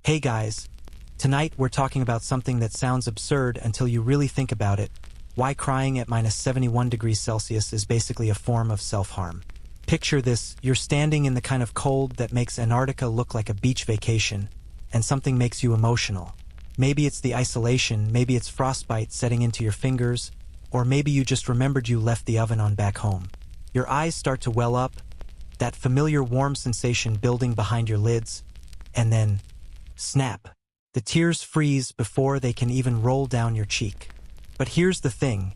Hey guys, tonight we're talking about something that sounds absurd until you really think about it. Why crying at minus 71 degrees Celsius is basically a form of self-harm. Picture this, you're standing in the kind of cold that makes Antarctica look like a beach vacation, and something makes you emotional. Maybe it's the isolation, maybe it's frostbite setting into your fingers, or maybe you just remembered you left the oven on back home. Your eyes start to well up, that familiar warm sensation building behind your lids, and then, snap. The tears freeze before they can even roll down your cheek. But here's the thing,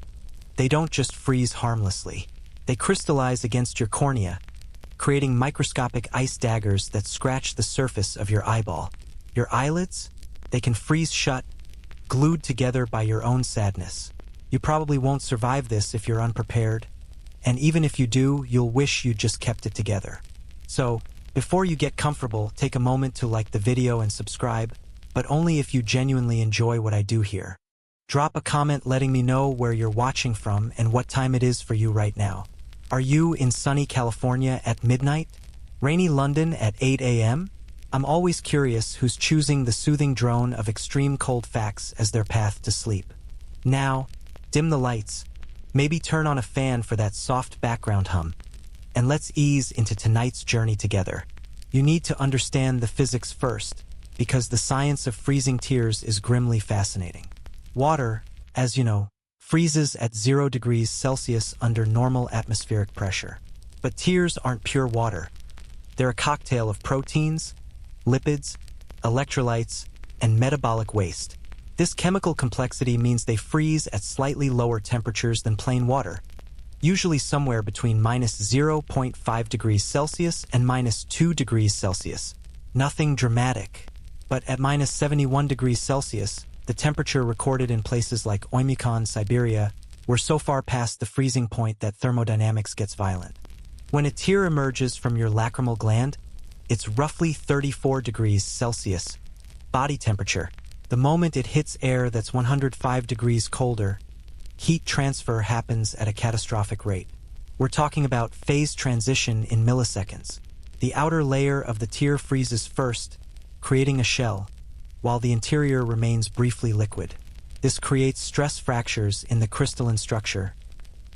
they don't just freeze harmlessly. They crystallize against your cornea, creating microscopic ice daggers that scratch the surface of your eyeball. Your eyelids? They can freeze shut, glued together by your own sadness. You probably won't survive this if you're unprepared, and even if you do, you'll wish you'd just kept it together. So, before you get comfortable, take a moment to like the video and subscribe, but only if you genuinely enjoy what I do here. Drop a comment letting me know where you're watching from and what time it is for you right now. Are you in sunny California at midnight? Rainy London at 8 a.m.? I'm always curious who's choosing the soothing drone of extreme cold facts as their path to sleep. Now, dim the lights, maybe turn on a fan for that soft background hum, and let's ease into tonight's journey together. You need to understand the physics first, because the science of freezing tears is grimly fascinating. Water, as you know, freezes at 0 degrees Celsius under normal atmospheric pressure. But tears aren't pure water. They're a cocktail of proteins, lipids, electrolytes, and metabolic waste. This chemical complexity means they freeze at slightly lower temperatures than plain water, usually somewhere between minus 0.5 degrees Celsius and minus 2 degrees Celsius. Nothing dramatic. But at minus 71 degrees Celsius, the temperature recorded in places like Oymyakon, Siberia, we're so far past the freezing point that thermodynamics gets violent. When a tear emerges from your lacrimal gland, it's roughly 34 degrees Celsius, body temperature. The moment it hits air that's 105 degrees colder, heat transfer happens at a catastrophic rate. We're talking about phase transition in milliseconds. The outer layer of the tear freezes first, creating a shell, while the interior remains briefly liquid. This creates stress fractures in the crystalline structure,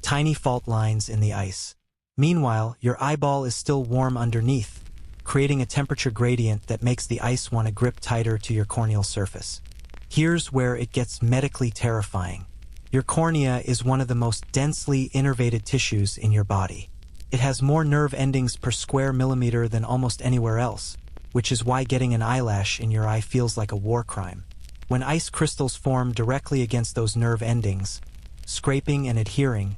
tiny fault lines in the ice. Meanwhile, your eyeball is still warm underneath, creating a temperature gradient that makes the ice want to grip tighter to your corneal surface. Here's where it gets medically terrifying. Your cornea is one of the most densely innervated tissues in your body. It has more nerve endings per square millimeter than almost anywhere else, which is why getting an eyelash in your eye feels like a war crime. When ice crystals form directly against those nerve endings, scraping and adhering,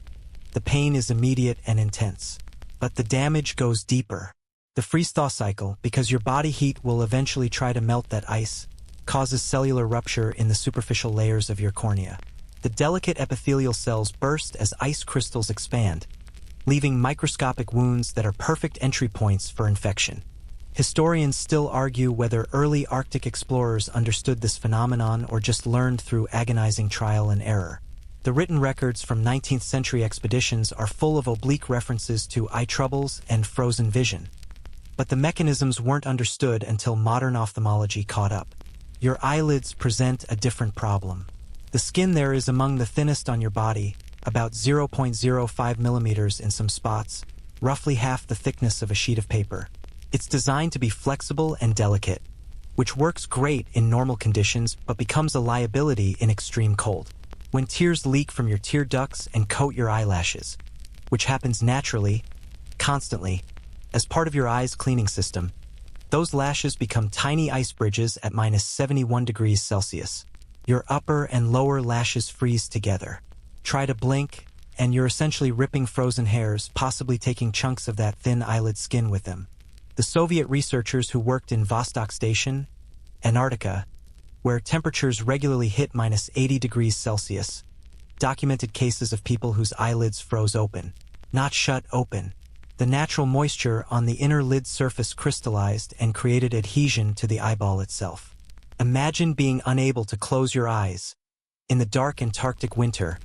the pain is immediate and intense. But the damage goes deeper. The freeze-thaw cycle, because your body heat will eventually try to melt that ice, causes cellular rupture in the superficial layers of your cornea. The delicate epithelial cells burst as ice crystals expand, leaving microscopic wounds that are perfect entry points for infection. Historians still argue whether early Arctic explorers understood this phenomenon or just learned through agonizing trial and error. The written records from 19th century expeditions are full of oblique references to eye troubles and frozen vision. But the mechanisms weren't understood until modern ophthalmology caught up. Your eyelids present a different problem. The skin there is among the thinnest on your body, about 0.05 millimeters in some spots, roughly half the thickness of a sheet of paper. It's designed to be flexible and delicate, which works great in normal conditions but becomes a liability in extreme cold. When tears leak from your tear ducts and coat your eyelashes, which happens naturally, constantly, as part of your eye's cleaning system, those lashes become tiny ice bridges at minus 71 degrees Celsius. Your upper and lower lashes freeze together. Try to blink, and you're essentially ripping frozen hairs, possibly taking chunks of that thin eyelid skin with them. The Soviet researchers who worked in Vostok Station, Antarctica, where temperatures regularly hit minus 80 degrees Celsius, documented cases of people whose eyelids froze open, not shut open. The natural moisture on the inner lid surface crystallized and created adhesion to the eyeball itself. Imagine being unable to close your eyes in the dark Antarctic winter,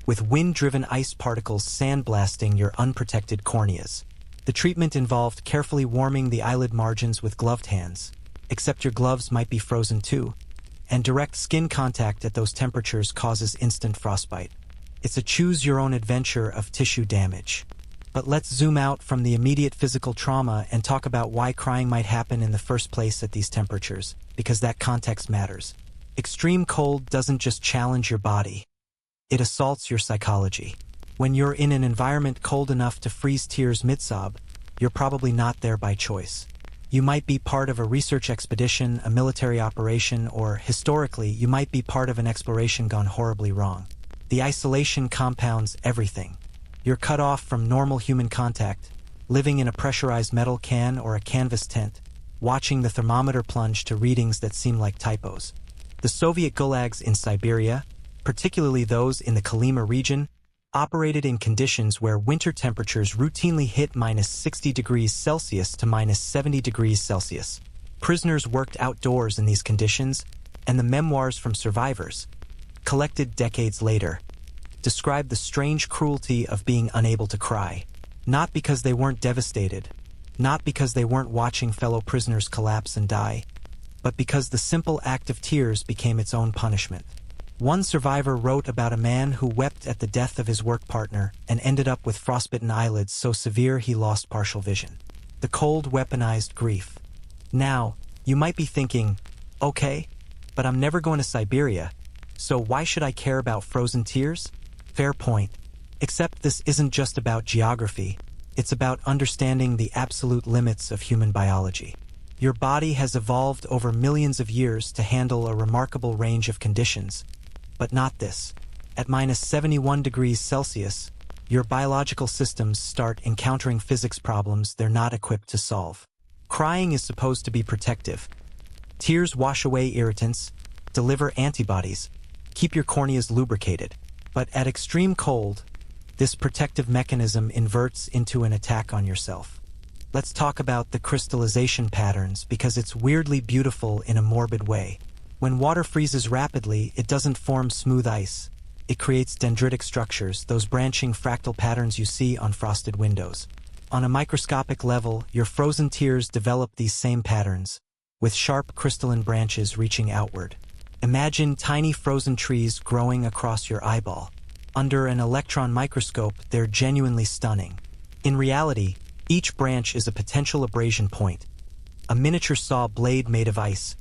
with wind-driven ice particles sandblasting your unprotected corneas. The treatment involved carefully warming the eyelid margins with gloved hands, except your gloves might be frozen too, and direct skin contact at those temperatures causes instant frostbite. It's a choose-your-own-adventure of tissue damage. But let's zoom out from the immediate physical trauma and talk about why crying might happen in the first place at these temperatures, because that context matters. Extreme cold doesn't just challenge your body. It assaults your psychology. When you're in an environment cold enough to freeze tears mid-sob, you're probably not there by choice. You might be part of a research expedition, a military operation, or, historically, you might be part of an exploration gone horribly wrong. The isolation compounds everything. You're cut off from normal human contact, living in a pressurized metal can or a canvas tent, watching the thermometer plunge to readings that seem like typos. The Soviet gulags in Siberia, particularly those in the Kolyma region, operated in conditions where winter temperatures routinely hit -60 degrees Celsius to -70 degrees Celsius. Prisoners worked outdoors in these conditions, and the memoirs from survivors, collected decades later, describe the strange cruelty of being unable to cry. Not because they weren't devastated, not because they weren't watching fellow prisoners collapse and die, but because the simple act of tears became its own punishment. One survivor wrote about a man who wept at the death of his work partner and ended up with frostbitten eyelids so severe he lost partial vision. The cold weaponized grief. Now, you might be thinking, okay, but I'm never going to Siberia, so why should I care about frozen tears? Fair point. Except this isn't just about geography. It's about understanding the absolute limits of human biology. Your body has evolved over millions of years to handle a remarkable range of conditions, but not this. At -71 degrees Celsius, your biological systems start encountering physics problems they're not equipped to solve. Crying is supposed to be protective. Tears wash away irritants, deliver antibodies, keep your corneas lubricated. But at extreme cold, this protective mechanism inverts into an attack on yourself. Let's talk about the crystallization patterns because it's weirdly beautiful in a morbid way. When water freezes rapidly, it doesn't form smooth ice. It creates dendritic structures, those branching fractal patterns you see on frosted windows. On a microscopic level, your frozen tears develop these same patterns, with sharp crystalline branches reaching outward. Imagine tiny frozen trees growing across your eyeball. Under an electron microscope, they're genuinely stunning. In reality, each branch is a potential abrasion point, a miniature saw blade made of ice,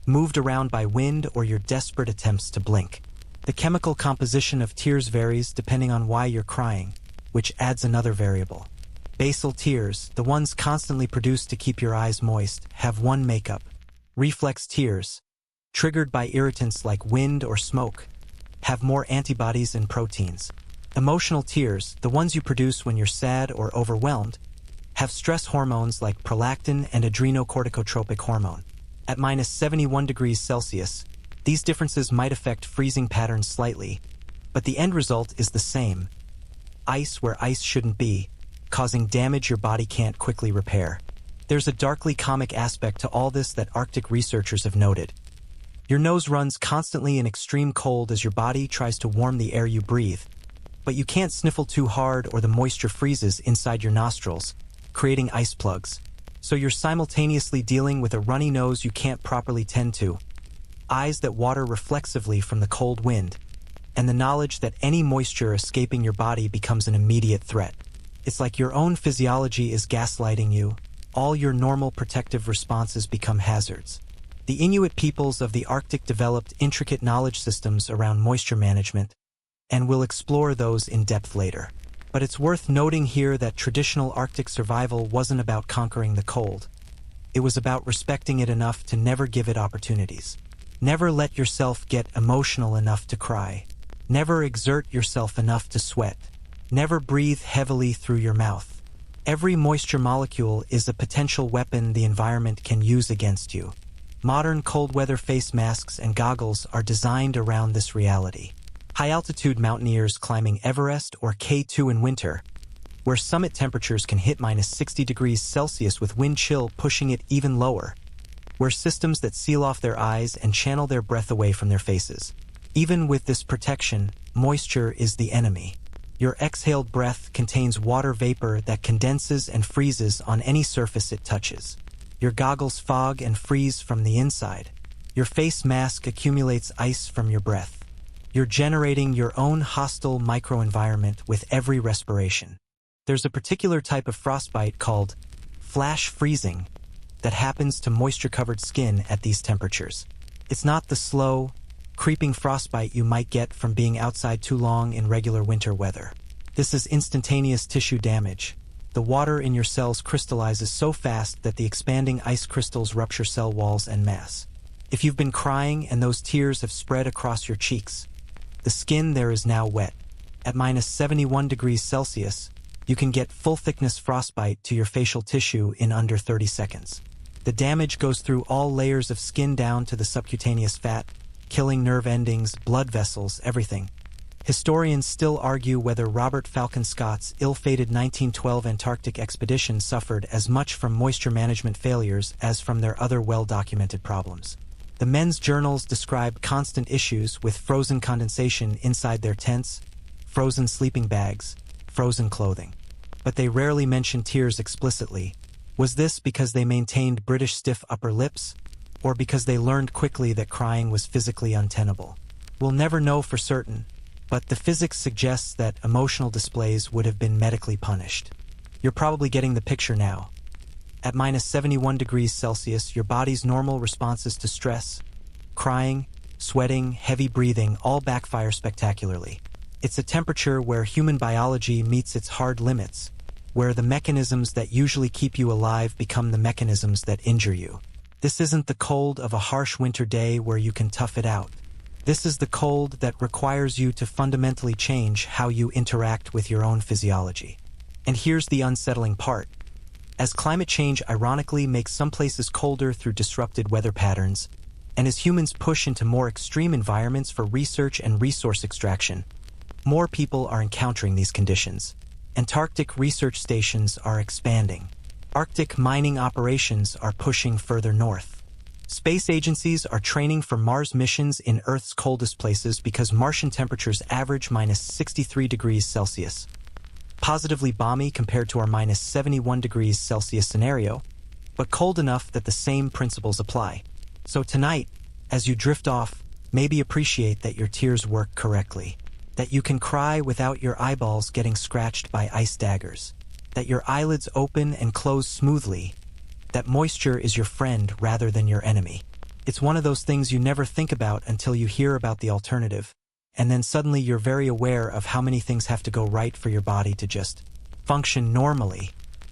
moved around by wind or your desperate attempts to blink. The chemical composition of tears varies depending on why you're crying, which adds another variable. Basal tears, the ones constantly produced to keep your eyes moist, have one makeup. Reflex tears, triggered by irritants like wind or smoke, have more antibodies and proteins. Emotional tears, the ones you produce when you're sad or overwhelmed, have stress hormones like prolactin and adrenocorticotropic hormone. At -71 degrees Celsius, these differences might affect freezing patterns slightly, but the end result is the same. Ice where ice shouldn't be, causing damage your body can't quickly repair. There's a darkly comic aspect to all this that Arctic researchers have noted. Your nose runs constantly in extreme cold as your body tries to warm the air you breathe, but you can't sniffle too hard or the moisture freezes inside your nostrils, creating ice plugs. So you're simultaneously dealing with a runny nose you can't properly tend to, eyes that water reflexively from the cold wind, and the knowledge that any moisture escaping your body becomes an immediate threat. It's like your own physiology is gaslighting you. All your normal protective responses become hazards. The Inuit peoples of the Arctic developed intricate knowledge systems around moisture management, and we'll explore those in depth later. But it's worth noting here that traditional Arctic survival wasn't about conquering the cold. It was about respecting it enough to never give it opportunities. Never let yourself get emotional enough to cry. Never exert yourself enough to sweat. Never breathe heavily through your mouth. Every moisture molecule is a potential weapon the environment can use against you. Modern cold weather face masks and goggles are designed around this reality. High-altitude mountaineers climbing Everest or K2 in winter, where summit temperatures can hit -60 degrees Celsius with wind chill pushing it even lower, where systems that seal off their eyes and channel their breath away from their faces. Even with this protection, moisture is the enemy. Your exhaled breath contains water vapor that condenses and freezes on any surface it touches. Your goggles fog and freeze from the inside. Your face mask accumulates ice from your breath. You're generating your own hostile microenvironment with every respiration. There's a particular type of frostbite called flash freezing that happens to moisture-covered skin at these temperatures. It's not the slow, creeping frostbite you might get from being outside too long in regular winter weather. This is instantaneous tissue damage. The water in your cells crystallizes so fast that the expanding ice crystals rupture cell walls en masse. If you've been crying and those tears have spread across your cheeks, the skin there is now wet. At -71 degrees Celsius, you can get full-thickness frostbite to your facial tissue in under 30 seconds. The damage goes through all layers of skin down to the subcutaneous fat, killing nerve endings, blood vessels, everything. Historians still argue whether Robert Falcon Scott's ill-fated 1912 Antarctic expedition suffered as much from moisture management failures as from their other well-documented problems. The men's journals describe constant issues with frozen condensation inside their tents, frozen sleeping bags, frozen clothing. But they rarely mention tears explicitly. Was this because they maintained British stiff upper lips, or because they learned quickly that crying was physically untenable? We'll never know for certain, but the physics suggests that emotional displays would have been medically punished. You're probably getting the picture now. At -71 degrees Celsius, your body's normal responses to stress, crying, sweating, heavy breathing, all backfire spectacularly. It's a temperature where human biology meets its hard limits, where the mechanisms that usually keep you alive become the mechanisms that injure you. This isn't the cold of a harsh winter day where you can tough it out. This is the cold that requires you to fundamentally change how you interact with your own physiology. And here's the unsettling part. As climate change ironically makes some places colder through disrupted weather patterns, and as humans push into more extreme environments for research and resource extraction, more people are encountering these conditions. Antarctic research stations are expanding. Arctic mining operations are pushing further north. Space agencies are training for Mars missions in Earth's coldest places because Martian temperatures average -63 degrees Celsius. Positively balmy compared to our -71 degrees Celsius scenario, but cold enough that the same principles apply. So tonight, as you drift off, maybe appreciate that your tears work correctly, that you can cry without your eyeballs getting scratched by ice daggers, that your eyelids open and close smoothly, that moisture is your friend rather than your enemy. It's one of those things you never think about until you hear about the alternative, and then suddenly you're very aware of how many things have to go right for your body to just function normally.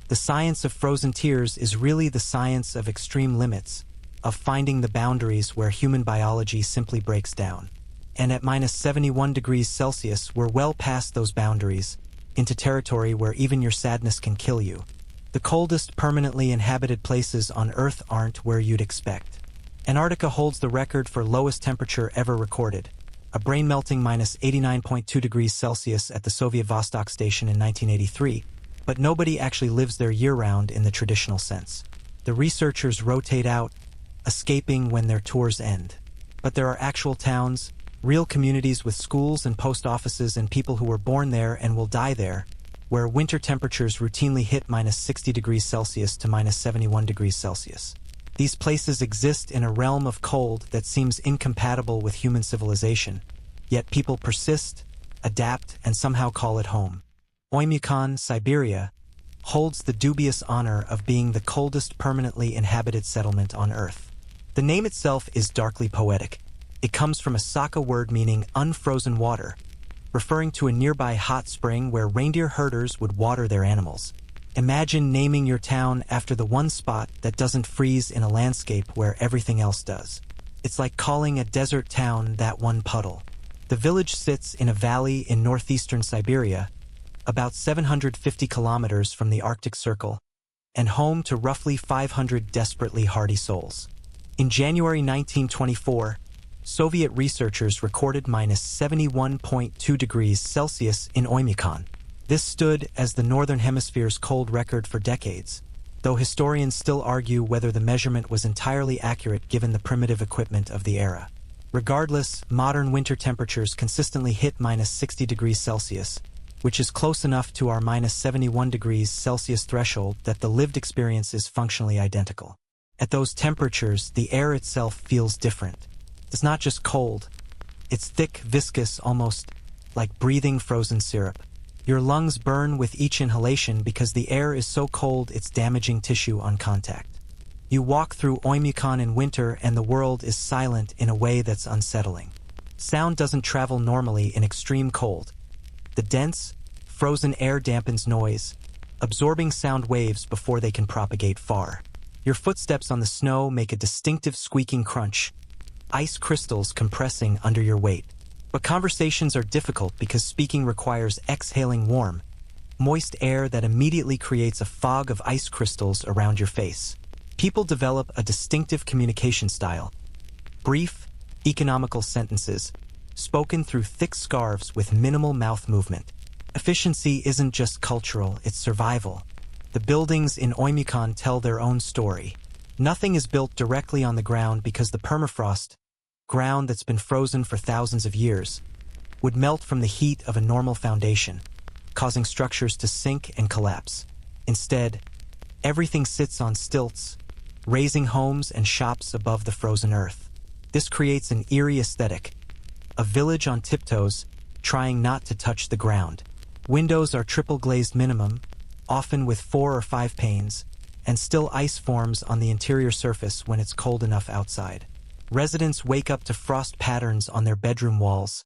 The science of frozen tears is really the science of extreme limits, of finding the boundaries where human biology simply breaks down. And at -71 degrees Celsius, we're well past those boundaries, into territory where even your sadness can kill you. The coldest permanently inhabited places on Earth aren't where you'd expect. Antarctica holds the record for lowest temperature ever recorded, a brain-melting -89.2 degrees Celsius at the Soviet Vostok station in 1983, but nobody actually lives there year-round in the traditional sense. The researchers rotate out, escaping when their tours end. But there are actual towns, real communities with schools and post offices and people who were born there and will die there, where winter temperatures routinely hit -60 degrees Celsius to -71 degrees Celsius. These places exist in a realm of cold that seems incompatible with human civilization, yet people persist, adapt, and somehow call it home. Oymyakon, Siberia, holds the dubious honor of being the coldest permanently inhabited settlement on Earth. The name itself is darkly poetic. It comes from a Saka word meaning unfrozen water, referring to a nearby hot spring where reindeer herders would water their animals. Imagine naming your town after the one spot that doesn't freeze in a landscape where everything else does. It's like calling a desert town that one puddle. The village sits in a valley in northeastern Siberia, about 750 kilometers from the Arctic Circle, and home to roughly 500 desperately hardy souls. In January 1924, Soviet researchers recorded -71.2 degrees Celsius in Oymyakon. This stood as the Northern Hemisphere's cold record for decades, though historians still argue whether the measurement was entirely accurate given the primitive equipment of the era. Regardless, modern winter temperatures consistently hit -60 degrees Celsius, which is close enough to our -71 degrees Celsius threshold that the lived experience is functionally identical. At those temperatures, the air itself feels different. It's not just cold. It's thick, viscous, almost like breathing frozen syrup. Your lungs burn with each inhalation because the air is so cold it's damaging tissue on contact. You walk through Oymyakon in winter and the world is silent in a way that's unsettling. Sound doesn't travel normally in extreme cold. The dense, frozen air dampens noise, absorbing sound waves before they can propagate far. Your footsteps on the snow make a distinctive squeaking crunch, ice crystals compressing under your weight. But conversations are difficult because speaking requires exhaling warm, moist air that immediately creates a fog of ice crystals around your face. People develop a distinctive communication style. Brief, economical sentences, spoken through thick scarves with minimal mouth movement. Efficiency isn't just cultural, it's survival. The buildings in Oymyakon tell their own story. Nothing is built directly on the ground because the permafrost, ground that's been frozen for thousands of years, would melt from the heat of a normal foundation, causing structures to sink and collapse. Instead, everything sits on stilts, raising homes and shops above the frozen earth. This creates an eerie aesthetic, a village on tiptoes, trying not to touch the ground. Windows are triple-glazed minimum, often with 4 or 5 panes, and still ice forms on the interior surface when it's cold enough outside. Residents wake up to frost patterns on their bedroom walls,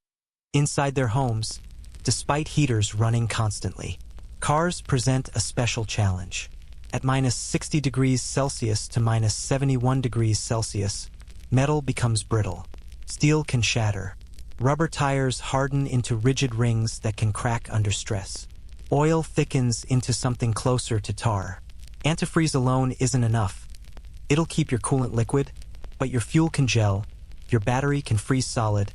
inside their homes, despite heaters running constantly. Cars present a special challenge. At -60 degrees Celsius to -71 degrees Celsius, metal becomes brittle. Steel can shatter. Rubber tires harden into rigid rings that can crack under stress. Oil thickens into something closer to tar. Antifreeze alone isn't enough. It'll keep your coolant liquid, but your fuel can gel, your battery can freeze solid,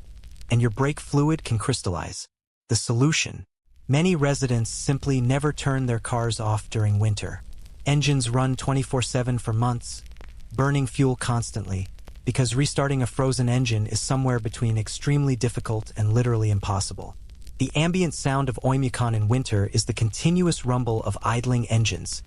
and your brake fluid can crystallize. The solution: many residents simply never turn their cars off during winter. Engines run 24/7 for months, burning fuel constantly, because restarting a frozen engine is somewhere between extremely difficult and literally impossible. The ambient sound of Oymyakon in winter is the continuous rumble of idling engines,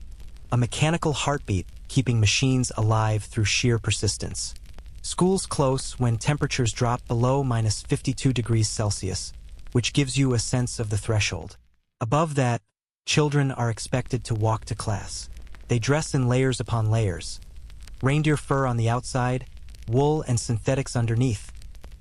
a mechanical heartbeat keeping machines alive through sheer persistence. Schools close when temperatures drop below -52 degrees Celsius, which gives you a sense of the threshold. Above that, children are expected to walk to class. They dress in layers upon layers. Reindeer fur on the outside, wool and synthetics underneath,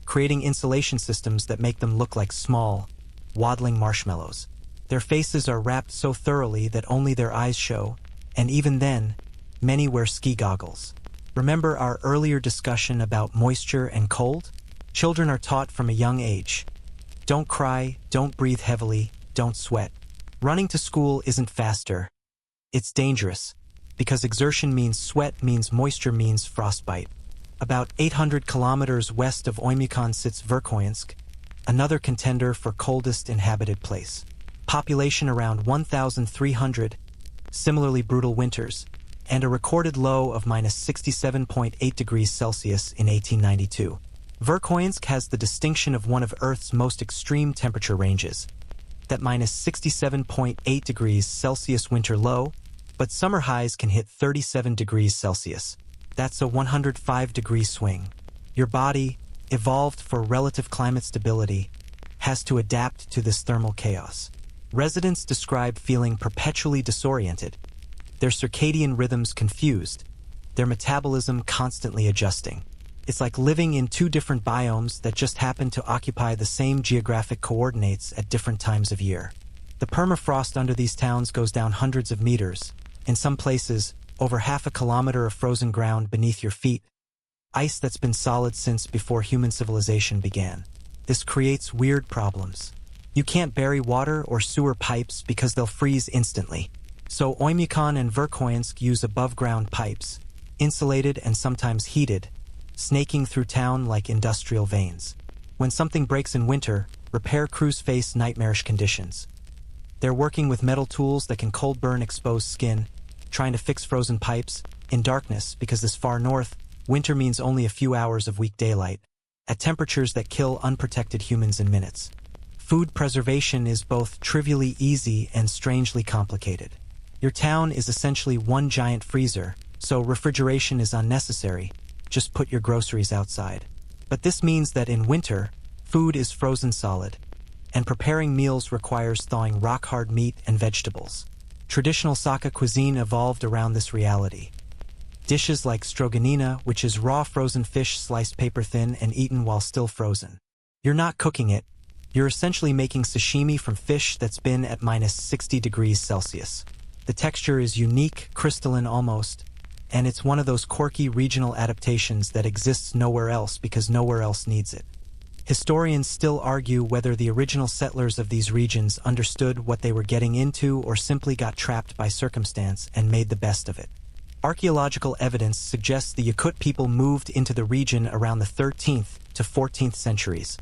creating insulation systems that make them look like small, waddling marshmallows. Their faces are wrapped so thoroughly that only their eyes show, and even then, many wear ski goggles. Remember our earlier discussion about moisture and cold? Children are taught from a young age. Don't cry, don't breathe heavily, don't sweat. Running to school isn't faster. It's dangerous, because exertion means sweat means moisture means frostbite. About 800 kilometers west of Oymyakon sits Verkhoyansk, another contender for coldest inhabited place. Population around 1,300, similarly brutal winters, and a recorded low of -67.8 degrees Celsius in 1892. Verkhoyansk has the distinction of one of Earth's most extreme temperature ranges, that -67.8 degrees Celsius winter low, but summer highs can hit 37 degrees Celsius. That's a 105-degree swing. Your body, evolved for relative climate stability, has to adapt to this thermal chaos. Residents describe feeling perpetually disoriented, their circadian rhythms confused, their metabolism constantly adjusting. It's like living in two different biomes that just happen to occupy the same geographic coordinates at different times of year. The permafrost under these towns goes down hundreds of meters, in some places, over half a kilometer of frozen ground beneath your feet, ice that's been solid since before human civilization began. This creates weird problems. You can't bury water or sewer pipes because they'll freeze instantly. So Oymyakon and Verkhoyansk use above-ground pipes, insulated and sometimes heated, snaking through town like industrial veins. When something breaks in winter, repair crews face nightmarish conditions. They're working with metal tools that can cold burn exposed skin, trying to fix frozen pipes, in darkness because this far north, winter means only a few hours of weak daylight, at temperatures that kill unprotected humans in minutes. Food preservation is both trivially easy and strangely complicated. Your town is essentially one giant freezer, so refrigeration is unnecessary. Just put your groceries outside. But this means that in winter, food is frozen solid, and preparing meals requires thawing rock-hard meat and vegetables. Traditional Saka cuisine evolved around this reality. Dishes like stroganina, which is raw frozen fish sliced paper-thin and eaten while still frozen. You're not cooking it. You're essentially making sashimi from fish that's been at minus 60 degrees Celsius. The texture is unique, crystalline almost, and it's one of those quirky regional adaptations that exists nowhere else because nowhere else needs it. Historians still argue whether the original settlers of these regions understood what they were getting into or simply got trapped by circumstance and made the best of it. Archaeological evidence suggests the Yakut people moved into the region around the 13th to 14th centuries,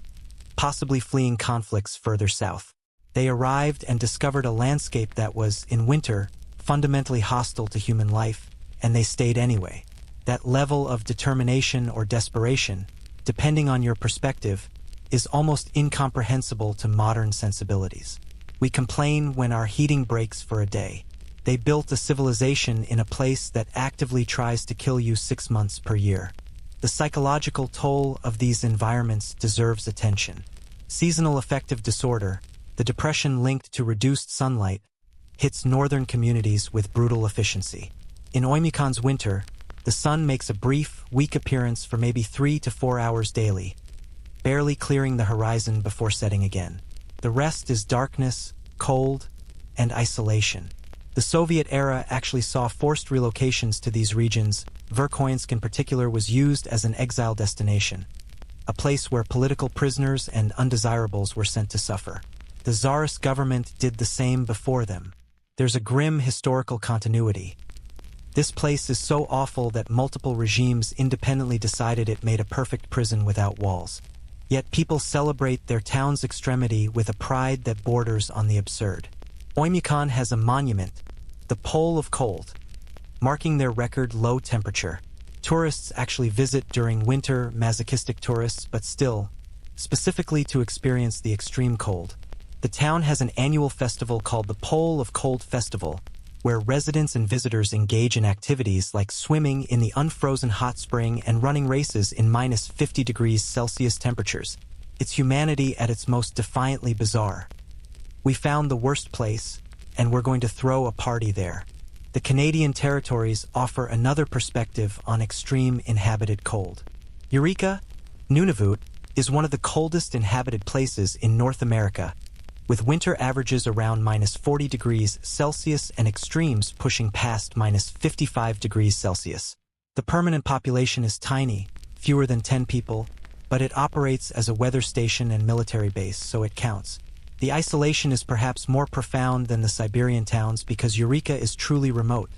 possibly fleeing conflicts further south. They arrived and discovered a landscape that was, in winter, fundamentally hostile to human life, and they stayed anyway. That level of determination or desperation, depending on your perspective, is almost incomprehensible to modern sensibilities. We complain when our heating breaks for a day. They built a civilization in a place that actively tries to kill you 6 months per year. The psychological toll of these environments deserves attention. Seasonal affective disorder, the depression linked to reduced sunlight, hits northern communities with brutal efficiency. In Oymykon's winter, the sun makes a brief, weak appearance for maybe 3 to 4 hours daily, barely clearing the horizon before setting again. The rest is darkness, cold, and isolation. The Soviet era actually saw forced relocations to these regions. Verkhoyansk in particular was used as an exile destination, a place where political prisoners and undesirables were sent to suffer. The Tsarist government did the same before them. There's a grim historical continuity. This place is so awful that multiple regimes independently decided it made a perfect prison without walls. Yet people celebrate their town's extremity with a pride that borders on the absurd. Oymyakon has a monument, the Pole of Cold, marking their record low temperature. Tourists actually visit during winter, masochistic tourists, but still, specifically to experience the extreme cold. The town has an annual festival called the Pole of Cold Festival, where residents and visitors engage in activities like swimming in the unfrozen hot spring and running races in minus 50 degrees Celsius temperatures. It's humanity at its most defiantly bizarre. We found the worst place, and we're going to throw a party there. The Canadian territories offer another perspective on extreme inhabited cold. Eureka, Nunavut, is one of the coldest inhabited places in North America, with winter averages around minus 40 degrees Celsius and extremes pushing past minus 55 degrees Celsius. The permanent population is tiny, fewer than 10 people, but it operates as a weather station and military base, so it counts. The isolation is perhaps more profound than the Siberian towns because Eureka is truly remote,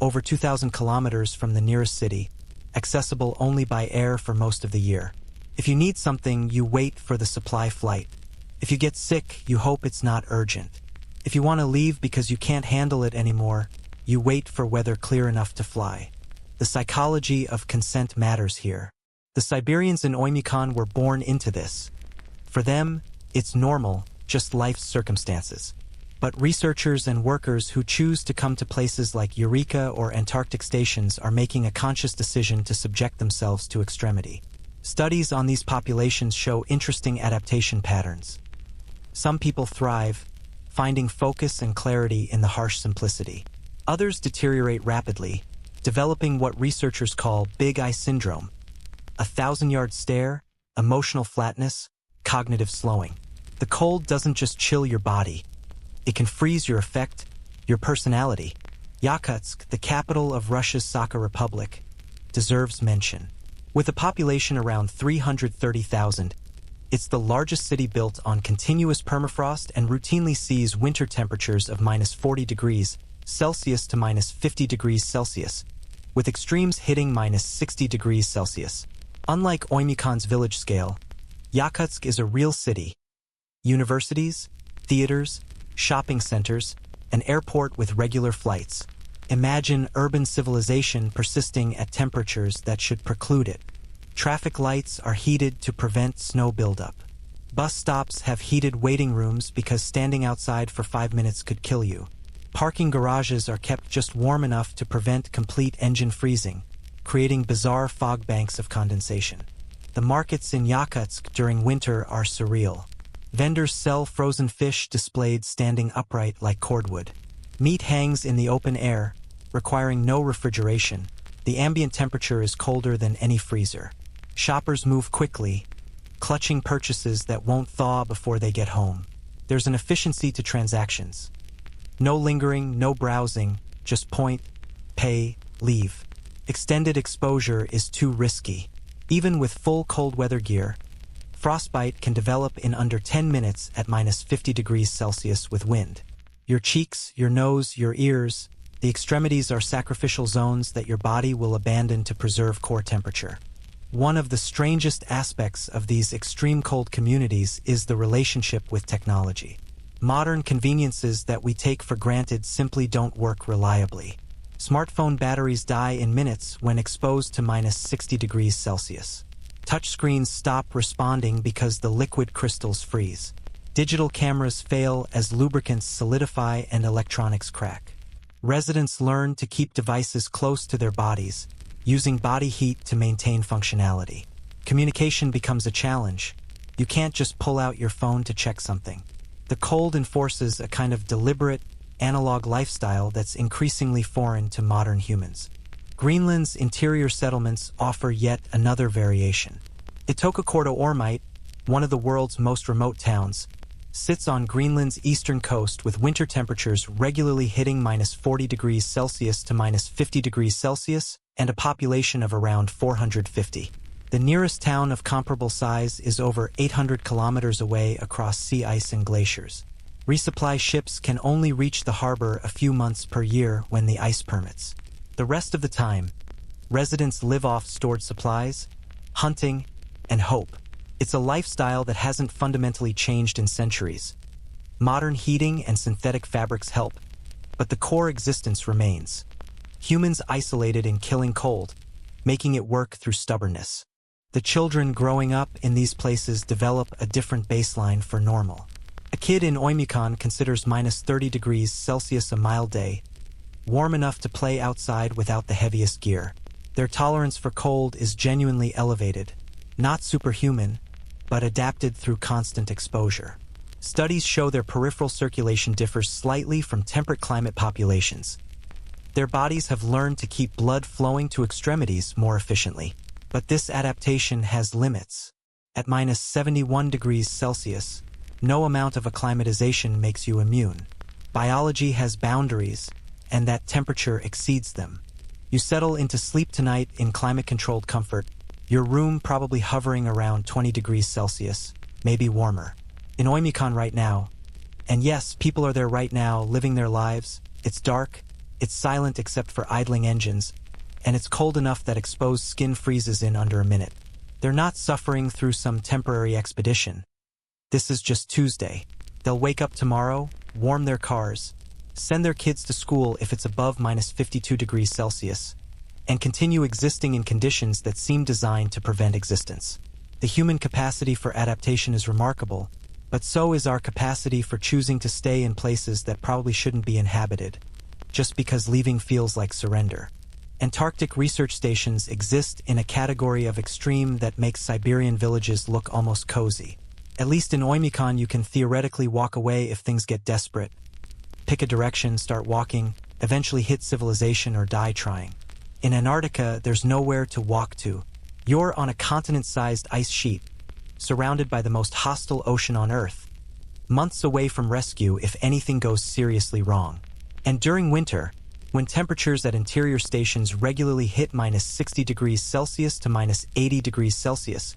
over 2,000 kilometers from the nearest city, accessible only by air for most of the year. If you need something, you wait for the supply flight. If you get sick, you hope it's not urgent. If you want to leave because you can't handle it anymore, you wait for weather clear enough to fly. The psychology of consent matters here. The Siberians in Oymyakon were born into this. For them, it's normal, just life's circumstances. But researchers and workers who choose to come to places like Eureka or Antarctic stations are making a conscious decision to subject themselves to extremity. Studies on these populations show interesting adaptation patterns. Some people thrive, finding focus and clarity in the harsh simplicity. Others deteriorate rapidly, developing what researchers call big eye syndrome, a 1,000-yard stare, emotional flatness, cognitive slowing. The cold doesn't just chill your body. It can freeze your affect, your personality. Yakutsk, the capital of Russia's Sakha Republic, deserves mention. With a population around 330,000, it's the largest city built on continuous permafrost and routinely sees winter temperatures of minus 40 degrees Celsius to minus 50 degrees Celsius, with extremes hitting minus 60 degrees Celsius. Unlike Oymykon's village scale, Yakutsk is a real city. Universities, theaters, shopping centers, an airport with regular flights. Imagine urban civilization persisting at temperatures that should preclude it. Traffic lights are heated to prevent snow buildup. Bus stops have heated waiting rooms because standing outside for 5 minutes could kill you. Parking garages are kept just warm enough to prevent complete engine freezing, creating bizarre fog banks of condensation. The markets in Yakutsk during winter are surreal. Vendors sell frozen fish displayed standing upright like cordwood. Meat hangs in the open air, requiring no refrigeration. The ambient temperature is colder than any freezer. Shoppers move quickly, clutching purchases that won't thaw before they get home. There's an efficiency to transactions. No lingering, no browsing, just point, pay, leave. Extended exposure is too risky. Even with full cold weather gear, frostbite can develop in under 10 minutes at -50 degrees Celsius with wind. Your cheeks, your nose, your ears, the extremities are sacrificial zones that your body will abandon to preserve core temperature. One of the strangest aspects of these extreme cold communities is the relationship with technology. Modern conveniences that we take for granted simply don't work reliably. Smartphone batteries die in minutes when exposed to -60 degrees Celsius. Touchscreens stop responding because the liquid crystals freeze. Digital cameras fail as lubricants solidify and electronics crack. Residents learn to keep devices close to their bodies, using body heat to maintain functionality. Communication becomes a challenge. You can't just pull out your phone to check something. The cold enforces a kind of deliberate, analog lifestyle that's increasingly foreign to modern humans. Greenland's interior settlements offer yet another variation. Itokakorto-Ormite, one of the world's most remote towns, sits on Greenland's eastern coast with winter temperatures regularly hitting -40 degrees Celsius to -50 degrees Celsius and a population of around 450. The nearest town of comparable size is over 800 kilometers away across sea ice and glaciers. Resupply ships can only reach the harbor a few months per year when the ice permits. The rest of the time, residents live off stored supplies, hunting, and hope. It's a lifestyle that hasn't fundamentally changed in centuries. Modern heating and synthetic fabrics help, but the core existence remains. Humans isolated and killing cold, making it work through stubbornness. The children growing up in these places develop a different baseline for normal. A kid in Oymyakon considers -30 degrees Celsius a mild day, warm enough to play outside without the heaviest gear. Their tolerance for cold is genuinely elevated, not superhuman, but adapted through constant exposure. Studies show their peripheral circulation differs slightly from temperate climate populations. Their bodies have learned to keep blood flowing to extremities more efficiently. But this adaptation has limits. At -71 degrees Celsius, no amount of acclimatization makes you immune. Biology has boundaries, and that temperature exceeds them. You settle into sleep tonight in climate-controlled comfort, your room probably hovering around 20 degrees Celsius, maybe warmer. In Oymyakon right now, and yes, people are there right now, living their lives. It's dark, it's silent except for idling engines, and it's cold enough that exposed skin freezes in under a minute. They're not suffering through some temporary expedition. This is just Tuesday. They'll wake up tomorrow, warm their cars, send their kids to school if it's above -52 degrees Celsius, and continue existing in conditions that seem designed to prevent existence. The human capacity for adaptation is remarkable, but so is our capacity for choosing to stay in places that probably shouldn't be inhabited, just because leaving feels like surrender. Antarctic research stations exist in a category of extreme that makes Siberian villages look almost cozy. At least in Oymyakon you can theoretically walk away if things get desperate. Pick a direction, start walking, eventually hit civilization or die trying. In Antarctica, there's nowhere to walk to. You're on a continent-sized ice sheet, surrounded by the most hostile ocean on Earth, months away from rescue if anything goes seriously wrong. And during winter, when temperatures at interior stations regularly hit -60 degrees Celsius to -80 degrees Celsius,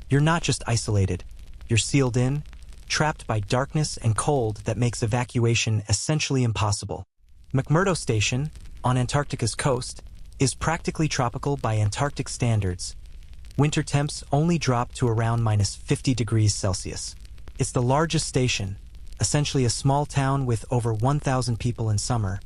you're not just isolated, you're sealed in, trapped by darkness and cold that makes evacuation essentially impossible. McMurdo Station, on Antarctica's coast, is practically tropical by Antarctic standards. Winter temps only drop to around -50 degrees Celsius. It's the largest station, essentially a small town with over 1,000 people in summer,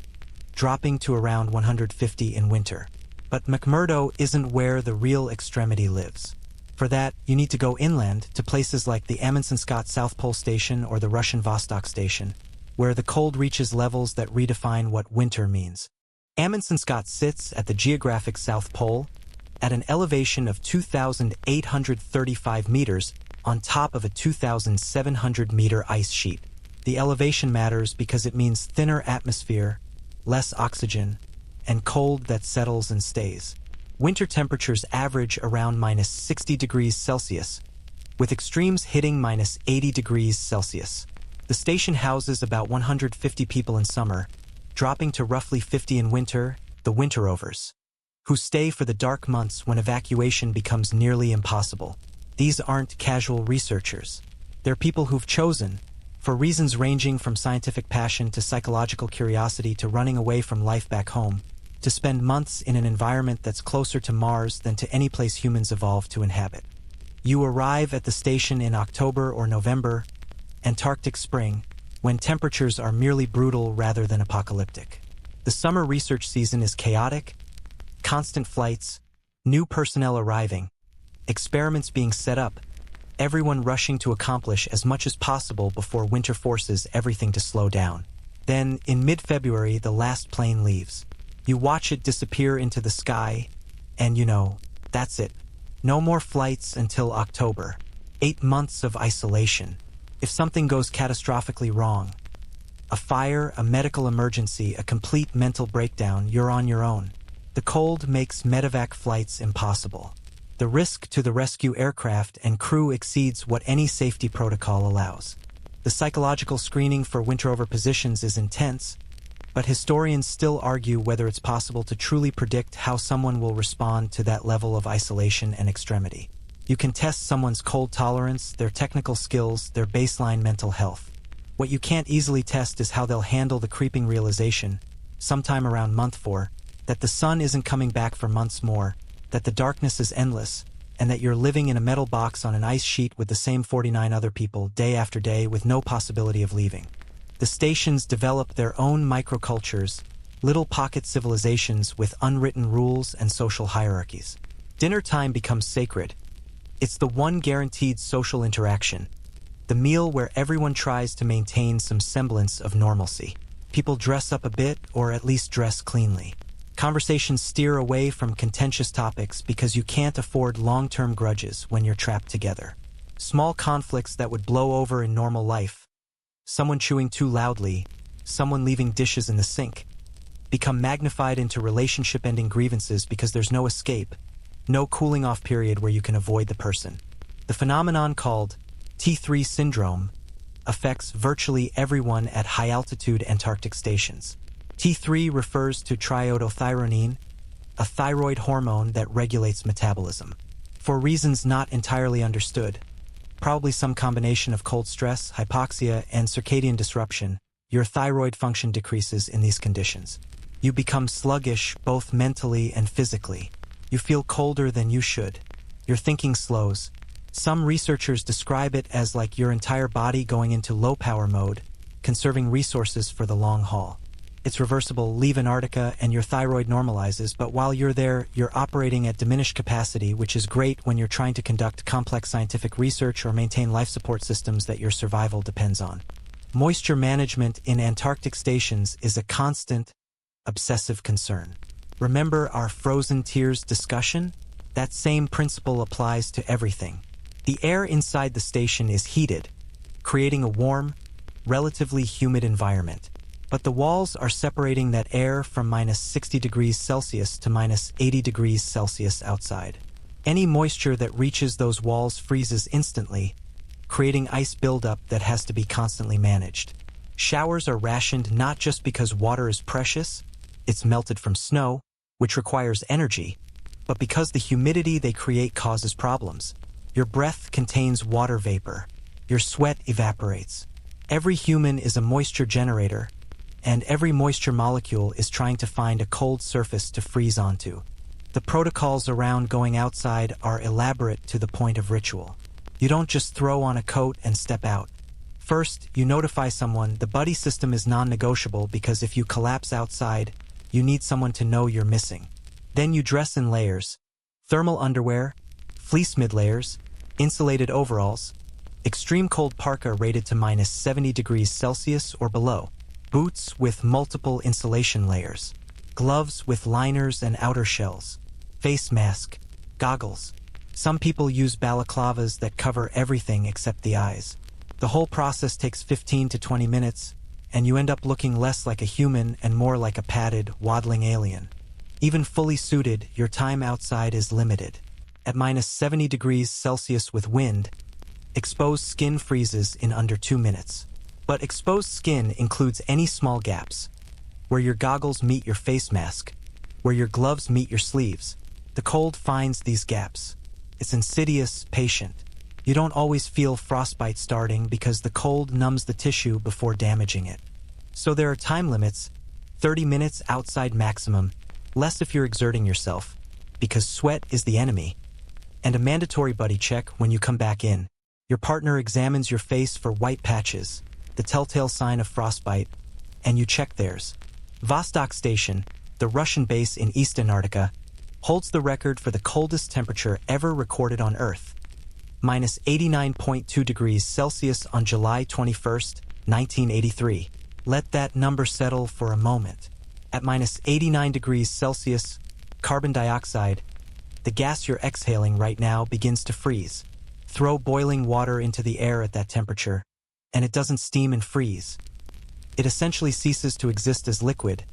dropping to around 150 in winter. But McMurdo isn't where the real extremity lives. For that, you need to go inland to places like the Amundsen-Scott South Pole Station or the Russian Vostok Station, where the cold reaches levels that redefine what winter means. Amundsen Scott sits at the geographic South Pole at an elevation of 2,835 meters on top of a 2,700-meter ice sheet. The elevation matters because it means thinner atmosphere, less oxygen, and cold that settles and stays. Winter temperatures average around minus 60 degrees Celsius, with extremes hitting minus 80 degrees Celsius. The station houses about 150 people in summer, dropping to roughly 50 in winter, the winterovers, who stay for the dark months when evacuation becomes nearly impossible. These aren't casual researchers. They're people who've chosen, for reasons ranging from scientific passion to psychological curiosity to running away from life back home, to spend months in an environment that's closer to Mars than to any place humans evolved to inhabit. You arrive at the station in October or November, Antarctic spring, when temperatures are merely brutal rather than apocalyptic. The summer research season is chaotic, constant flights, new personnel arriving, experiments being set up, everyone rushing to accomplish as much as possible before winter forces everything to slow down. Then, in mid-February, the last plane leaves. You watch it disappear into the sky, and that's it. No more flights until October. 8 months of isolation. If something goes catastrophically wrong, a fire, a medical emergency, a complete mental breakdown, you're on your own. The cold makes medevac flights impossible. The risk to the rescue aircraft and crew exceeds what any safety protocol allows. The psychological screening for winterover positions is intense, but historians still argue whether it's possible to truly predict how someone will respond to that level of isolation and extremity. You can test someone's cold tolerance, their technical skills, their baseline mental health. What you can't easily test is how they'll handle the creeping realization, sometime around month 4, that the sun isn't coming back for months more, that the darkness is endless, and that you're living in a metal box on an ice sheet with the same 49 other people day after day with no possibility of leaving. The stations develop their own microcultures, little pocket civilizations with unwritten rules and social hierarchies. Dinner time becomes sacred. It's the one guaranteed social interaction, the meal where everyone tries to maintain some semblance of normalcy. People dress up a bit, or at least dress cleanly. Conversations steer away from contentious topics because you can't afford long-term grudges when you're trapped together. Small conflicts that would blow over in normal life, someone chewing too loudly, someone leaving dishes in the sink, become magnified into relationship-ending grievances because there's no escape, no cooling-off period where you can avoid the person. The phenomenon called T3 syndrome affects virtually everyone at high-altitude Antarctic stations. T3 refers to triiodothyronine, a thyroid hormone that regulates metabolism. For reasons not entirely understood, probably some combination of cold stress, hypoxia, and circadian disruption, your thyroid function decreases in these conditions. You become sluggish both mentally and physically. You feel colder than you should. Your thinking slows. Some researchers describe it as like your entire body going into low-power mode, conserving resources for the long haul. It's reversible. Leave Antarctica and your thyroid normalizes, but while you're there, you're operating at diminished capacity, which is great when you're trying to conduct complex scientific research or maintain life support systems that your survival depends on. Moisture management in Antarctic stations is a constant, obsessive concern. Remember our frozen tears discussion? That same principle applies to everything. The air inside the station is heated, creating a warm, relatively humid environment. But the walls are separating that air from minus 60 degrees Celsius to minus 80 degrees Celsius outside. Any moisture that reaches those walls freezes instantly, creating ice buildup that has to be constantly managed. Showers are rationed not just because water is precious, it's melted from snow, which requires energy, but because the humidity they create causes problems. Your breath contains water vapor. Your sweat evaporates. Every human is a moisture generator, and every moisture molecule is trying to find a cold surface to freeze onto. The protocols around going outside are elaborate to the point of ritual. You don't just throw on a coat and step out. First, you notify someone. The buddy system is non-negotiable because if you collapse outside, you need someone to know you're missing. Then you dress in layers: thermal underwear, fleece mid-layers, insulated overalls, Extreme cold parka rated to minus 70 degrees Celsius or below. Boots with multiple insulation layers. Gloves with liners and outer shells. Face mask. Goggles. Some people use balaclavas that cover everything except the eyes. The whole process takes 15 to 20 minutes, and you end up looking less like a human and more like a padded, waddling alien. Even fully suited, your time outside is limited. At minus 70 degrees Celsius with wind, exposed skin freezes in under 2 minutes. But exposed skin includes any small gaps, where your goggles meet your face mask, where your gloves meet your sleeves. The cold finds these gaps. It's insidious, patient. You don't always feel frostbite starting because the cold numbs the tissue before damaging it. So there are time limits, 30 minutes outside maximum, less if you're exerting yourself, because sweat is the enemy. And a mandatory buddy check when you come back in. Your partner examines your face for white patches, the telltale sign of frostbite, and you check theirs. Vostok Station, the Russian base in East Antarctica, holds the record for the coldest temperature ever recorded on Earth. Minus 89.2 degrees Celsius on July 21, 1983. Let that number settle for a moment. At minus 89 degrees Celsius, carbon dioxide, the gas you're exhaling right now, begins to freeze. Throw boiling water into the air at that temperature, and it doesn't steam and freeze. It essentially ceases to exist as liquid,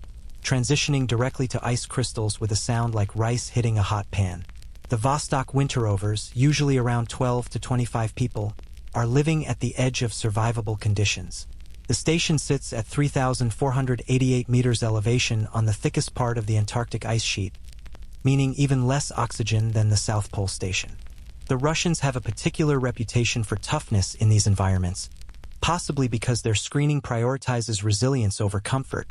transitioning directly to ice crystals with a sound like rice hitting a hot pan. The Vostok winter rovers, usually around 12 to 25 people, are living at the edge of survivable conditions. The station sits at 3,488 meters elevation on the thickest part of the Antarctic ice sheet, meaning even less oxygen than the South Pole Station. The Russians have a particular reputation for toughness in these environments, possibly because their screening prioritizes resilience over comfort,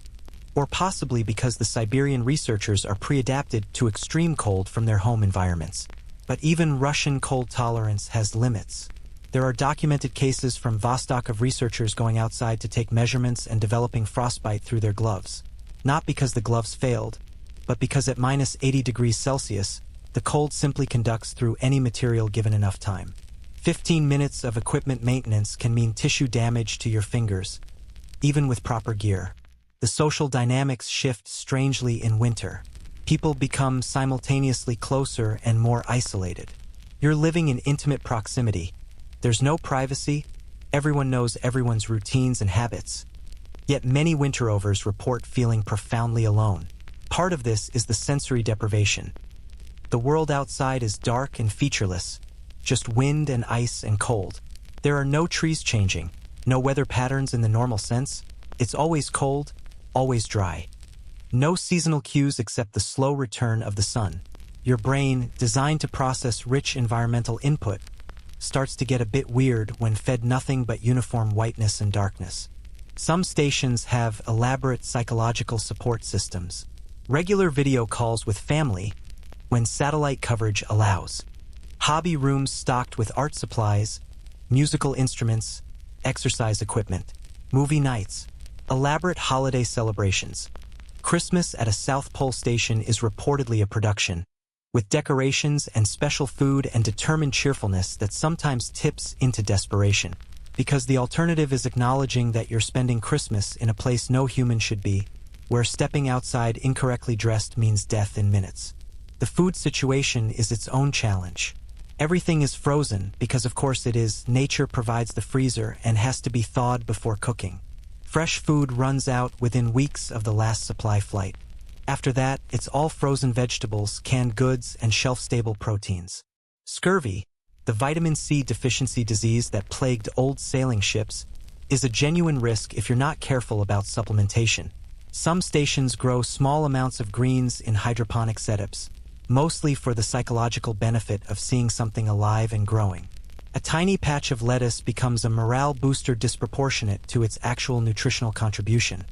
or possibly because the Siberian researchers are pre-adapted to extreme cold from their home environments. But even Russian cold tolerance has limits. There are documented cases from Vostok of researchers going outside to take measurements and developing frostbite through their gloves. Not because the gloves failed, but because at minus 80 degrees Celsius, the cold simply conducts through any material given enough time. 15 minutes of equipment maintenance can mean tissue damage to your fingers, even with proper gear. The social dynamics shift strangely in winter. People become simultaneously closer and more isolated. You're living in intimate proximity. There's no privacy. Everyone knows everyone's routines and habits. Yet many winter rovers report feeling profoundly alone. Part of this is the sensory deprivation. The world outside is dark and featureless, just wind and ice and cold. There are no trees changing, no weather patterns in the normal sense. It's always cold, always dry. No seasonal cues except the slow return of the sun. Your brain, designed to process rich environmental input, starts to get a bit weird when fed nothing but uniform whiteness and darkness. Some stations have elaborate psychological support systems. Regular video calls with family when satellite coverage allows. Hobby rooms stocked with art supplies, musical instruments, exercise equipment. Movie nights. Elaborate holiday celebrations. Christmas at a South Pole station is reportedly a production, with decorations and special food and determined cheerfulness that sometimes tips into desperation. Because the alternative is acknowledging that you're spending Christmas in a place no human should be, where stepping outside incorrectly dressed means death in minutes. The food situation is its own challenge. Everything is frozen because of course it is. Nature provides the freezer and has to be thawed before cooking. Fresh food runs out within weeks of the last supply flight. After that, it's all frozen vegetables, canned goods, and shelf-stable proteins. Scurvy, the vitamin C deficiency disease that plagued old sailing ships, is a genuine risk if you're not careful about supplementation. Some stations grow small amounts of greens in hydroponic setups, mostly for the psychological benefit of seeing something alive and growing. A tiny patch of lettuce becomes a morale booster disproportionate to its actual nutritional contribution,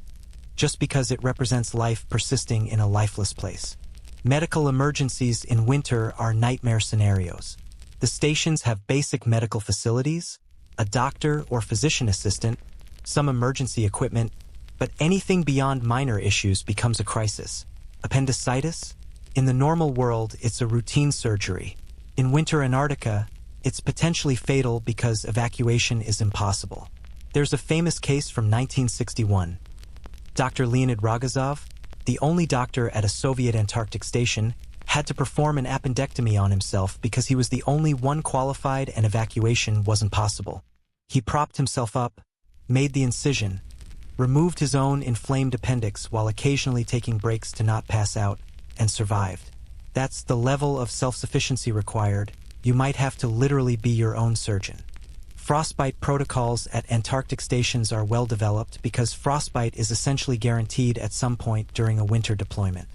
just because it represents life persisting in a lifeless place. Medical emergencies in winter are nightmare scenarios. The stations have basic medical facilities, a doctor or physician assistant, some emergency equipment, but anything beyond minor issues becomes a crisis. Appendicitis? In the normal world, it's a routine surgery. In winter Antarctica, It's potentially fatal because evacuation is impossible. There's a famous case from 1961. Dr. Leonid Rogozov, the only doctor at a Soviet Antarctic station, had to perform an appendectomy on himself because he was the only one qualified and evacuation wasn't possible. He propped himself up, made the incision, removed his own inflamed appendix while occasionally taking breaks to not pass out, and survived. That's the level of self-sufficiency required. You might have to literally be your own surgeon. Frostbite protocols at Antarctic stations are well developed because frostbite is essentially guaranteed at some point during a winter deployment.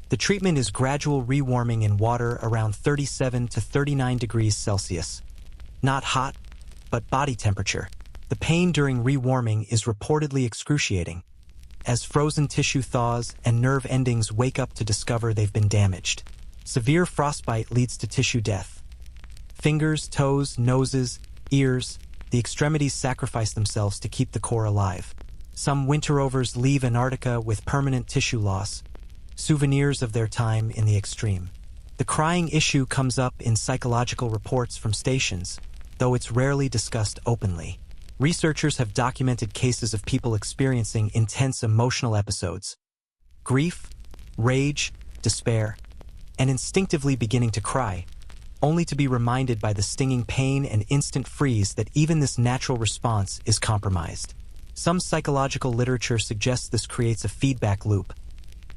The treatment is gradual rewarming in water around 37 to 39 degrees Celsius. Not hot, but body temperature. The pain during rewarming is reportedly excruciating, as frozen tissue thaws and nerve endings wake up to discover they've been damaged. Severe frostbite leads to tissue death. Fingers, toes, noses, ears, the extremities sacrifice themselves to keep the core alive. Some winterovers leave Antarctica with permanent tissue loss, souvenirs of their time in the extreme. The crying issue comes up in psychological reports from stations, though it's rarely discussed openly. Researchers have documented cases of people experiencing intense emotional episodes, grief, rage, despair, and instinctively beginning to cry, only to be reminded by the stinging pain and instant freeze that even this natural response is compromised. Some psychological literature suggests this creates a feedback loop.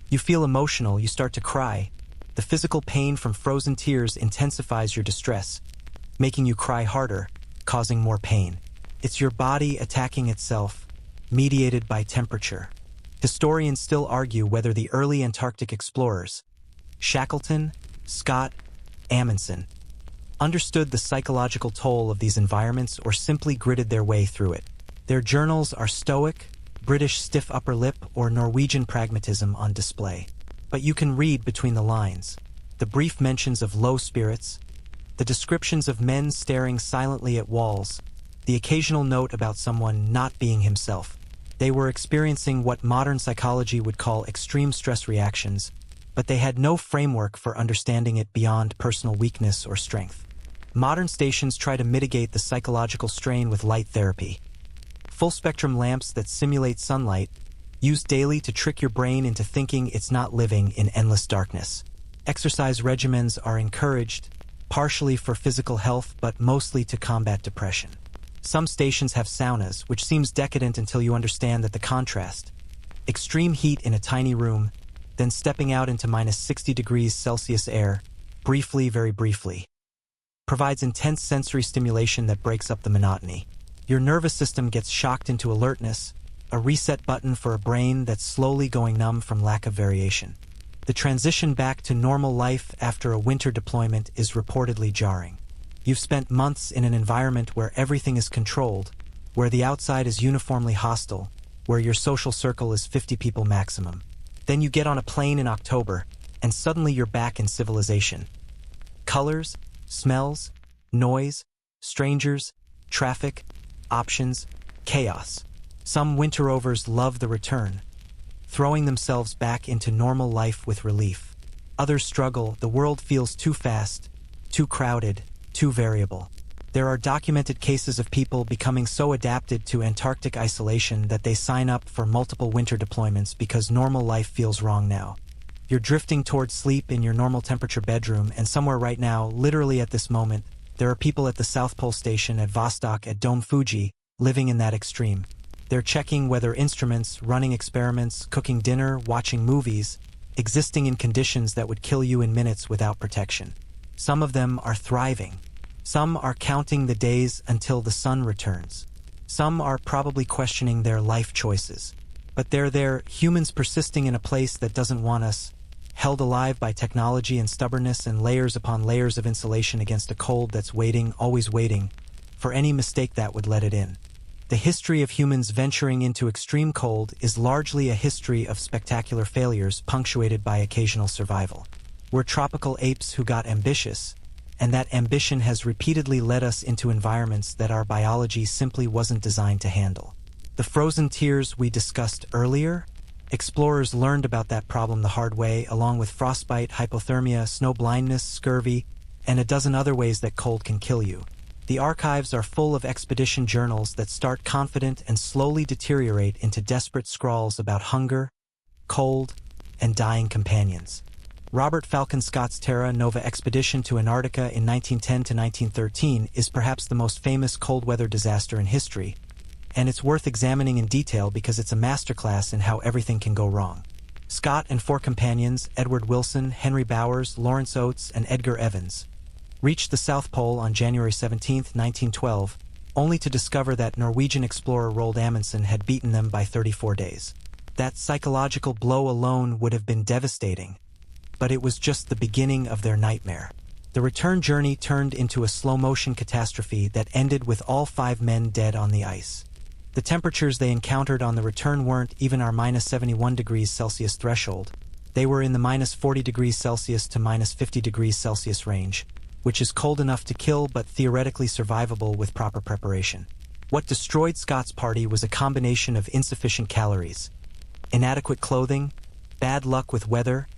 You feel emotional, you start to cry. The physical pain from frozen tears intensifies your distress, making you cry harder, causing more pain. It's your body attacking itself, mediated by temperature. Historians still argue whether the early Antarctic explorers, Shackleton, Scott, Amundsen, understood the psychological toll of these environments or simply gritted their way through it. Their journals are stoic, British stiff upper lip, or Norwegian pragmatism on display. But you can read between the lines. The brief mentions of low spirits, the descriptions of men staring silently at walls, the occasional note about someone not being himself. They were experiencing what modern psychology would call extreme stress reactions, but they had no framework for understanding it beyond personal weakness or strength. Modern stations try to mitigate the psychological strain with light therapy. Full-spectrum lamps that simulate sunlight, used daily to trick your brain into thinking it's not living in endless darkness. Exercise regimens are encouraged, partially for physical health but mostly to combat depression. Some stations have saunas, which seems decadent until you understand that the contrast, extreme heat in a tiny room, then stepping out into minus 60 degrees Celsius air, briefly, very briefly, provides intense sensory stimulation that breaks up the monotony. Your nervous system gets shocked into alertness, a reset button for a brain that's slowly going numb from lack of variation. The transition back to normal life after a winter deployment is reportedly jarring. You've spent months in an environment where everything is controlled, where the outside is uniformly hostile, where your social circle is 50 people maximum. Then you get on a plane in October, and suddenly you're back in civilization. Colors, smells, noise, strangers, traffic, options, chaos. Some winterovers love the return, throwing themselves back into normal life with relief. Others struggle. The world feels too fast, too crowded, too variable. There are documented cases of people becoming so adapted to Antarctic isolation that they sign up for multiple winter deployments because normal life feels wrong now. You're drifting towards sleep in your normal temperature bedroom, and somewhere right now, literally at this moment, there are people at the South Pole Station at Vostok at Dome Fuji living in that extreme. They're checking weather instruments, running experiments, cooking dinner, watching movies, existing in conditions that would kill you in minutes without protection. Some of them are thriving. Some are counting the days until the sun returns. Some are probably questioning their life choices. But they're there, humans persisting in a place that doesn't want us, held alive by technology and stubbornness and layers upon layers of insulation against a cold that's waiting, always waiting, for any mistake that would let it in. The history of humans venturing into extreme cold is largely a history of spectacular failures punctuated by occasional survival. We're tropical apes who got ambitious, and that ambition has repeatedly led us into environments that our biology simply wasn't designed to handle. The frozen tears we discussed earlier, explorers learned about that problem the hard way, along with frostbite, hypothermia, snow blindness, scurvy, and a dozen other ways that cold can kill you. The archives are full of expedition journals that start confident and slowly deteriorate into desperate scrawls about hunger, cold, and dying companions. Robert Falcon Scott's Terra Nova expedition to Antarctica in 1910 to 1913 is perhaps the most famous cold-weather disaster in history, and it's worth examining in detail because it's a masterclass in how everything can go wrong. Scott and 4 companions, Edward Wilson, Henry Bowers, Lawrence Oates, and Edgar Evans, reached the South Pole on January 17, 1912, only to discover that Norwegian explorer Roald Amundsen had beaten them by 34 days. That psychological blow alone would have been devastating, but it was just the beginning of their nightmare. The return journey turned into a slow-motion catastrophe that ended with all 5 men dead on the ice. The temperatures they encountered on the return weren't even our minus 71 degrees Celsius threshold. They were in the minus 40 degrees Celsius to minus 50 degrees Celsius range, which is cold enough to kill but theoretically survivable with proper preparation. What destroyed Scott's party was a combination of insufficient calories, inadequate clothing, bad luck with weather,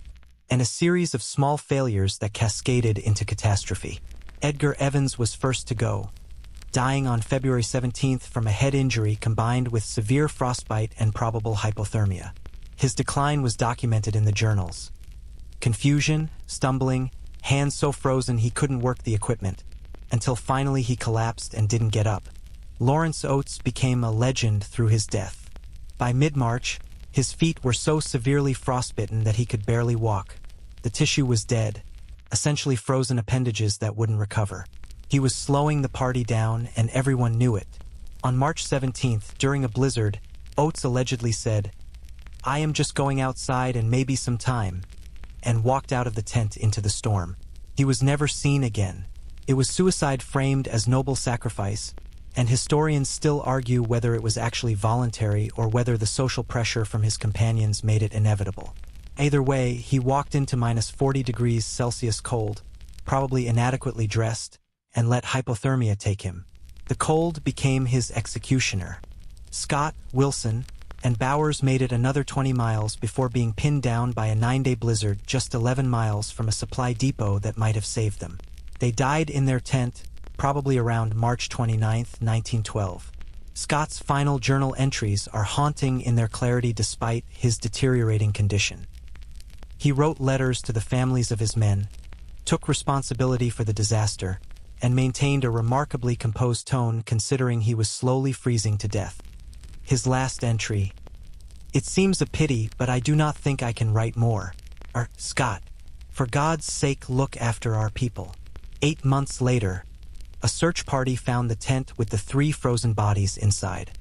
and a series of small failures that cascaded into catastrophe. Edgar Evans was first to go, dying on February 17th from a head injury combined with severe frostbite and probable hypothermia. His decline was documented in the journals. Confusion, stumbling, hands so frozen he couldn't work the equipment, until finally he collapsed and didn't get up. Lawrence Oates became a legend through his death. By mid-March, his feet were so severely frostbitten that he could barely walk. The tissue was dead, essentially frozen appendages that wouldn't recover. He was slowing the party down, and everyone knew it. On March 17th, during a blizzard, Oates allegedly said, "I am just going outside and maybe some time," and walked out of the tent into the storm. He was never seen again. It was suicide framed as noble sacrifice, and historians still argue whether it was actually voluntary or whether the social pressure from his companions made it inevitable. Either way, he walked into minus 40 degrees Celsius cold, probably inadequately dressed, and let hypothermia take him. The cold became his executioner. Scott, Wilson, and Bowers made it another 20 miles before being pinned down by a 9-day blizzard just 11 miles from a supply depot that might have saved them. They died in their tent, probably around March 29, 1912. Scott's final journal entries are haunting in their clarity despite his deteriorating condition. He wrote letters to the families of his men, took responsibility for the disaster, and maintained a remarkably composed tone considering he was slowly freezing to death. His last entry: "It seems a pity, but I do not think I can write more. Scott, for God's sake look after our people." 8 months later, a search party found the tent with the 3 frozen bodies inside.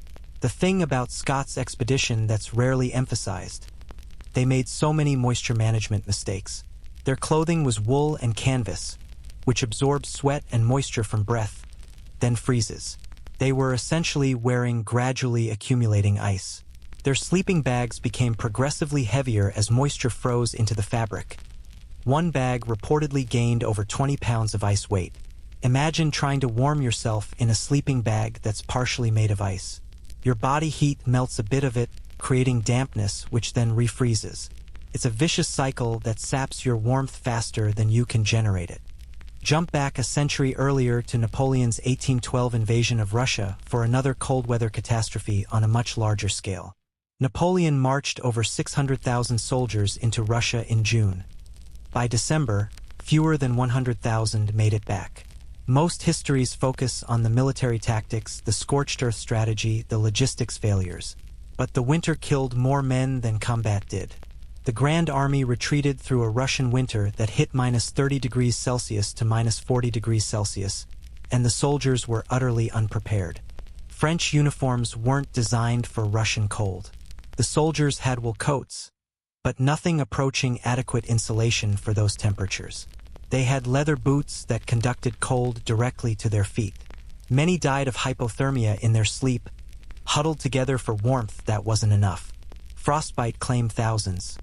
The thing about Scott's expedition that's rarely emphasized: they made so many moisture management mistakes. Their clothing was wool and canvas, which absorbs sweat and moisture from breath, then freezes. They were essentially wearing gradually accumulating ice. Their sleeping bags became progressively heavier as moisture froze into the fabric. One bag reportedly gained over 20 pounds of ice weight. Imagine trying to warm yourself in a sleeping bag that's partially made of ice. Your body heat melts a bit of it, creating dampness, which then refreezes. It's a vicious cycle that saps your warmth faster than you can generate it. Jump back a century earlier to Napoleon's 1812 invasion of Russia for another cold-weather catastrophe on a much larger scale. Napoleon marched over 600,000 soldiers into Russia in June. By December, fewer than 100,000 made it back. Most histories focus on the military tactics, the scorched earth strategy, the logistics failures. But the winter killed more men than combat did. The Grand Army retreated through a Russian winter that hit minus 30 degrees Celsius to minus 40 degrees Celsius, and the soldiers were utterly unprepared. French uniforms weren't designed for Russian cold. The soldiers had wool coats, but nothing approaching adequate insulation for those temperatures. They had leather boots that conducted cold directly to their feet. Many died of hypothermia in their sleep, huddled together for warmth that wasn't enough. Frostbite claimed thousands.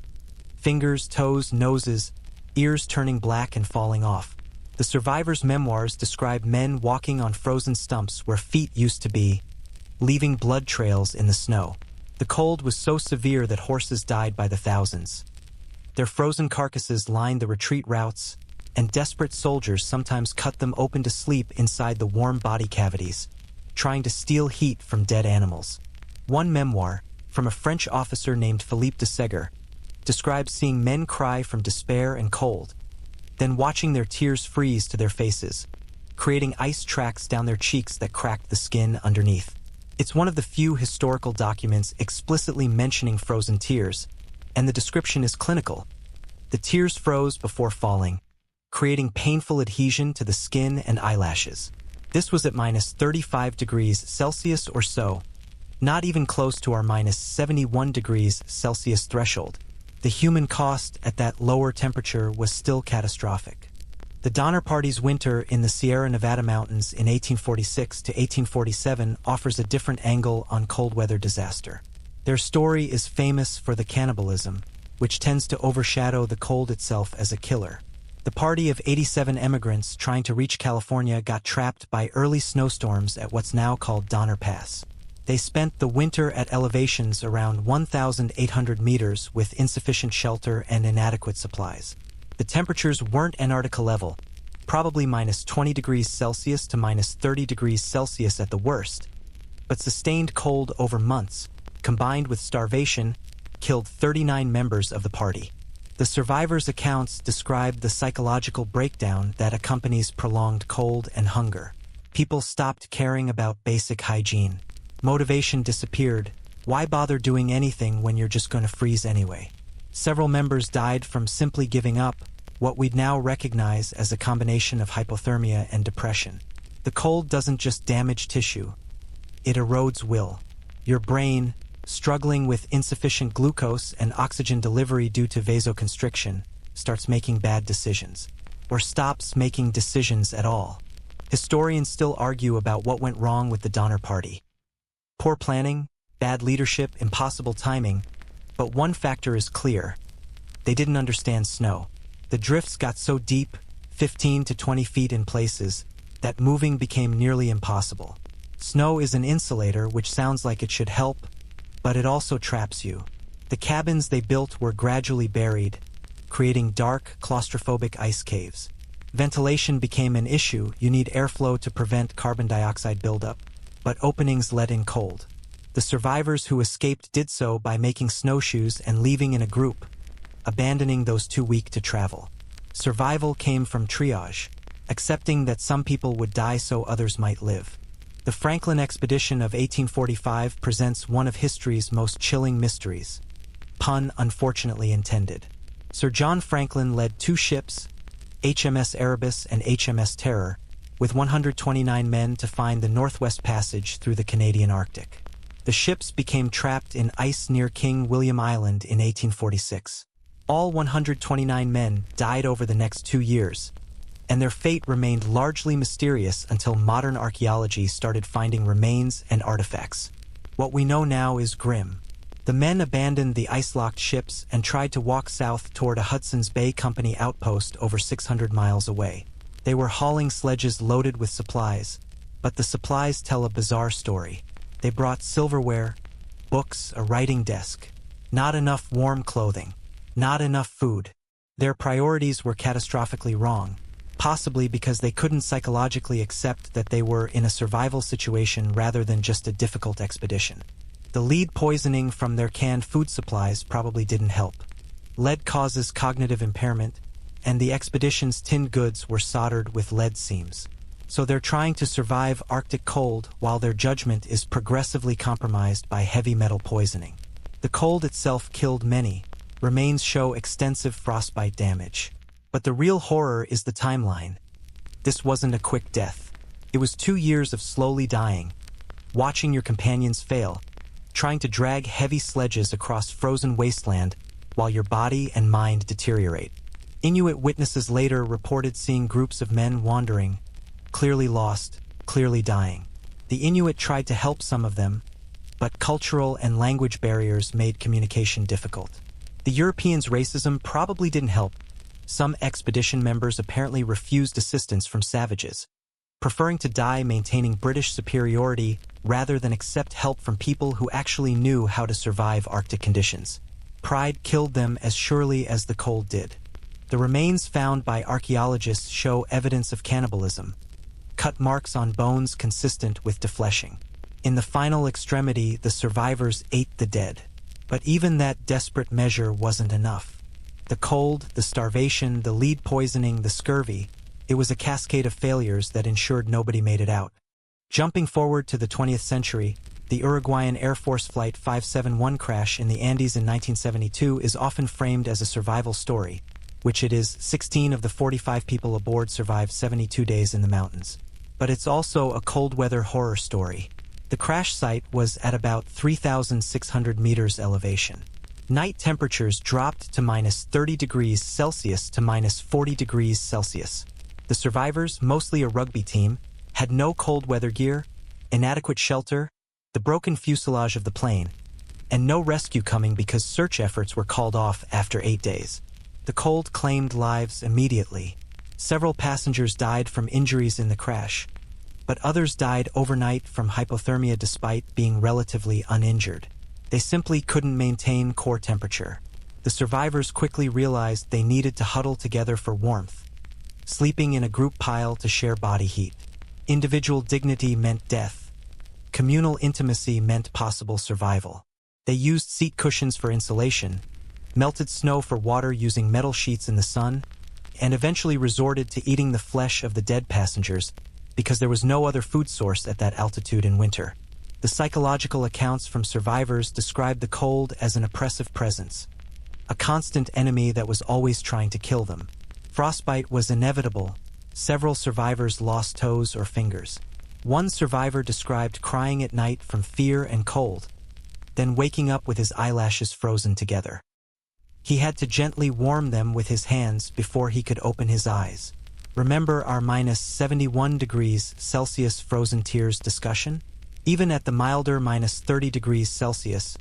Fingers, toes, noses, ears turning black and falling off. The survivors' memoirs describe men walking on frozen stumps where feet used to be, leaving blood trails in the snow. The cold was so severe that horses died by the thousands. Their frozen carcasses lined the retreat routes, and desperate soldiers sometimes cut them open to sleep inside the warm body cavities, trying to steal heat from dead animals. One memoir, from a French officer named Philippe de Segur, describes seeing men cry from despair and cold, then watching their tears freeze to their faces, creating ice tracks down their cheeks that cracked the skin underneath. It's one of the few historical documents explicitly mentioning frozen tears, and the description is clinical. The tears froze before falling, creating painful adhesion to the skin and eyelashes. This was at minus 35 degrees Celsius or so, not even close to our minus 71 degrees Celsius threshold. The human cost at that lower temperature was still catastrophic. The Donner Party's winter in the Sierra Nevada mountains in 1846 to 1847 offers a different angle on cold weather disaster. Their story is famous for the cannibalism, which tends to overshadow the cold itself as a killer. The party of 87 immigrants trying to reach California got trapped by early snowstorms at what's now called Donner Pass. They spent the winter at elevations around 1,800 meters with insufficient shelter and inadequate supplies. The temperatures weren't Antarctica level, probably minus 20 degrees Celsius to minus 30 degrees Celsius at the worst, but sustained cold over months, combined with starvation, killed 39 members of the party. The survivors' accounts describe the psychological breakdown that accompanies prolonged cold and hunger. People stopped caring about basic hygiene. Motivation disappeared. Why bother doing anything when you're just going to freeze anyway? Several members died from simply giving up, what we'd now recognize as a combination of hypothermia and depression. The cold doesn't just damage tissue, it erodes will. Your brain, struggling with insufficient glucose and oxygen delivery due to vasoconstriction, starts making bad decisions, or stops making decisions at all. Historians still argue about what went wrong with the Donner Party. Poor planning, bad leadership, impossible timing, but one factor is clear. They didn't understand snow. The drifts got so deep, 15 to 20 feet in places, that moving became nearly impossible. Snow is an insulator, which sounds like it should help, but it also traps you. The cabins they built were gradually buried, creating dark, claustrophobic ice caves. Ventilation became an issue. You need airflow to prevent carbon dioxide buildup, but openings let in cold. The survivors who escaped did so by making snowshoes and leaving in a group, abandoning those too weak to travel. Survival came from triage, accepting that some people would die so others might live. The Franklin expedition of 1845 presents one of history's most chilling mysteries. Pun unfortunately intended. Sir John Franklin led two ships, HMS Erebus and HMS Terror, with 129 men to find the Northwest Passage through the Canadian Arctic. The ships became trapped in ice near King William Island in 1846. All 129 men died over the next 2 years, and their fate remained largely mysterious until modern archaeology started finding remains and artifacts. What we know now is grim. The men abandoned the ice-locked ships and tried to walk south toward a Hudson's Bay Company outpost over 600 miles away. They were hauling sledges loaded with supplies, but the supplies tell a bizarre story. They brought silverware, books, a writing desk, not enough warm clothing, not enough food. Their priorities were catastrophically wrong, possibly because they couldn't psychologically accept that they were in a survival situation rather than just a difficult expedition. The lead poisoning from their canned food supplies probably didn't help. Lead causes cognitive impairment, and the expedition's tinned goods were soldered with lead seams. So they're trying to survive Arctic cold while their judgment is progressively compromised by heavy metal poisoning. The cold itself killed many. Remains show extensive frostbite damage. But the real horror is the timeline. This wasn't a quick death. It was 2 years of slowly dying, watching your companions fail, trying to drag heavy sledges across frozen wasteland while your body and mind deteriorate. Inuit witnesses later reported seeing groups of men wandering, clearly lost, clearly dying. The Inuit tried to help some of them, but cultural and language barriers made communication difficult. The Europeans' racism probably didn't help. Some expedition members apparently refused assistance from savages, preferring to die maintaining British superiority rather than accept help from people who actually knew how to survive Arctic conditions. Pride killed them as surely as the cold did. The remains found by archaeologists show evidence of cannibalism, cut marks on bones consistent with defleshing. In the final extremity, the survivors ate the dead. But even that desperate measure wasn't enough. The cold, the starvation, the lead poisoning, the scurvy, it was a cascade of failures that ensured nobody made it out. Jumping forward to the 20th century, the Uruguayan Air Force Flight 571 crash in the Andes in 1972 is often framed as a survival story, which it is. 16 of the 45 people aboard survived 72 days in the mountains. But it's also a cold weather horror story. The crash site was at about 3,600 meters elevation. Night temperatures dropped to minus 30 degrees Celsius to minus 40 degrees Celsius. The survivors, mostly a rugby team, had no cold weather gear, inadequate shelter, the broken fuselage of the plane, and no rescue coming because search efforts were called off after 8 days. The cold claimed lives immediately. Several passengers died from injuries in the crash, but others died overnight from hypothermia despite being relatively uninjured. They simply couldn't maintain core temperature. The survivors quickly realized they needed to huddle together for warmth, sleeping in a group pile to share body heat. Individual dignity meant death. Communal intimacy meant possible survival. They used seat cushions for insulation, melted snow for water using metal sheets in the sun, and eventually resorted to eating the flesh of the dead passengers because there was no other food source at that altitude in winter. The psychological accounts from survivors described the cold as an oppressive presence, a constant enemy that was always trying to kill them. Frostbite was inevitable. Several survivors lost toes or fingers. One survivor described crying at night from fear and cold, then waking up with his eyelashes frozen together. He had to gently warm them with his hands before he could open his eyes. Remember our minus 71 degrees Celsius frozen tears discussion? Even at the milder minus 30 degrees Celsius,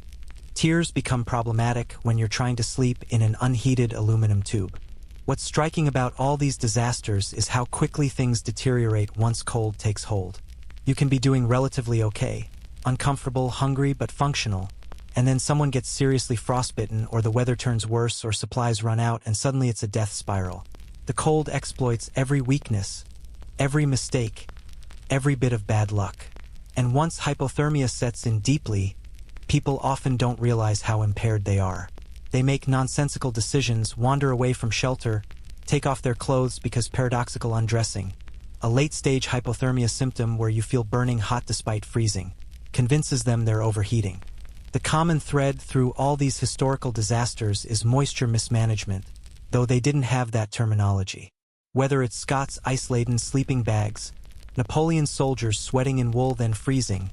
tears become problematic when you're trying to sleep in an unheated aluminum tube. What's striking about all these disasters is how quickly things deteriorate once cold takes hold. You can be doing relatively okay, uncomfortable, hungry, but functional, and then someone gets seriously frostbitten or the weather turns worse or supplies run out and suddenly it's a death spiral. The cold exploits every weakness, every mistake, every bit of bad luck. And once hypothermia sets in deeply, people often don't realize how impaired they are. They make nonsensical decisions, wander away from shelter, take off their clothes because paradoxical undressing, a late-stage hypothermia symptom where you feel burning hot despite freezing, convinces them they're overheating. The common thread through all these historical disasters is moisture mismanagement, though they didn't have that terminology. Whether it's Scott's ice-laden sleeping bags, Napoleon's soldiers sweating in wool then freezing,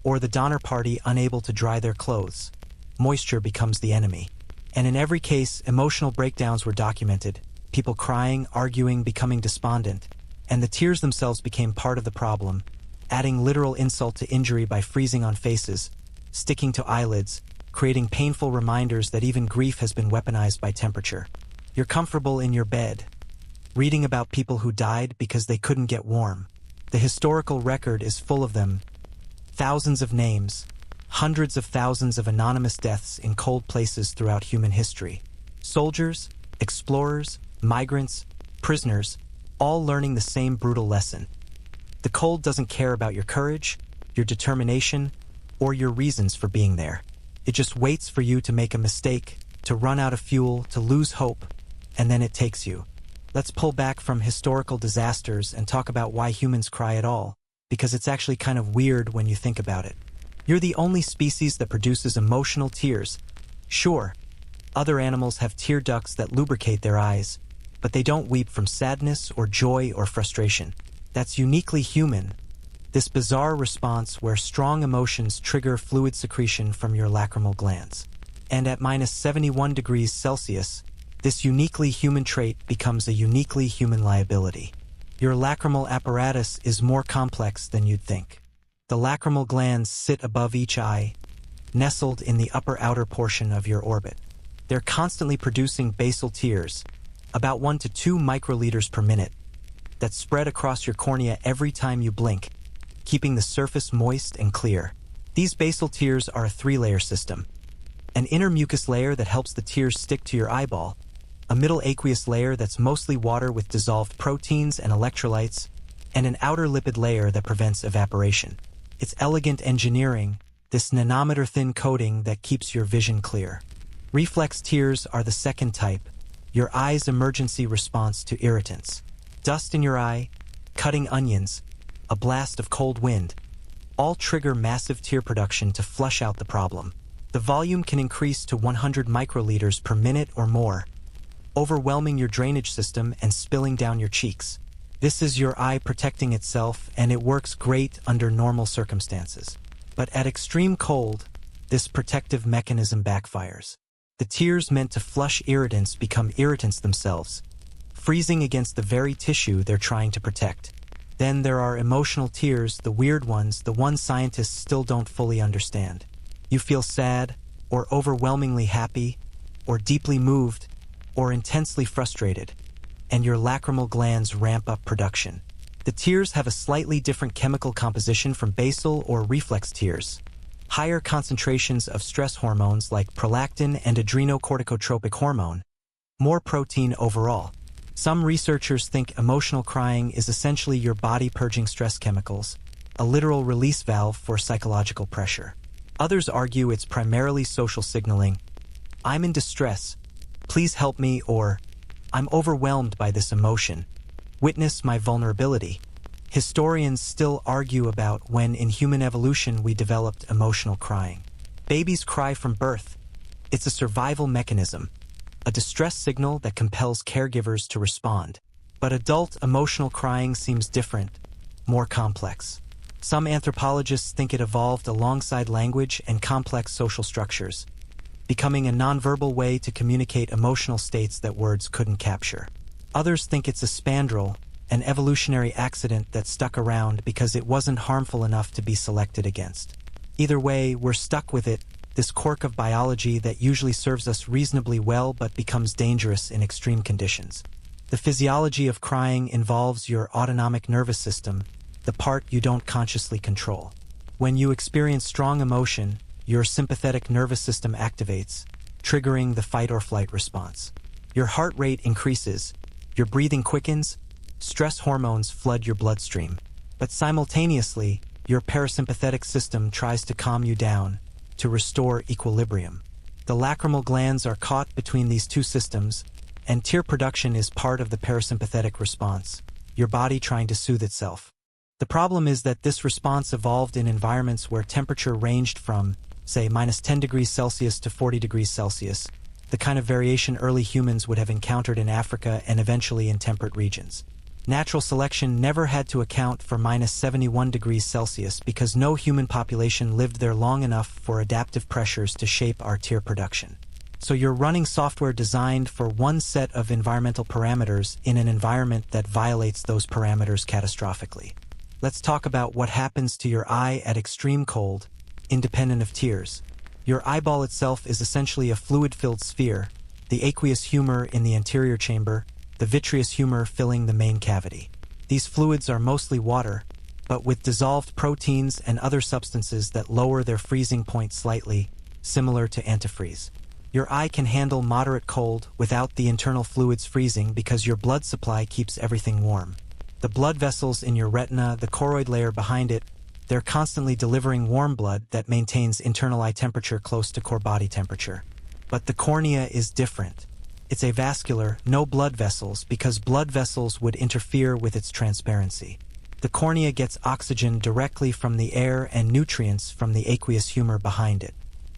or the Donner Party unable to dry their clothes, moisture becomes the enemy. And in every case, emotional breakdowns were documented, people crying, arguing, becoming despondent, and the tears themselves became part of the problem, adding literal insult to injury by freezing on faces, sticking to eyelids, creating painful reminders that even grief has been weaponized by temperature. You're comfortable in your bed, reading about people who died because they couldn't get warm. The historical record is full of them. Thousands of names, hundreds of thousands of anonymous deaths in cold places throughout human history. Soldiers, explorers, migrants, prisoners, all learning the same brutal lesson. The cold doesn't care about your courage, your determination, or your reasons for being there. It just waits for you to make a mistake, to run out of fuel, to lose hope, and then it takes you. Let's pull back from historical disasters and talk about why humans cry at all, because it's actually kind of weird when you think about it. You're the only species that produces emotional tears. Sure, other animals have tear ducts that lubricate their eyes, but they don't weep from sadness or joy or frustration. That's uniquely human. This bizarre response where strong emotions trigger fluid secretion from your lacrimal glands. And at minus 71 degrees Celsius, this uniquely human trait becomes a uniquely human liability. Your lacrimal apparatus is more complex than you'd think. The lacrimal glands sit above each eye, nestled in the upper outer portion of your orbit. They're constantly producing basal tears, about 1 to 2 microliters per minute, that spread across your cornea every time you blink, keeping the surface moist and clear. These basal tears are a 3-layer system. An inner mucus layer that helps the tears stick to your eyeball, a middle aqueous layer that's mostly water with dissolved proteins and electrolytes, and an outer lipid layer that prevents evaporation. It's elegant engineering, this nanometer-thin coating that keeps your vision clear. Reflex tears are the second type, your eye's emergency response to irritants. Dust in your eye, cutting onions, a blast of cold wind, all trigger massive tear production to flush out the problem. The volume can increase to 100 microliters per minute or more, overwhelming your drainage system and spilling down your cheeks. This is your eye protecting itself, and it works great under normal circumstances. But at extreme cold, this protective mechanism backfires. The tears meant to flush irritants become irritants themselves, freezing against the very tissue they're trying to protect. Then there are emotional tears, the weird ones, the ones scientists still don't fully understand. You feel sad, or overwhelmingly happy, or deeply moved, or intensely frustrated, and your lacrimal glands ramp up production. The tears have a slightly different chemical composition from basal or reflex tears. Higher concentrations of stress hormones like prolactin and adrenocorticotropic hormone, more protein overall. Some researchers think emotional crying is essentially your body purging stress chemicals, a literal release valve for psychological pressure. Others argue it's primarily social signaling. I'm in distress, please help me, or I'm overwhelmed by this emotion, witness my vulnerability. Historians still argue about when in human evolution we developed emotional crying. Babies cry from birth. It's a survival mechanism, a distress signal that compels caregivers to respond. But adult emotional crying seems different, more complex. Some anthropologists think it evolved alongside language and complex social structures, becoming a nonverbal way to communicate emotional states that words couldn't capture. Others think it's a spandrel, an evolutionary accident that stuck around because it wasn't harmful enough to be selected against. Either way, we're stuck with it, this quirk of biology that usually serves us reasonably well but becomes dangerous in extreme conditions. The physiology of crying involves your autonomic nervous system, the part you don't consciously control. When you experience strong emotion, your sympathetic nervous system activates, triggering the fight-or-flight response. Your heart rate increases, your breathing quickens, stress hormones flood your bloodstream. But simultaneously, your parasympathetic system tries to calm you down, to restore equilibrium. The lacrimal glands are caught between these two systems, and tear production is part of the parasympathetic response, your body trying to soothe itself. The problem is that this response evolved in environments where temperature ranged from, say, -10 degrees Celsius to 40 degrees Celsius, the kind of variation early humans would have encountered in Africa and eventually in temperate regions. Natural selection never had to account for -71 degrees Celsius because no human population lived there long enough for adaptive pressures to shape our tear production. So you're running software designed for one set of environmental parameters in an environment that violates those parameters catastrophically. Let's talk about what happens to your eye at extreme cold, independent of tears. Your eyeball itself is essentially a fluid-filled sphere, the aqueous humor in the anterior chamber, the vitreous humor filling the main cavity. These fluids are mostly water, but with dissolved proteins and other substances that lower their freezing point slightly, similar to antifreeze. Your eye can handle moderate cold without the internal fluids freezing because your blood supply keeps everything warm. The blood vessels in your retina, the choroid layer behind it, they're constantly delivering warm blood that maintains internal eye temperature close to core body temperature. But the cornea is different. It's avascular, no blood vessels, because blood vessels would interfere with its transparency. The cornea gets oxygen directly from the air and nutrients from the aqueous humor behind it.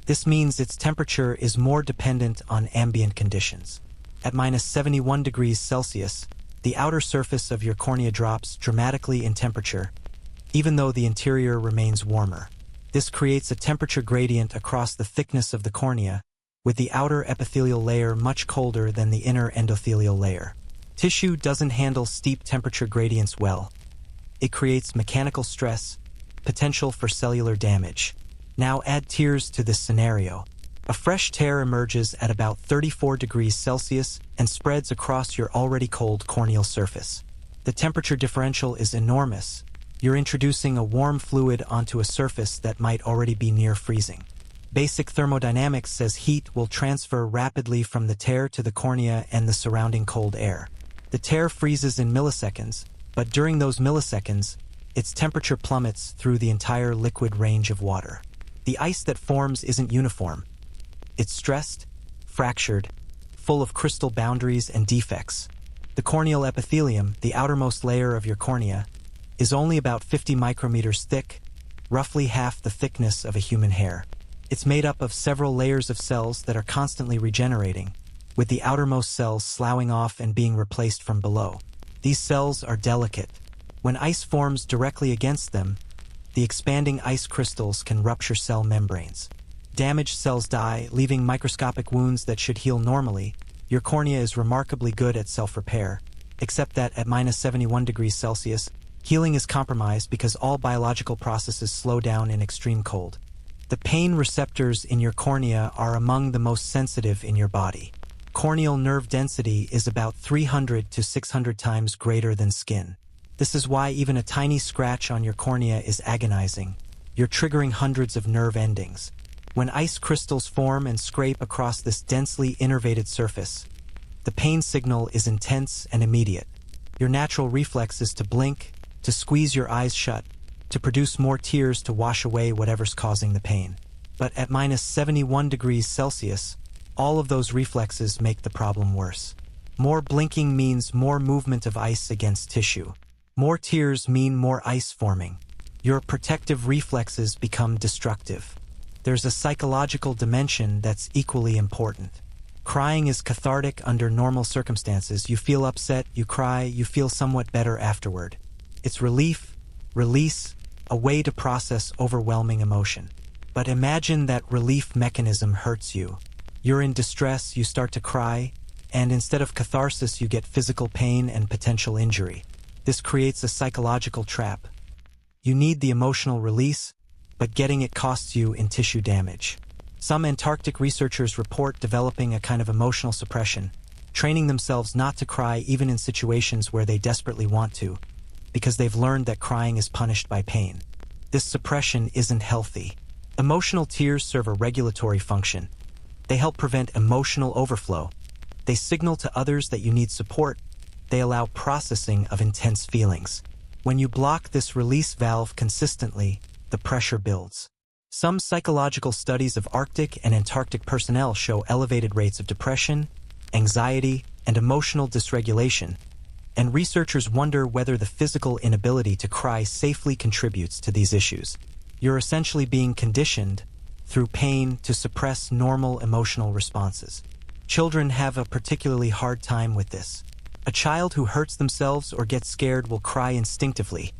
This means its temperature is more dependent on ambient conditions. At -71 degrees Celsius, the outer surface of your cornea drops dramatically in temperature, even though the interior remains warmer. This creates a temperature gradient across the thickness of the cornea, with the outer epithelial layer much colder than the inner endothelial layer. Tissue doesn't handle steep temperature gradients well. It creates mechanical stress, potential for cellular damage. Now add tears to this scenario. A fresh tear emerges at about 34 degrees Celsius and spreads across your already cold corneal surface. The temperature differential is enormous. You're introducing a warm fluid onto a surface that might already be near freezing. Basic thermodynamics says heat will transfer rapidly from the tear to the cornea and the surrounding cold air. The tear freezes in milliseconds, but during those milliseconds, its temperature plummets through the entire liquid range of water. The ice that forms isn't uniform. It's stressed, fractured, full of crystal boundaries and defects. The corneal epithelium, the outermost layer of your cornea, is only about 50 micrometers thick, roughly half the thickness of a human hair. It's made up of several layers of cells that are constantly regenerating, with the outermost cells sloughing off and being replaced from below. These cells are delicate. When ice forms directly against them, the expanding ice crystals can rupture cell membranes. Damaged cells die, leaving microscopic wounds that should heal normally. Your cornea is remarkably good at self-repair, except that at -71 degrees Celsius, healing is compromised because all biological processes slow down in extreme cold. The pain receptors in your cornea are among the most sensitive in your body. Corneal nerve density is about 300 to 600 times greater than skin. This is why even a tiny scratch on your cornea is agonizing. You're triggering hundreds of nerve endings. When ice crystals form and scrape across this densely innervated surface, the pain signal is intense and immediate. Your natural reflex is to blink, to squeeze your eyes shut, to produce more tears to wash away whatever's causing the pain. But at -71 degrees Celsius, all of those reflexes make the problem worse. More blinking means more movement of ice against tissue. More tears mean more ice forming. Your protective reflexes become destructive. There's a psychological dimension that's equally important. Crying is cathartic under normal circumstances. You feel upset, you cry, you feel somewhat better afterward. It's relief, release, a way to process overwhelming emotion. But imagine that relief mechanism hurts you. You're in distress, you start to cry, and instead of catharsis you get physical pain and potential injury. This creates a psychological trap. You need the emotional release, but getting it costs you in tissue damage. Some Antarctic researchers report developing a kind of emotional suppression, training themselves not to cry even in situations where they desperately want to, because they've learned that crying is punished by pain. This suppression isn't healthy. Emotional tears serve a regulatory function. They help prevent emotional overflow. They signal to others that you need support. They allow processing of intense feelings. When you block this release valve consistently, the pressure builds. Some psychological studies of Arctic and Antarctic personnel show elevated rates of depression, anxiety, and emotional dysregulation, and researchers wonder whether the physical inability to cry safely contributes to these issues. You're essentially being conditioned, through pain, to suppress normal emotional responses. Children have a particularly hard time with this. A child who hurts themselves or gets scared will cry instinctively.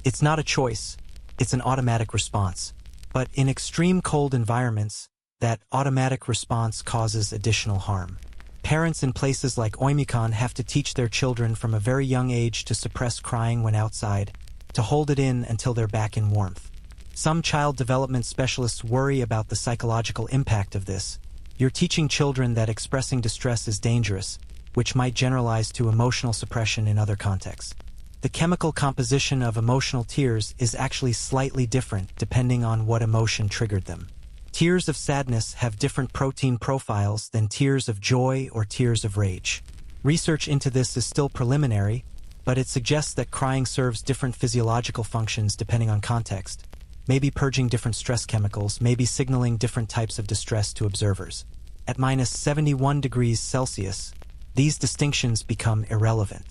It's not a choice, it's an automatic response. But in extreme cold environments, that automatic response causes additional harm. Parents in places like Oymyakon have to teach their children from a very young age to suppress crying when outside, to hold it in until they're back in warmth. Some child development specialists worry about the psychological impact of this. You're teaching children that expressing distress is dangerous, which might generalize to emotional suppression in other contexts. The chemical composition of emotional tears is actually slightly different depending on what emotion triggered them. Tears of sadness have different protein profiles than tears of joy or tears of rage. Research into this is still preliminary, but it suggests that crying serves different physiological functions depending on context, maybe purging different stress chemicals, maybe signaling different types of distress to observers. At -71 degrees Celsius, these distinctions become irrelevant.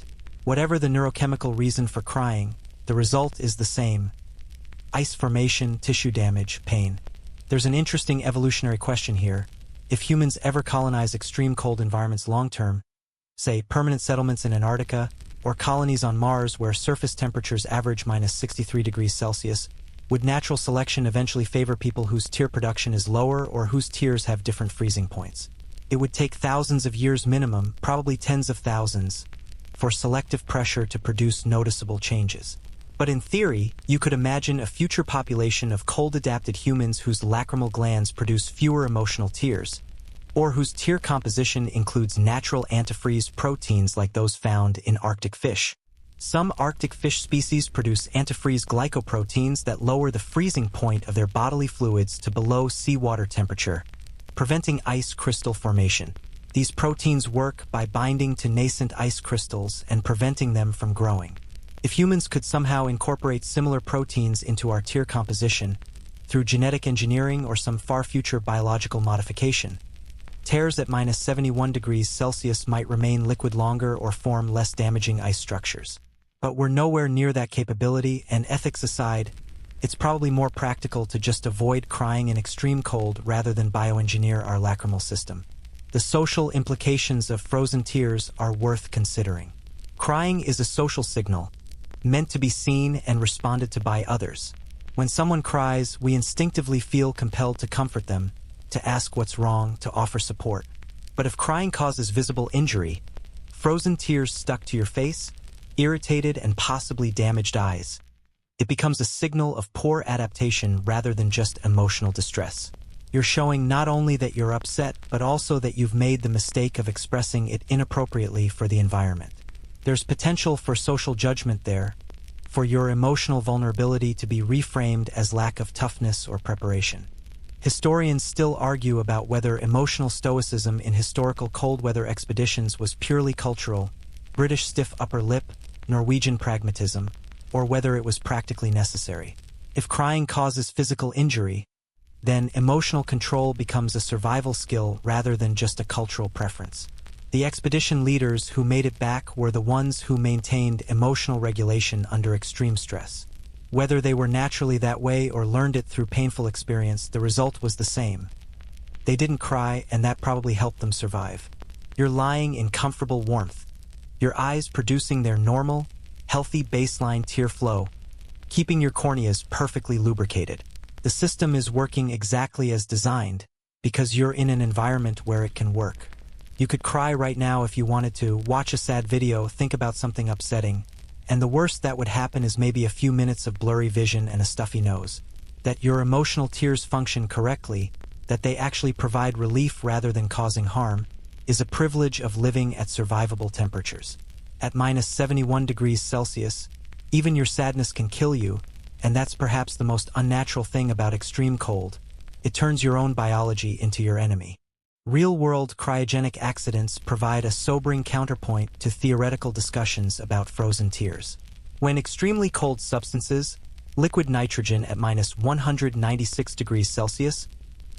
Whatever the neurochemical reason for crying, the result is the same: ice formation, tissue damage, pain. There's an interesting evolutionary question here. If humans ever colonize extreme cold environments long-term, say permanent settlements in Antarctica, or colonies on Mars where surface temperatures average -63 degrees Celsius, would natural selection eventually favor people whose tear production is lower or whose tears have different freezing points? It would take thousands of years minimum, probably tens of thousands, for selective pressure to produce noticeable changes. But in theory, you could imagine a future population of cold-adapted humans whose lacrimal glands produce fewer emotional tears, or whose tear composition includes natural antifreeze proteins like those found in Arctic fish. Some Arctic fish species produce antifreeze glycoproteins that lower the freezing point of their bodily fluids to below seawater temperature, preventing ice crystal formation. These proteins work by binding to nascent ice crystals and preventing them from growing. If humans could somehow incorporate similar proteins into our tear composition, through genetic engineering or some far-future biological modification, tears at minus 71 degrees Celsius might remain liquid longer or form less damaging ice structures. But we're nowhere near that capability, and ethics aside, it's probably more practical to just avoid crying in extreme cold rather than bioengineer our lacrimal system. The social implications of frozen tears are worth considering. Crying is a social signal, meant to be seen and responded to by others. When someone cries, we instinctively feel compelled to comfort them, to ask what's wrong, to offer support. But if crying causes visible injury, frozen tears stuck to your face, irritated and possibly damaged eyes, it becomes a signal of poor adaptation rather than just emotional distress. You're showing not only that you're upset, but also that you've made the mistake of expressing it inappropriately for the environment. There's potential for social judgment there, for your emotional vulnerability to be reframed as lack of toughness or preparation. Historians still argue about whether emotional stoicism in historical cold weather expeditions was purely cultural, British stiff upper lip, Norwegian pragmatism, or whether it was practically necessary. If crying causes physical injury, then emotional control becomes a survival skill rather than just a cultural preference. The expedition leaders who made it back were the ones who maintained emotional regulation under extreme stress. Whether they were naturally that way or learned it through painful experience, the result was the same. They didn't cry, and that probably helped them survive. You're lying in comfortable warmth, your eyes producing their normal, healthy baseline tear flow, keeping your corneas perfectly lubricated. The system is working exactly as designed, because you're in an environment where it can work. You could cry right now if you wanted to, watch a sad video, think about something upsetting, and the worst that would happen is maybe a few minutes of blurry vision and a stuffy nose. That your emotional tears function correctly, that they actually provide relief rather than causing harm, is a privilege of living at survivable temperatures. At minus 71 degrees Celsius, even your sadness can kill you, and that's perhaps the most unnatural thing about extreme cold. It turns your own biology into your enemy. Real-world cryogenic accidents provide a sobering counterpoint to theoretical discussions about frozen tears. When extremely cold substances, liquid nitrogen at minus 196 degrees Celsius,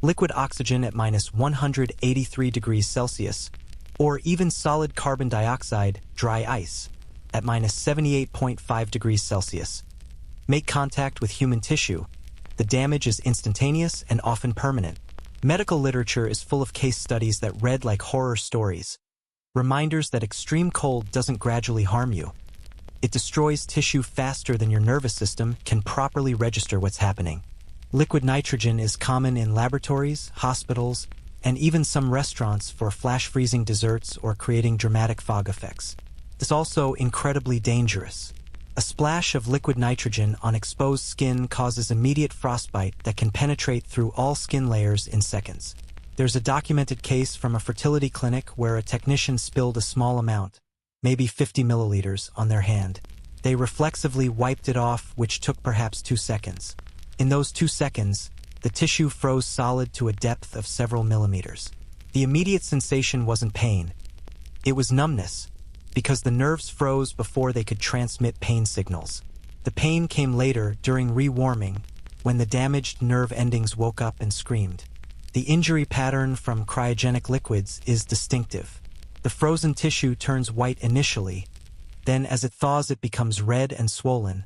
liquid oxygen at minus 183 degrees Celsius, or even solid carbon dioxide, dry ice, at minus 78.5 degrees Celsius, make contact with human tissue, the damage is instantaneous and often permanent. Medical literature is full of case studies that read like horror stories, reminders that extreme cold doesn't gradually harm you. It destroys tissue faster than your nervous system can properly register what's happening. Liquid nitrogen is common in laboratories, hospitals, and even some restaurants for flash freezing desserts or creating dramatic fog effects. It's also incredibly dangerous. A splash of liquid nitrogen on exposed skin causes immediate frostbite that can penetrate through all skin layers in seconds. There's a documented case from a fertility clinic where a technician spilled a small amount, maybe 50 milliliters, on their hand. They reflexively wiped it off, which took perhaps 2 seconds. In those 2 seconds, the tissue froze solid to a depth of several millimeters. The immediate sensation wasn't pain. It was numbness, because the nerves froze before they could transmit pain signals. The pain came later, during rewarming, when the damaged nerve endings woke up and screamed. The injury pattern from cryogenic liquids is distinctive. The frozen tissue turns white initially, then as it thaws it becomes red and swollen,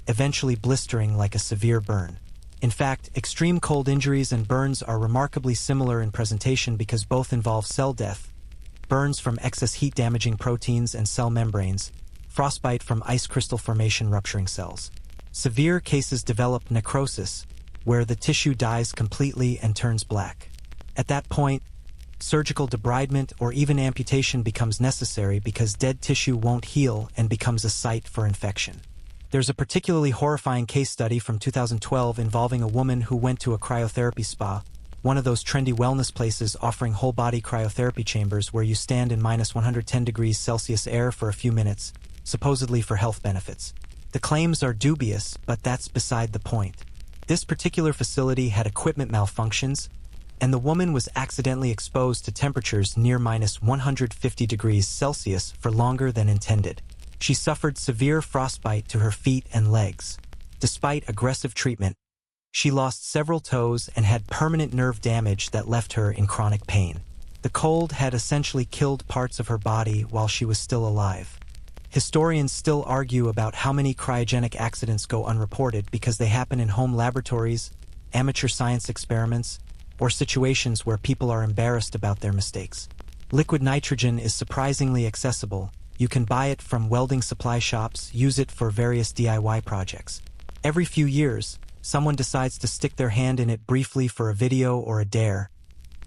eventually blistering like a severe burn. In fact, extreme cold injuries and burns are remarkably similar in presentation because both involve cell death, burns from excess heat-damaging proteins and cell membranes, frostbite from ice crystal formation rupturing cells. Severe cases develop necrosis, where the tissue dies completely and turns black. At that point, surgical debridement or even amputation becomes necessary because dead tissue won't heal and becomes a site for infection. There's a particularly horrifying case study from 2012 involving a woman who went to a cryotherapy spa, one of those trendy wellness places offering whole-body cryotherapy chambers where you stand in minus 110 degrees Celsius air for a few minutes, supposedly for health benefits. The claims are dubious, but that's beside the point. This particular facility had equipment malfunctions, and the woman was accidentally exposed to temperatures near minus 150 degrees Celsius for longer than intended. She suffered severe frostbite to her feet and legs. Despite aggressive treatment, she lost several toes and had permanent nerve damage that left her in chronic pain. The cold had essentially killed parts of her body while she was still alive. Historians still argue about how many cryogenic accidents go unreported because they happen in home laboratories, amateur science experiments, or situations where people are embarrassed about their mistakes. Liquid nitrogen is surprisingly accessible. You can buy it from welding supply shops, use it for various DIY projects. Every few years, someone decides to stick their hand in it briefly for a video or a dare,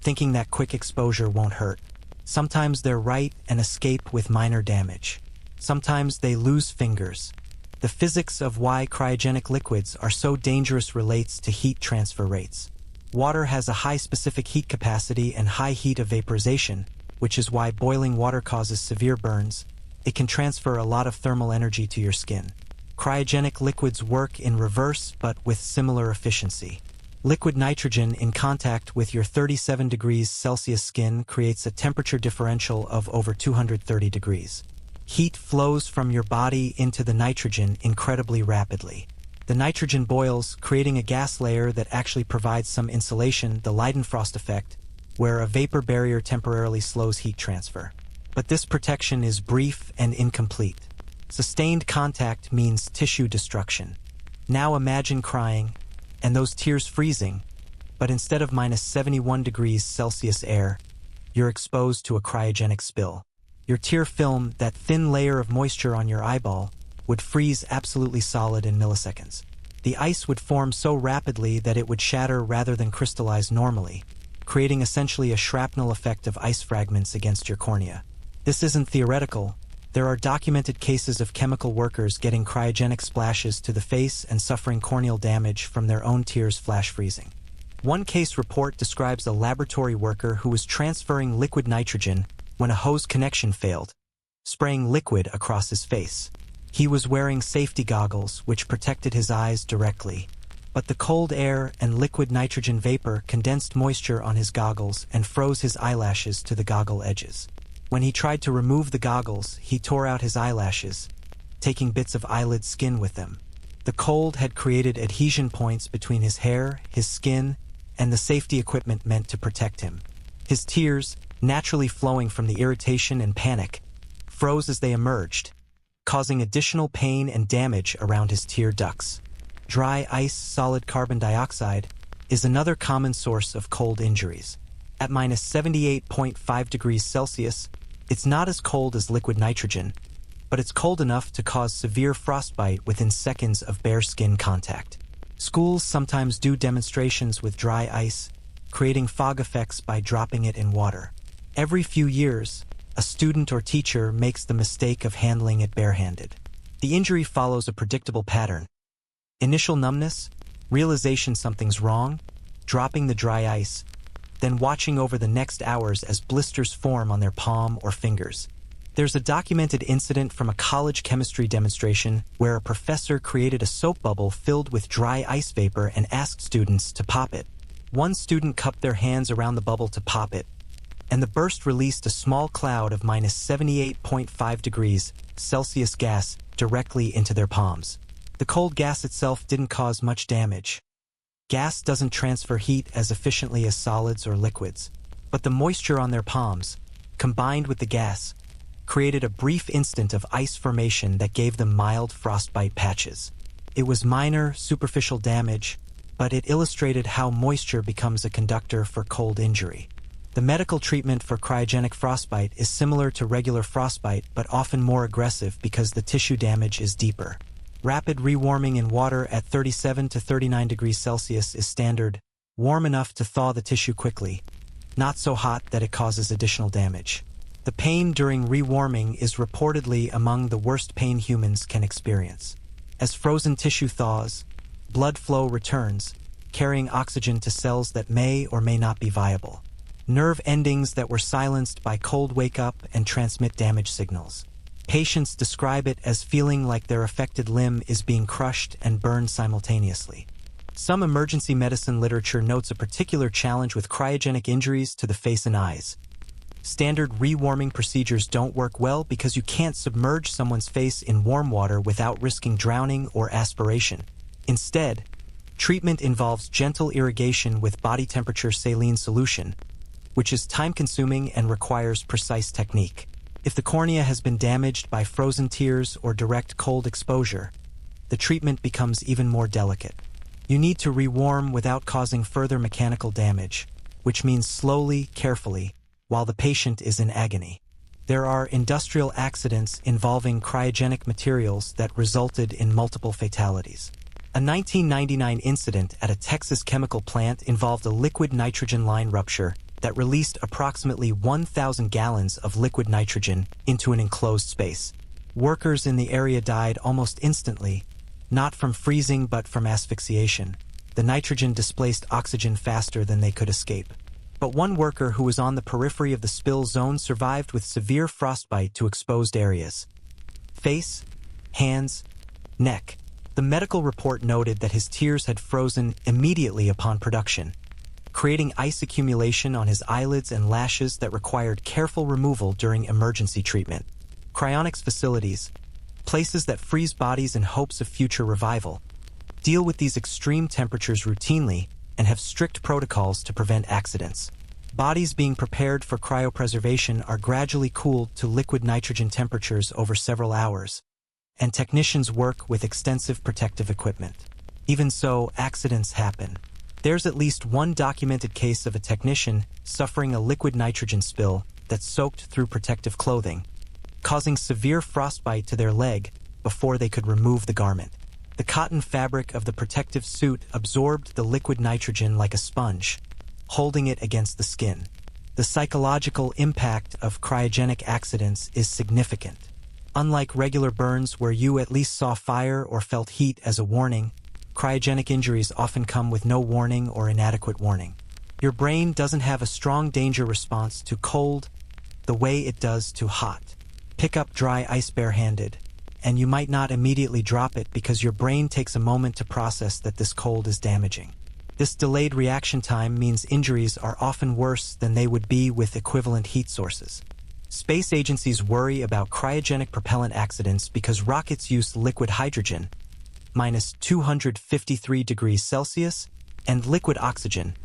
thinking that quick exposure won't hurt. Sometimes they're right and escape with minor damage. Sometimes they lose fingers. The physics of why cryogenic liquids are so dangerous relates to heat transfer rates. Water has a high specific heat capacity and high heat of vaporization, which is why boiling water causes severe burns. It can transfer a lot of thermal energy to your skin. Cryogenic liquids work in reverse but with similar efficiency. Liquid nitrogen in contact with your 37 degrees Celsius skin creates a temperature differential of over 230 degrees. Heat flows from your body into the nitrogen incredibly rapidly. The nitrogen boils, creating a gas layer that actually provides some insulation, the Leidenfrost effect, where a vapor barrier temporarily slows heat transfer. But this protection is brief and incomplete. Sustained contact means tissue destruction. Now imagine crying, and those tears freezing, but instead of minus 71 degrees Celsius air, you're exposed to a cryogenic spill. Your tear film, that thin layer of moisture on your eyeball, would freeze absolutely solid in milliseconds. The ice would form so rapidly that it would shatter rather than crystallize normally, creating essentially a shrapnel effect of ice fragments against your cornea. This isn't theoretical. There are documented cases of chemical workers getting cryogenic splashes to the face and suffering corneal damage from their own tears flash freezing. One case report describes a laboratory worker who was transferring liquid nitrogen when a hose connection failed, spraying liquid across his face. He was wearing safety goggles, which protected his eyes directly, but the cold air and liquid nitrogen vapor condensed moisture on his goggles and froze his eyelashes to the goggle edges. When he tried to remove the goggles, he tore out his eyelashes, taking bits of eyelid skin with them. The cold had created adhesion points between his hair, his skin, and the safety equipment meant to protect him. His tears, naturally flowing from the irritation and panic, froze as they emerged, causing additional pain and damage around his tear ducts. Dry ice, solid carbon dioxide, is another common source of cold injuries. At minus 78.5 degrees Celsius, it's not as cold as liquid nitrogen, but it's cold enough to cause severe frostbite within seconds of bare skin contact. Schools sometimes do demonstrations with dry ice, creating fog effects by dropping it in water. Every few years, a student or teacher makes the mistake of handling it barehanded. The injury follows a predictable pattern. Initial numbness, realization something's wrong, dropping the dry ice, then watching over the next hours as blisters form on their palm or fingers. There's a documented incident from a college chemistry demonstration where a professor created a soap bubble filled with dry ice vapor and asked students to pop it. One student cupped their hands around the bubble to pop it, and the burst released a small cloud of minus 78.5 degrees Celsius gas directly into their palms. The cold gas itself didn't cause much damage. Gas doesn't transfer heat as efficiently as solids or liquids, but the moisture on their palms, combined with the gas, created a brief instant of ice formation that gave them mild frostbite patches. It was minor, superficial damage, but it illustrated how moisture becomes a conductor for cold injury. The medical treatment for cryogenic frostbite is similar to regular frostbite but often more aggressive because the tissue damage is deeper. Rapid rewarming in water at 37 to 39 degrees Celsius is standard, warm enough to thaw the tissue quickly, not so hot that it causes additional damage. The pain during rewarming is reportedly among the worst pain humans can experience. As frozen tissue thaws, blood flow returns, carrying oxygen to cells that may or may not be viable. Nerve endings that were silenced by cold wake up and transmit damage signals. Patients describe it as feeling like their affected limb is being crushed and burned simultaneously. Some emergency medicine literature notes a particular challenge with cryogenic injuries to the face and eyes. Standard rewarming procedures don't work well because you can't submerge someone's face in warm water without risking drowning or aspiration. Instead, treatment involves gentle irrigation with body temperature saline solution, which is time-consuming and requires precise technique. If the cornea has been damaged by frozen tears or direct cold exposure, the treatment becomes even more delicate. You need to rewarm without causing further mechanical damage, which means slowly, carefully, while the patient is in agony. There are industrial accidents involving cryogenic materials that resulted in multiple fatalities. A 1999 incident at a Texas chemical plant involved a liquid nitrogen line rupture that released approximately 1,000 gallons of liquid nitrogen into an enclosed space. Workers in the area died almost instantly, not from freezing but from asphyxiation. The nitrogen displaced oxygen faster than they could escape. But one worker who was on the periphery of the spill zone survived with severe frostbite to exposed areas. Face, hands, neck. The medical report noted that his tears had frozen immediately upon production, creating ice accumulation on his eyelids and lashes that required careful removal during emergency treatment. Cryonics facilities, places that freeze bodies in hopes of future revival, deal with these extreme temperatures routinely and have strict protocols to prevent accidents. Bodies being prepared for cryopreservation are gradually cooled to liquid nitrogen temperatures over several hours, and technicians work with extensive protective equipment. Even so, accidents happen. There's at least one documented case of a technician suffering a liquid nitrogen spill that soaked through protective clothing, causing severe frostbite to their leg before they could remove the garment. The cotton fabric of the protective suit absorbed the liquid nitrogen like a sponge, holding it against the skin. The psychological impact of cryogenic accidents is significant. Unlike regular burns where you at least saw fire or felt heat as a warning, cryogenic injuries often come with no warning or inadequate warning. Your brain doesn't have a strong danger response to cold the way it does to hot. Pick up dry ice barehanded, and you might not immediately drop it because your brain takes a moment to process that this cold is damaging. This delayed reaction time means injuries are often worse than they would be with equivalent heat sources. Space agencies worry about cryogenic propellant accidents because rockets use liquid hydrogen, minus 253 degrees Celsius, and liquid oxygen,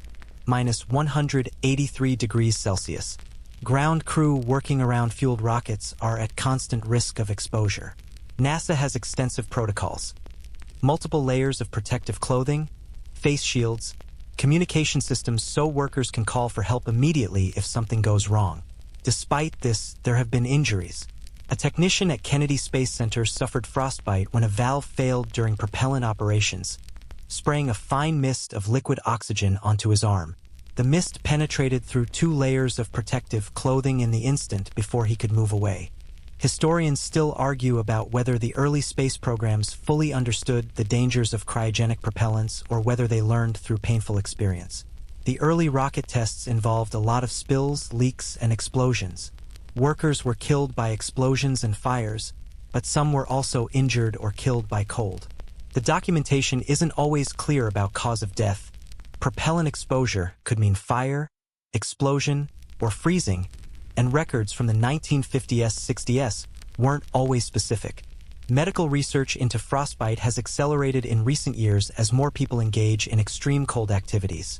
minus 183 degrees Celsius. Ground crew working around fueled rockets are at constant risk of exposure. NASA has extensive protocols. Multiple layers of protective clothing, face shields, communication systems so workers can call for help immediately if something goes wrong. Despite this, there have been injuries. A technician at Kennedy Space Center suffered frostbite when a valve failed during propellant operations, spraying a fine mist of liquid oxygen onto his arm. The mist penetrated through 2 layers of protective clothing in the instant before he could move away. Historians still argue about whether the early space programs fully understood the dangers of cryogenic propellants or whether they learned through painful experience. The early rocket tests involved a lot of spills, leaks, and explosions. Workers were killed by explosions and fires, but some were also injured or killed by cold. The documentation isn't always clear about cause of death. Propellant exposure could mean fire, explosion, or freezing, and records from the 1950s-60s weren't always specific. Medical research into frostbite has accelerated in recent years as more people engage in extreme cold activities.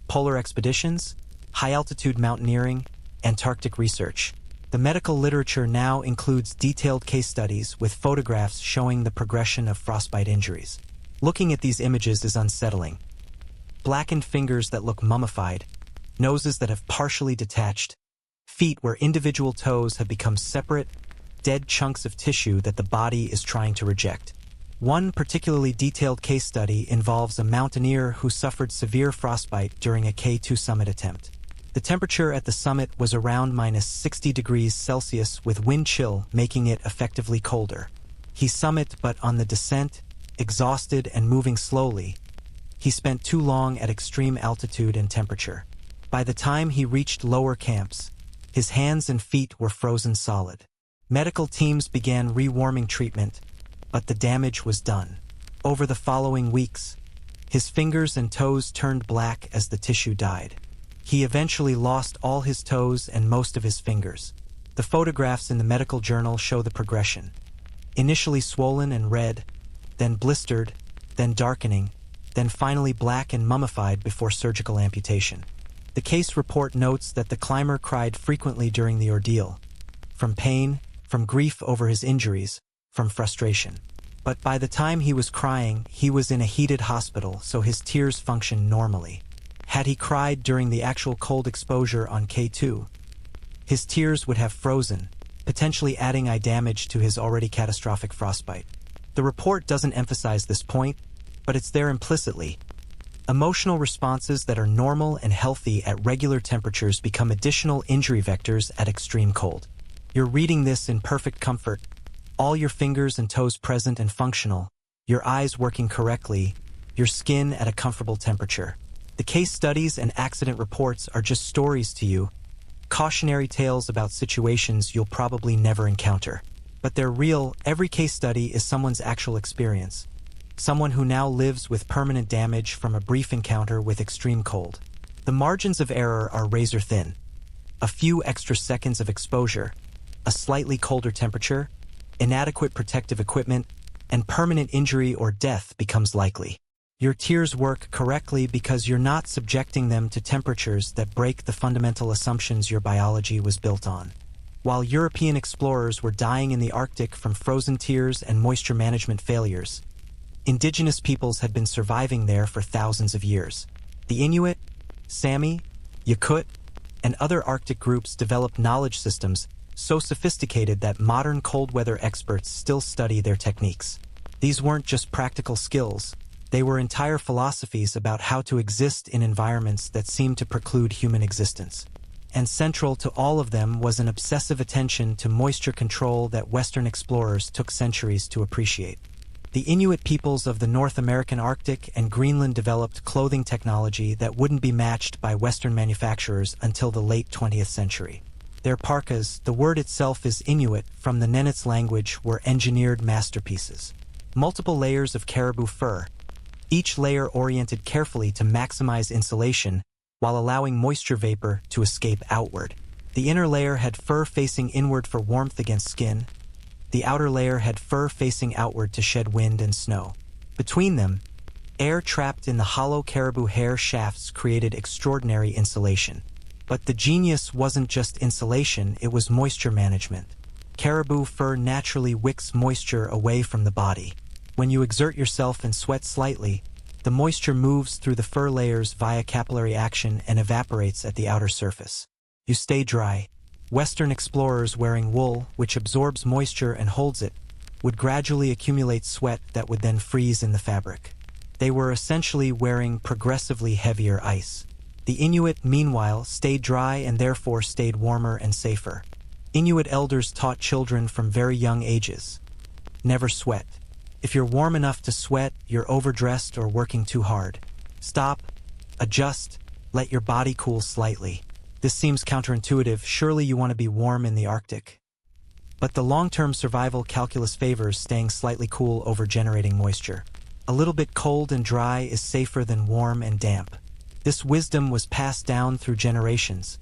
Polar expeditions, high-altitude mountaineering, Antarctic research. The medical literature now includes detailed case studies with photographs showing the progression of frostbite injuries. Looking at these images is unsettling. Blackened fingers that look mummified, noses that have partially detached, feet where individual toes have become separate, dead chunks of tissue that the body is trying to reject. One particularly detailed case study involves a mountaineer who suffered severe frostbite during a K2 summit attempt. The temperature at the summit was around minus 60 degrees Celsius with wind chill making it effectively colder. He summited, but on the descent, exhausted and moving slowly, he spent too long at extreme altitude and temperature. By the time he reached lower camps, his hands and feet were frozen solid. Medical teams began rewarming treatment, but the damage was done. Over the following weeks, his fingers and toes turned black as the tissue died. He eventually lost all his toes and most of his fingers. The photographs in the medical journal show the progression. Initially swollen and red, then blistered, then darkening, then finally black and mummified before surgical amputation. The case report notes that the climber cried frequently during the ordeal, from pain, from grief over his injuries, from frustration. But by the time he was crying, he was in a heated hospital, so his tears functioned normally. Had he cried during the actual cold exposure on K2, his tears would have frozen, potentially adding eye damage to his already catastrophic frostbite. The report doesn't emphasize this point, but it's there implicitly. Emotional responses that are normal and healthy at regular temperatures become additional injury vectors at extreme cold. You're reading this in perfect comfort, all your fingers and toes present and functional, your eyes working correctly, your skin at a comfortable temperature. The case studies and accident reports are just stories to you, cautionary tales about situations you'll probably never encounter. But they're real. Every case study is someone's actual experience. Someone who now lives with permanent damage from a brief encounter with extreme cold. The margins of error are razor thin. A few extra seconds of exposure, a slightly colder temperature, inadequate protective equipment, and permanent injury or death becomes likely. Your tears work correctly because you're not subjecting them to temperatures that break the fundamental assumptions your biology was built on. While European explorers were dying in the Arctic from frozen tears and moisture management failures, indigenous peoples had been surviving there for thousands of years. The Inuit, Sami, Yakut, and other Arctic groups developed knowledge systems so sophisticated that modern cold weather experts still study their techniques. These weren't just practical skills, they were entire philosophies about how to exist in environments that seemed to preclude human existence. And central to all of them was an obsessive attention to moisture control that Western explorers took centuries to appreciate. The Inuit peoples of the North American Arctic and Greenland developed clothing technology that wouldn't be matched by Western manufacturers until the late 20th century. Their parkas, the word itself is Inuit from the Nenets language, were engineered masterpieces. Multiple layers of caribou fur, each layer oriented carefully to maximize insulation while allowing moisture vapor to escape outward. The inner layer had fur facing inward for warmth against skin. The outer layer had fur facing outward to shed wind and snow. Between them, air trapped in the hollow caribou hair shafts created extraordinary insulation. But the genius wasn't just insulation, it was moisture management. Caribou fur naturally wicks moisture away from the body. When you exert yourself and sweat slightly, the moisture moves through the fur layers via capillary action and evaporates at the outer surface. You stay dry. Western explorers wearing wool, which absorbs moisture and holds it, would gradually accumulate sweat that would then freeze in the fabric. They were essentially wearing progressively heavier ice. The Inuit, meanwhile, stayed dry and therefore stayed warmer and safer. Inuit elders taught children from very young ages: never sweat. If you're warm enough to sweat, you're overdressed or working too hard. Stop, adjust, let your body cool slightly. This seems counterintuitive. Surely you want to be warm in the Arctic. But the long-term survival calculus favors staying slightly cool over generating moisture. A little bit cold and dry is safer than warm and damp. This wisdom was passed down through generations,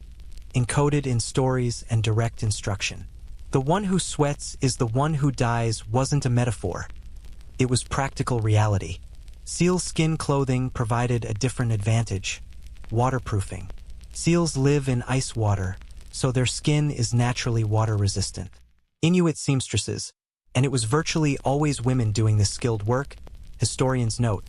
encoded in stories and direct instruction. The one who sweats is the one who dies wasn't a metaphor. It was practical reality. Seal skin clothing provided a different advantage: waterproofing. Seals live in ice water, so their skin is naturally water-resistant. Inuit seamstresses, and it was virtually always women doing this skilled work, historians note,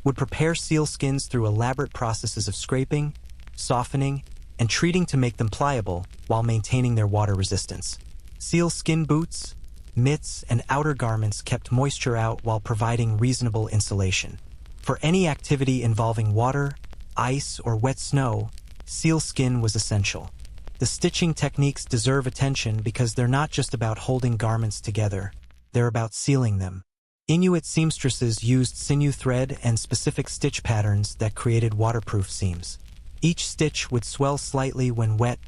would prepare seal skins through elaborate processes of scraping, softening, and treating to make them pliable while maintaining their water resistance. Seal skin boots, mitts, and outer garments kept moisture out while providing reasonable insulation. For any activity involving water, ice, or wet snow, seal skin was essential. The stitching techniques deserve attention because they're not just about holding garments together, they're about sealing them. Inuit seamstresses used sinew thread and specific stitch patterns that created waterproof seams. Each stitch would swell slightly when wet,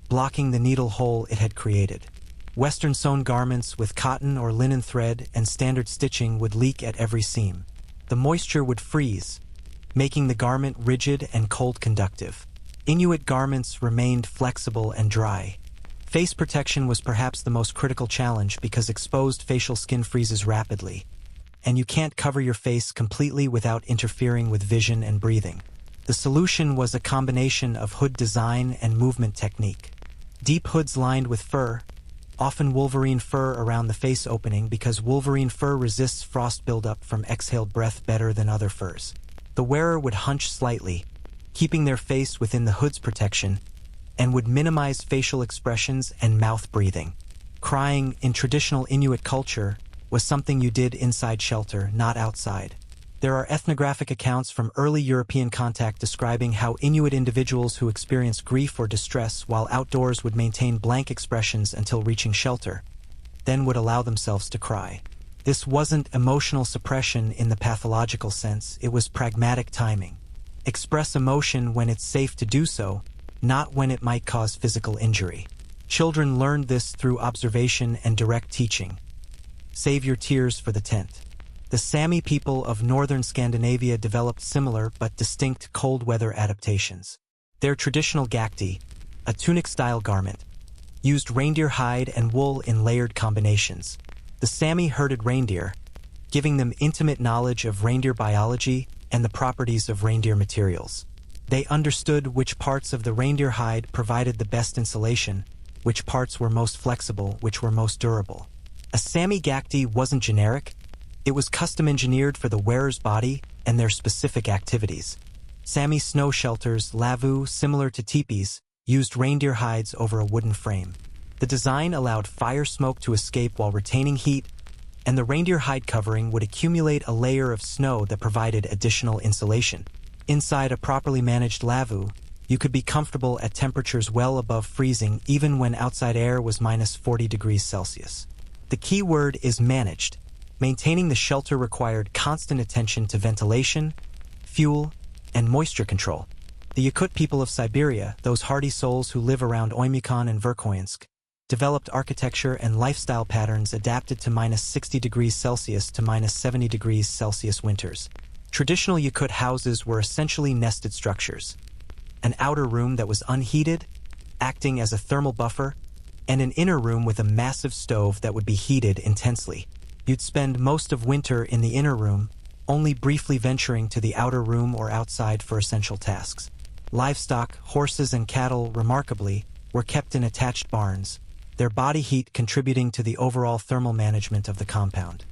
blocking the needle hole it had created. Western sewn garments with cotton or linen thread and standard stitching would leak at every seam. The moisture would freeze, making the garment rigid and cold conductive. Inuit garments remained flexible and dry. Face protection was perhaps the most critical challenge because exposed facial skin freezes rapidly, and you can't cover your face completely without interfering with vision and breathing. The solution was a combination of hood design and movement technique. Deep hoods lined with fur, often wolverine fur around the face opening because wolverine fur resists frost buildup from exhaled breath better than other furs. The wearer would hunch slightly, keeping their face within the hood's protection, and would minimize facial expressions and mouth breathing. Crying, in traditional Inuit culture, was something you did inside shelter, not outside. There are ethnographic accounts from early European contact describing how Inuit individuals who experienced grief or distress while outdoors would maintain blank expressions until reaching shelter, then would allow themselves to cry. This wasn't emotional suppression in the pathological sense, it was pragmatic timing. Express emotion when it's safe to do so, not when it might cause physical injury. Children learned this through observation and direct teaching. Save your tears for the tent. The Sami people of northern Scandinavia developed similar but distinct cold weather adaptations. Their traditional gakti, a tunic-style garment, used reindeer hide and wool in layered combinations. The Sami herded reindeer, giving them intimate knowledge of reindeer biology and the properties of reindeer materials. They understood which parts of the reindeer hide provided the best insulation, which parts were most flexible, which were most durable. A Sami gakti wasn't generic, it was custom-engineered for the wearer's body and their specific activities. Sami snow shelters, lavu, similar to teepees, used reindeer hides over a wooden frame. The design allowed fire smoke to escape while retaining heat, and the reindeer hide covering would accumulate a layer of snow that provided additional insulation. Inside a properly managed lavu, you could be comfortable at temperatures well above freezing even when outside air was minus 40 degrees Celsius. The key word is managed. Maintaining the shelter required constant attention to ventilation, fuel, and moisture control. The Yakut people of Siberia, those hardy souls who live around Oymyakon and Verkhoyansk, developed architecture and lifestyle patterns adapted to minus 60 degrees Celsius to minus 70 degrees Celsius winters. Traditional Yakut houses were essentially nested structures. An outer room that was unheated, acting as a thermal buffer, and an inner room with a massive stove that would be heated intensely. You'd spend most of winter in the inner room, only briefly venturing to the outer room or outside for essential tasks. Livestock, horses and cattle, remarkably, were kept in attached barns, their body heat contributing to the overall thermal management of the compound.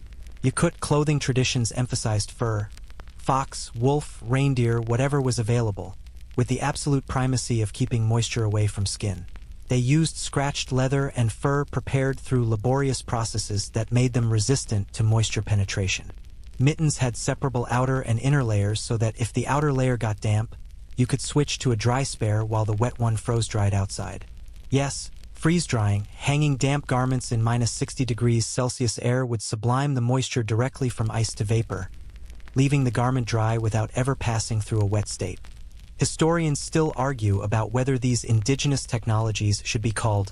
Yakut clothing traditions emphasized fur, fox, wolf, reindeer, whatever was available, with the absolute primacy of keeping moisture away from skin. They used scratched leather and fur prepared through laborious processes that made them resistant to moisture penetration. Mittens had separable outer and inner layers so that if the outer layer got damp, you could switch to a dry spare while the wet one froze-dried outside. Yes, freeze-drying, hanging damp garments in minus 60 degrees Celsius air would sublime the moisture directly from ice to vapor, leaving the garment dry without ever passing through a wet state. Historians still argue about whether these indigenous technologies should be called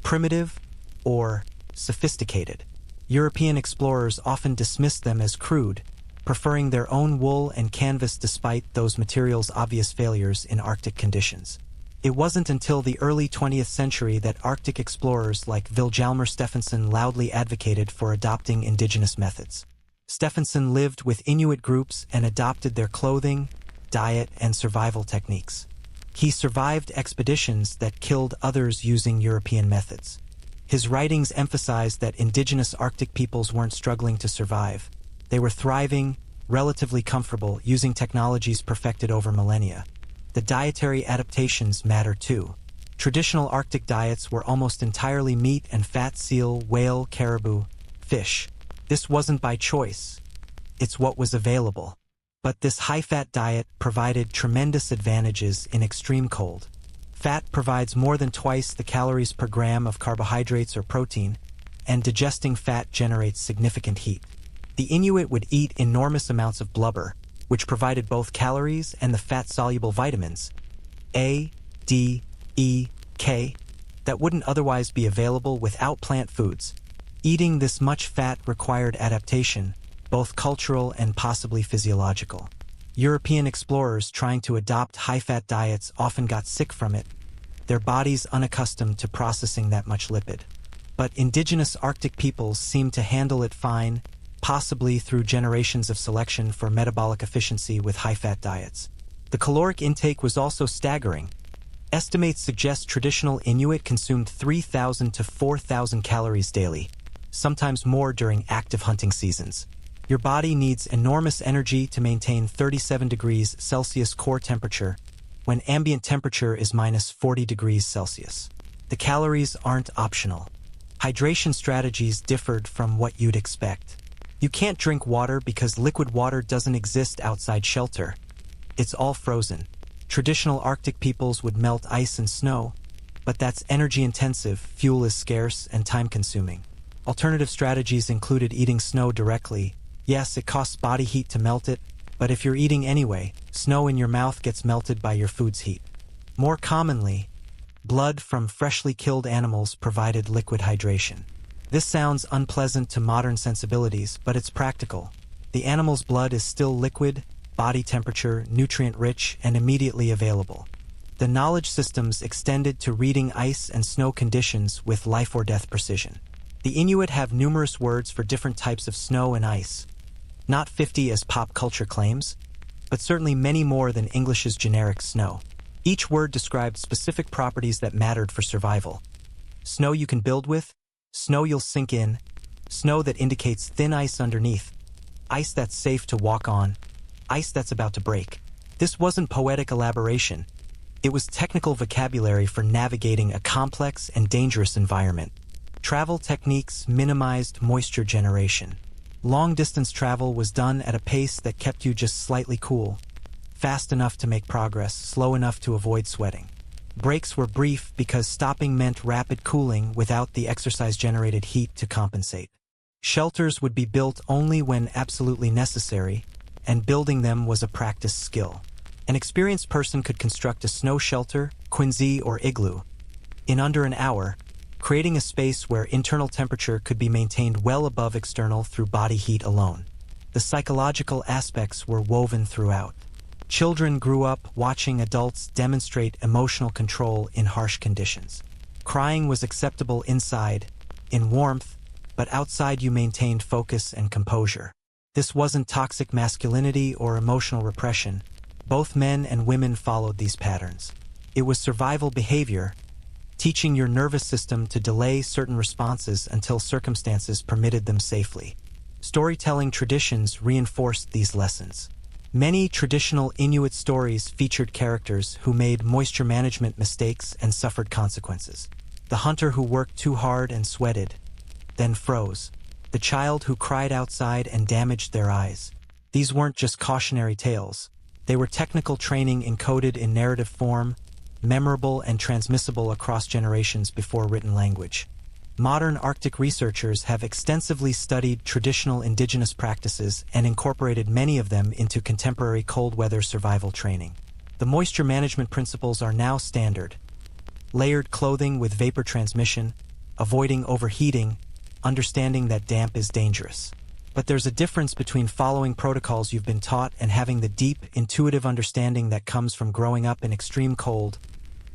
primitive or sophisticated. European explorers often dismissed them as crude, preferring their own wool and canvas despite those materials' obvious failures in Arctic conditions. It wasn't until the early 20th century that Arctic explorers like Vilhjalmur Stefansson loudly advocated for adopting indigenous methods. Stefansson lived with Inuit groups and adopted their clothing, diet, and survival techniques. He survived expeditions that killed others using European methods. His writings emphasized that indigenous Arctic peoples weren't struggling to survive. They were thriving, relatively comfortable, using technologies perfected over millennia. The dietary adaptations matter too. Traditional Arctic diets were almost entirely meat and fat: seal, whale, caribou, fish. This wasn't by choice. It's what was available. But this high-fat diet provided tremendous advantages in extreme cold. Fat provides more than twice the calories per gram of carbohydrates or protein, and digesting fat generates significant heat. The Inuit would eat enormous amounts of blubber, which provided both calories and the fat-soluble vitamins A, D, E, K that wouldn't otherwise be available without plant foods. Eating this much fat required adaptation, both cultural and possibly physiological. European explorers trying to adopt high-fat diets often got sick from it, their bodies unaccustomed to processing that much lipid. But indigenous Arctic peoples seemed to handle it fine, possibly through generations of selection for metabolic efficiency with high-fat diets. The caloric intake was also staggering. Estimates suggest traditional Inuit consumed 3,000 to 4,000 calories daily, sometimes more during active hunting seasons. Your body needs enormous energy to maintain 37 degrees Celsius core temperature when ambient temperature is minus 40 degrees Celsius. The calories aren't optional. Hydration strategies differed from what you'd expect. You can't drink water because liquid water doesn't exist outside shelter. It's all frozen. Traditional Arctic peoples would melt ice and snow, but that's energy-intensive, fuel is scarce, and time-consuming. Alternative strategies included eating snow directly. Yes, it costs body heat to melt it, but if you're eating anyway, snow in your mouth gets melted by your food's heat. More commonly, blood from freshly killed animals provided liquid hydration. This sounds unpleasant to modern sensibilities, but it's practical. The animal's blood is still liquid, body temperature, nutrient-rich, and immediately available. The knowledge systems extended to reading ice and snow conditions with life-or-death precision. The Inuit have numerous words for different types of snow and ice. Not 50 as pop culture claims, but certainly many more than English's generic snow. Each word described specific properties that mattered for survival. Snow you can build with, snow you'll sink in, snow that indicates thin ice underneath, ice that's safe to walk on, ice that's about to break. This wasn't poetic elaboration. It was technical vocabulary for navigating a complex and dangerous environment. Travel techniques minimized moisture generation. Long-distance travel was done at a pace that kept you just slightly cool, fast enough to make progress, slow enough to avoid sweating. Breaks were brief because stopping meant rapid cooling without the exercise-generated heat to compensate. Shelters would be built only when absolutely necessary, and building them was a practiced skill. An experienced person could construct a snow shelter, quinzhee, or igloo in under an hour, creating a space where internal temperature could be maintained well above external through body heat alone. The psychological aspects were woven throughout. Children grew up watching adults demonstrate emotional control in harsh conditions. Crying was acceptable inside, in warmth, but outside you maintained focus and composure. This wasn't toxic masculinity or emotional repression. Both men and women followed these patterns. It was survival behavior, teaching your nervous system to delay certain responses until circumstances permitted them safely. Storytelling traditions reinforced these lessons. Many traditional Inuit stories featured characters who made moisture management mistakes and suffered consequences. The hunter who worked too hard and sweated, then froze. The child who cried outside and damaged their eyes. These weren't just cautionary tales. They were technical training encoded in narrative form, memorable and transmissible across generations before written language. Modern Arctic researchers have extensively studied traditional indigenous practices and incorporated many of them into contemporary cold weather survival training. The moisture management principles are now standard. Layered clothing with vapor transmission, avoiding overheating, understanding that damp is dangerous. But there's a difference between following protocols you've been taught and having the deep, intuitive understanding that comes from growing up in extreme cold,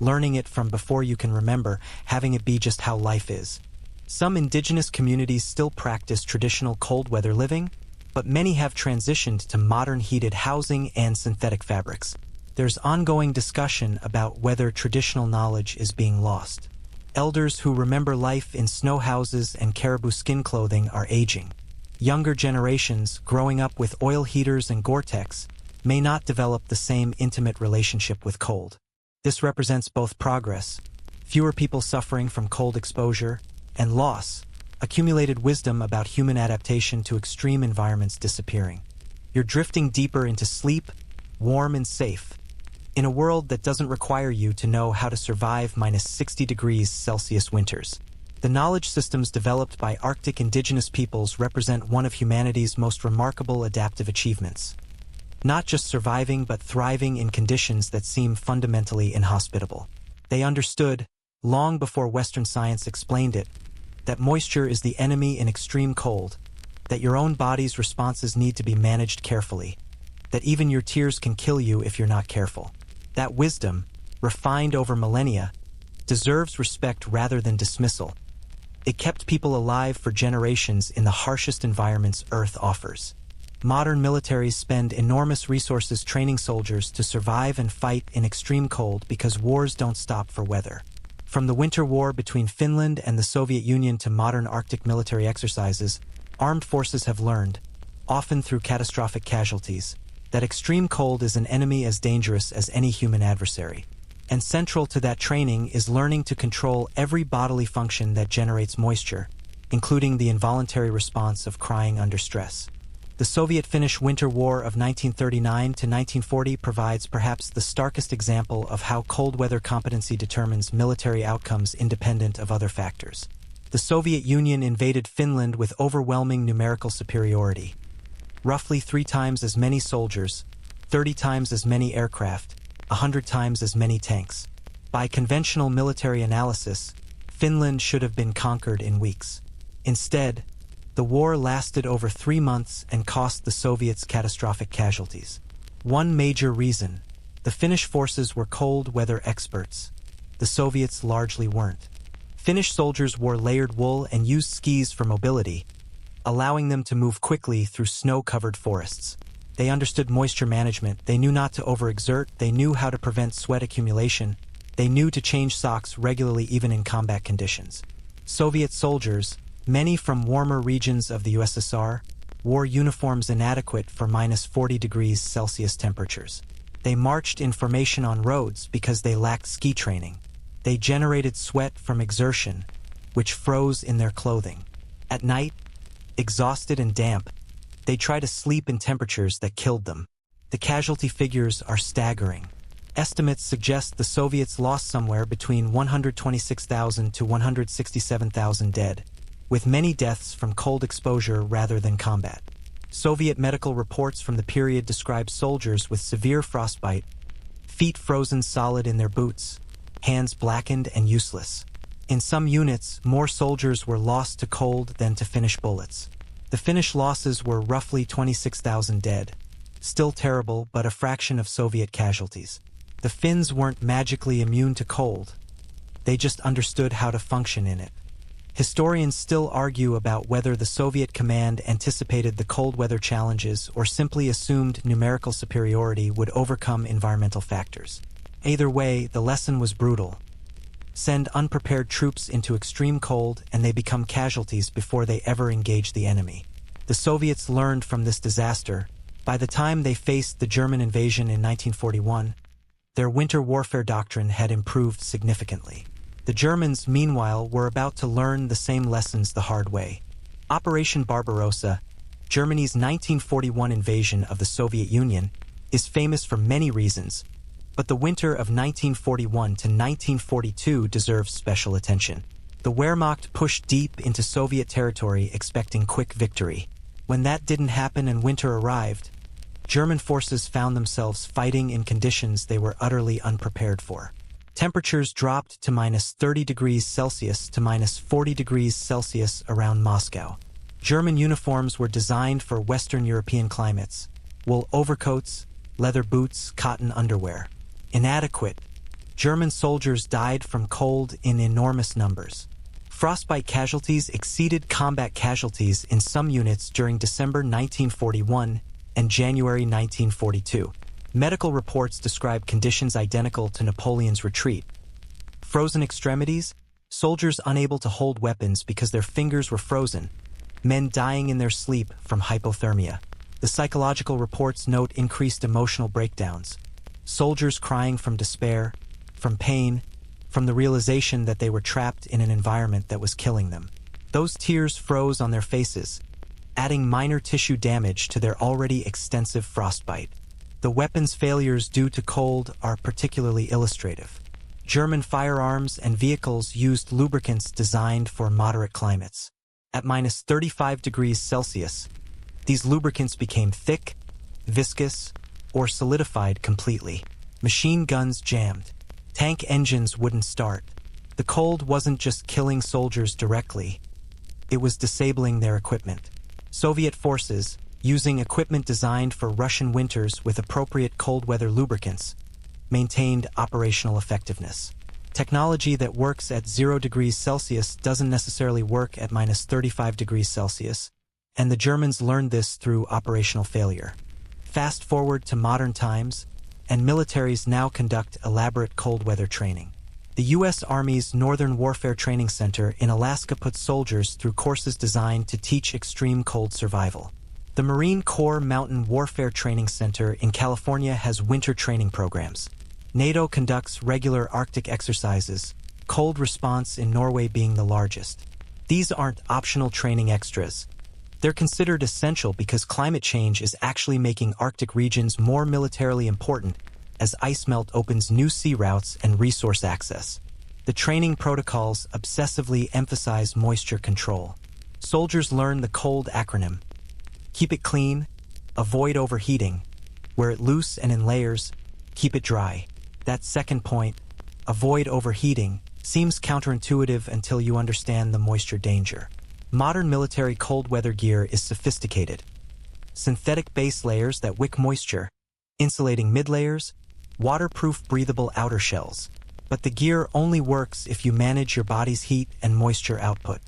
learning it from before you can remember, having it be just how life is. Some indigenous communities still practice traditional cold weather living, but many have transitioned to modern heated housing and synthetic fabrics. There's ongoing discussion about whether traditional knowledge is being lost. Elders who remember life in snow houses and caribou skin clothing are aging. Younger generations, growing up with oil heaters and Gore-Tex, may not develop the same intimate relationship with cold. This represents both progress, fewer people suffering from cold exposure, and loss, accumulated wisdom about human adaptation to extreme environments disappearing. You're drifting deeper into sleep, warm and safe, in a world that doesn't require you to know how to survive minus 60 degrees Celsius winters. The knowledge systems developed by Arctic indigenous peoples represent one of humanity's most remarkable adaptive achievements. Not just surviving but thriving in conditions that seem fundamentally inhospitable. They understood, long before Western science explained it, that moisture is the enemy in extreme cold, that your own body's responses need to be managed carefully, that even your tears can kill you if you're not careful. That wisdom, refined over millennia, deserves respect rather than dismissal. It kept people alive for generations in the harshest environments Earth offers. Modern militaries spend enormous resources training soldiers to survive and fight in extreme cold because wars don't stop for weather. From the Winter War between Finland and the Soviet Union to modern Arctic military exercises, armed forces have learned, often through catastrophic casualties, that extreme cold is an enemy as dangerous as any human adversary. And central to that training is learning to control every bodily function that generates moisture, including the involuntary response of crying under stress. The Soviet-Finnish Winter War of 1939 to 1940 provides perhaps the starkest example of how cold weather competency determines military outcomes independent of other factors. The Soviet Union invaded Finland with overwhelming numerical superiority. Roughly 3 times as many soldiers, 30 times as many aircraft, 100 times as many tanks. By conventional military analysis, Finland should have been conquered in weeks. Instead, the war lasted over 3 months and cost the Soviets catastrophic casualties. One major reason: the Finnish forces were cold weather experts. The Soviets largely weren't. Finnish soldiers wore layered wool and used skis for mobility, allowing them to move quickly through snow-covered forests. They understood moisture management, they knew not to overexert, they knew how to prevent sweat accumulation, they knew to change socks regularly even in combat conditions. Soviet soldiers, many from warmer regions of the USSR, wore uniforms inadequate for -40°C temperatures. They marched in formation on roads because they lacked ski training. They generated sweat from exertion, which froze in their clothing. At night, exhausted and damp, they tried to sleep in temperatures that killed them. The casualty figures are staggering. Estimates suggest the Soviets lost somewhere between 126,000 to 167,000 dead, with many deaths from cold exposure rather than combat. Soviet medical reports from the period describe soldiers with severe frostbite, feet frozen solid in their boots, hands blackened and useless. In some units, more soldiers were lost to cold than to Finnish bullets. The Finnish losses were roughly 26,000 dead. Still terrible, but a fraction of Soviet casualties. The Finns weren't magically immune to cold. They just understood how to function in it. Historians still argue about whether the Soviet command anticipated the cold weather challenges or simply assumed numerical superiority would overcome environmental factors. Either way, the lesson was brutal. Send unprepared troops into extreme cold and they become casualties before they ever engage the enemy. The Soviets learned from this disaster. By the time they faced the German invasion in 1941, their winter warfare doctrine had improved significantly. The Germans, meanwhile, were about to learn the same lessons the hard way. Operation Barbarossa, Germany's 1941 invasion of the Soviet Union, is famous for many reasons, but the winter of 1941 to 1942 deserves special attention. The Wehrmacht pushed deep into Soviet territory expecting quick victory. When that didn't happen and winter arrived, German forces found themselves fighting in conditions they were utterly unprepared for. Temperatures dropped to -30°C to -40°C around Moscow. German uniforms were designed for Western European climates: wool overcoats, leather boots, cotton underwear. Inadequate, German soldiers died from cold in enormous numbers. Frostbite casualties exceeded combat casualties in some units during December 1941 and January 1942. Medical reports describe conditions identical to Napoleon's retreat. Frozen extremities, soldiers unable to hold weapons because their fingers were frozen, men dying in their sleep from hypothermia. The psychological reports note increased emotional breakdowns, soldiers crying from despair, from pain, from the realization that they were trapped in an environment that was killing them. Those tears froze on their faces, adding minor tissue damage to their already extensive frostbite. The weapons failures due to cold are particularly illustrative. German firearms and vehicles used lubricants designed for moderate climates. At -35°C, these lubricants became thick, viscous, or solidified completely. Machine guns jammed. Tank engines wouldn't start. The cold wasn't just killing soldiers directly, it was disabling their equipment. Soviet forces, using equipment designed for Russian winters with appropriate cold weather lubricants, maintained operational effectiveness. Technology that works at 0 degrees Celsius doesn't necessarily work at minus 35 degrees Celsius, and the Germans learned this through operational failure. Fast forward to modern times, and militaries now conduct elaborate cold weather training. The U.S. Army's Northern Warfare Training Center in Alaska puts soldiers through courses designed to teach extreme cold survival. The Marine Corps Mountain Warfare Training Center in California has winter training programs. NATO conducts regular Arctic exercises, cold response in Norway being the largest. These aren't optional training extras. They're considered essential because climate change is actually making Arctic regions more militarily important as ice melt opens new sea routes and resource access. The training protocols obsessively emphasize moisture control. Soldiers learn the COLD acronym. Keep it clean, avoid overheating, wear it loose and in layers, keep it dry. That second point, avoid overheating, seems counterintuitive until you understand the moisture danger. Modern military cold weather gear is sophisticated. Synthetic base layers that wick moisture, insulating mid-layers, waterproof breathable outer shells. But the gear only works if you manage your body's heat and moisture output.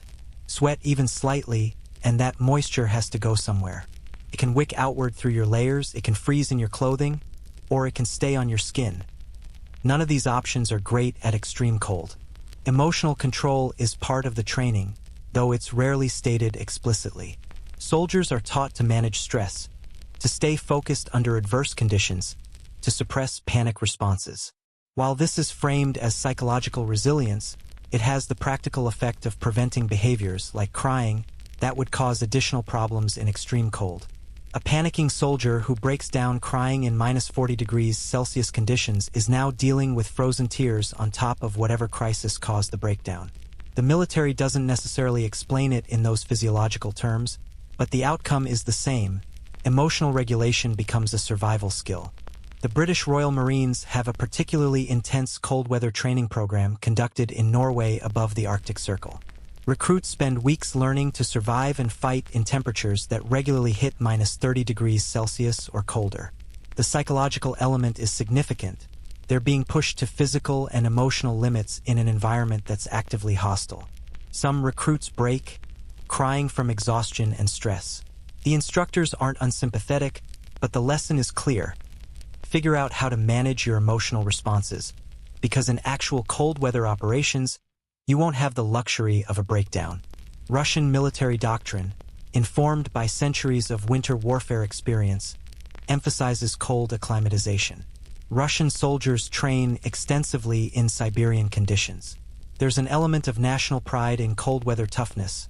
Sweat even slightly, and that moisture has to go somewhere. It can wick outward through your layers, it can freeze in your clothing, or it can stay on your skin. None of these options are great at extreme cold. Emotional control is part of the training, though it's rarely stated explicitly. Soldiers are taught to manage stress, to stay focused under adverse conditions, to suppress panic responses. While this is framed as psychological resilience, it has the practical effect of preventing behaviors like crying that would cause additional problems in extreme cold. A panicking soldier who breaks down crying in minus 40 degrees Celsius conditions is now dealing with frozen tears on top of whatever crisis caused the breakdown. The military doesn't necessarily explain it in those physiological terms, but the outcome is the same. Emotional regulation becomes a survival skill. The British Royal Marines have a particularly intense cold weather training program conducted in Norway above the Arctic Circle. Recruits spend weeks learning to survive and fight in temperatures that regularly hit minus 30 degrees Celsius or colder. The psychological element is significant. They're being pushed to physical and emotional limits in an environment that's actively hostile. Some recruits break, crying from exhaustion and stress. The instructors aren't unsympathetic, but the lesson is clear. Figure out how to manage your emotional responses, because in actual cold weather operations, you won't have the luxury of a breakdown. Russian military doctrine, informed by centuries of winter warfare experience, emphasizes cold acclimatization. Russian soldiers train extensively in Siberian conditions. There's an element of national pride in cold weather toughness.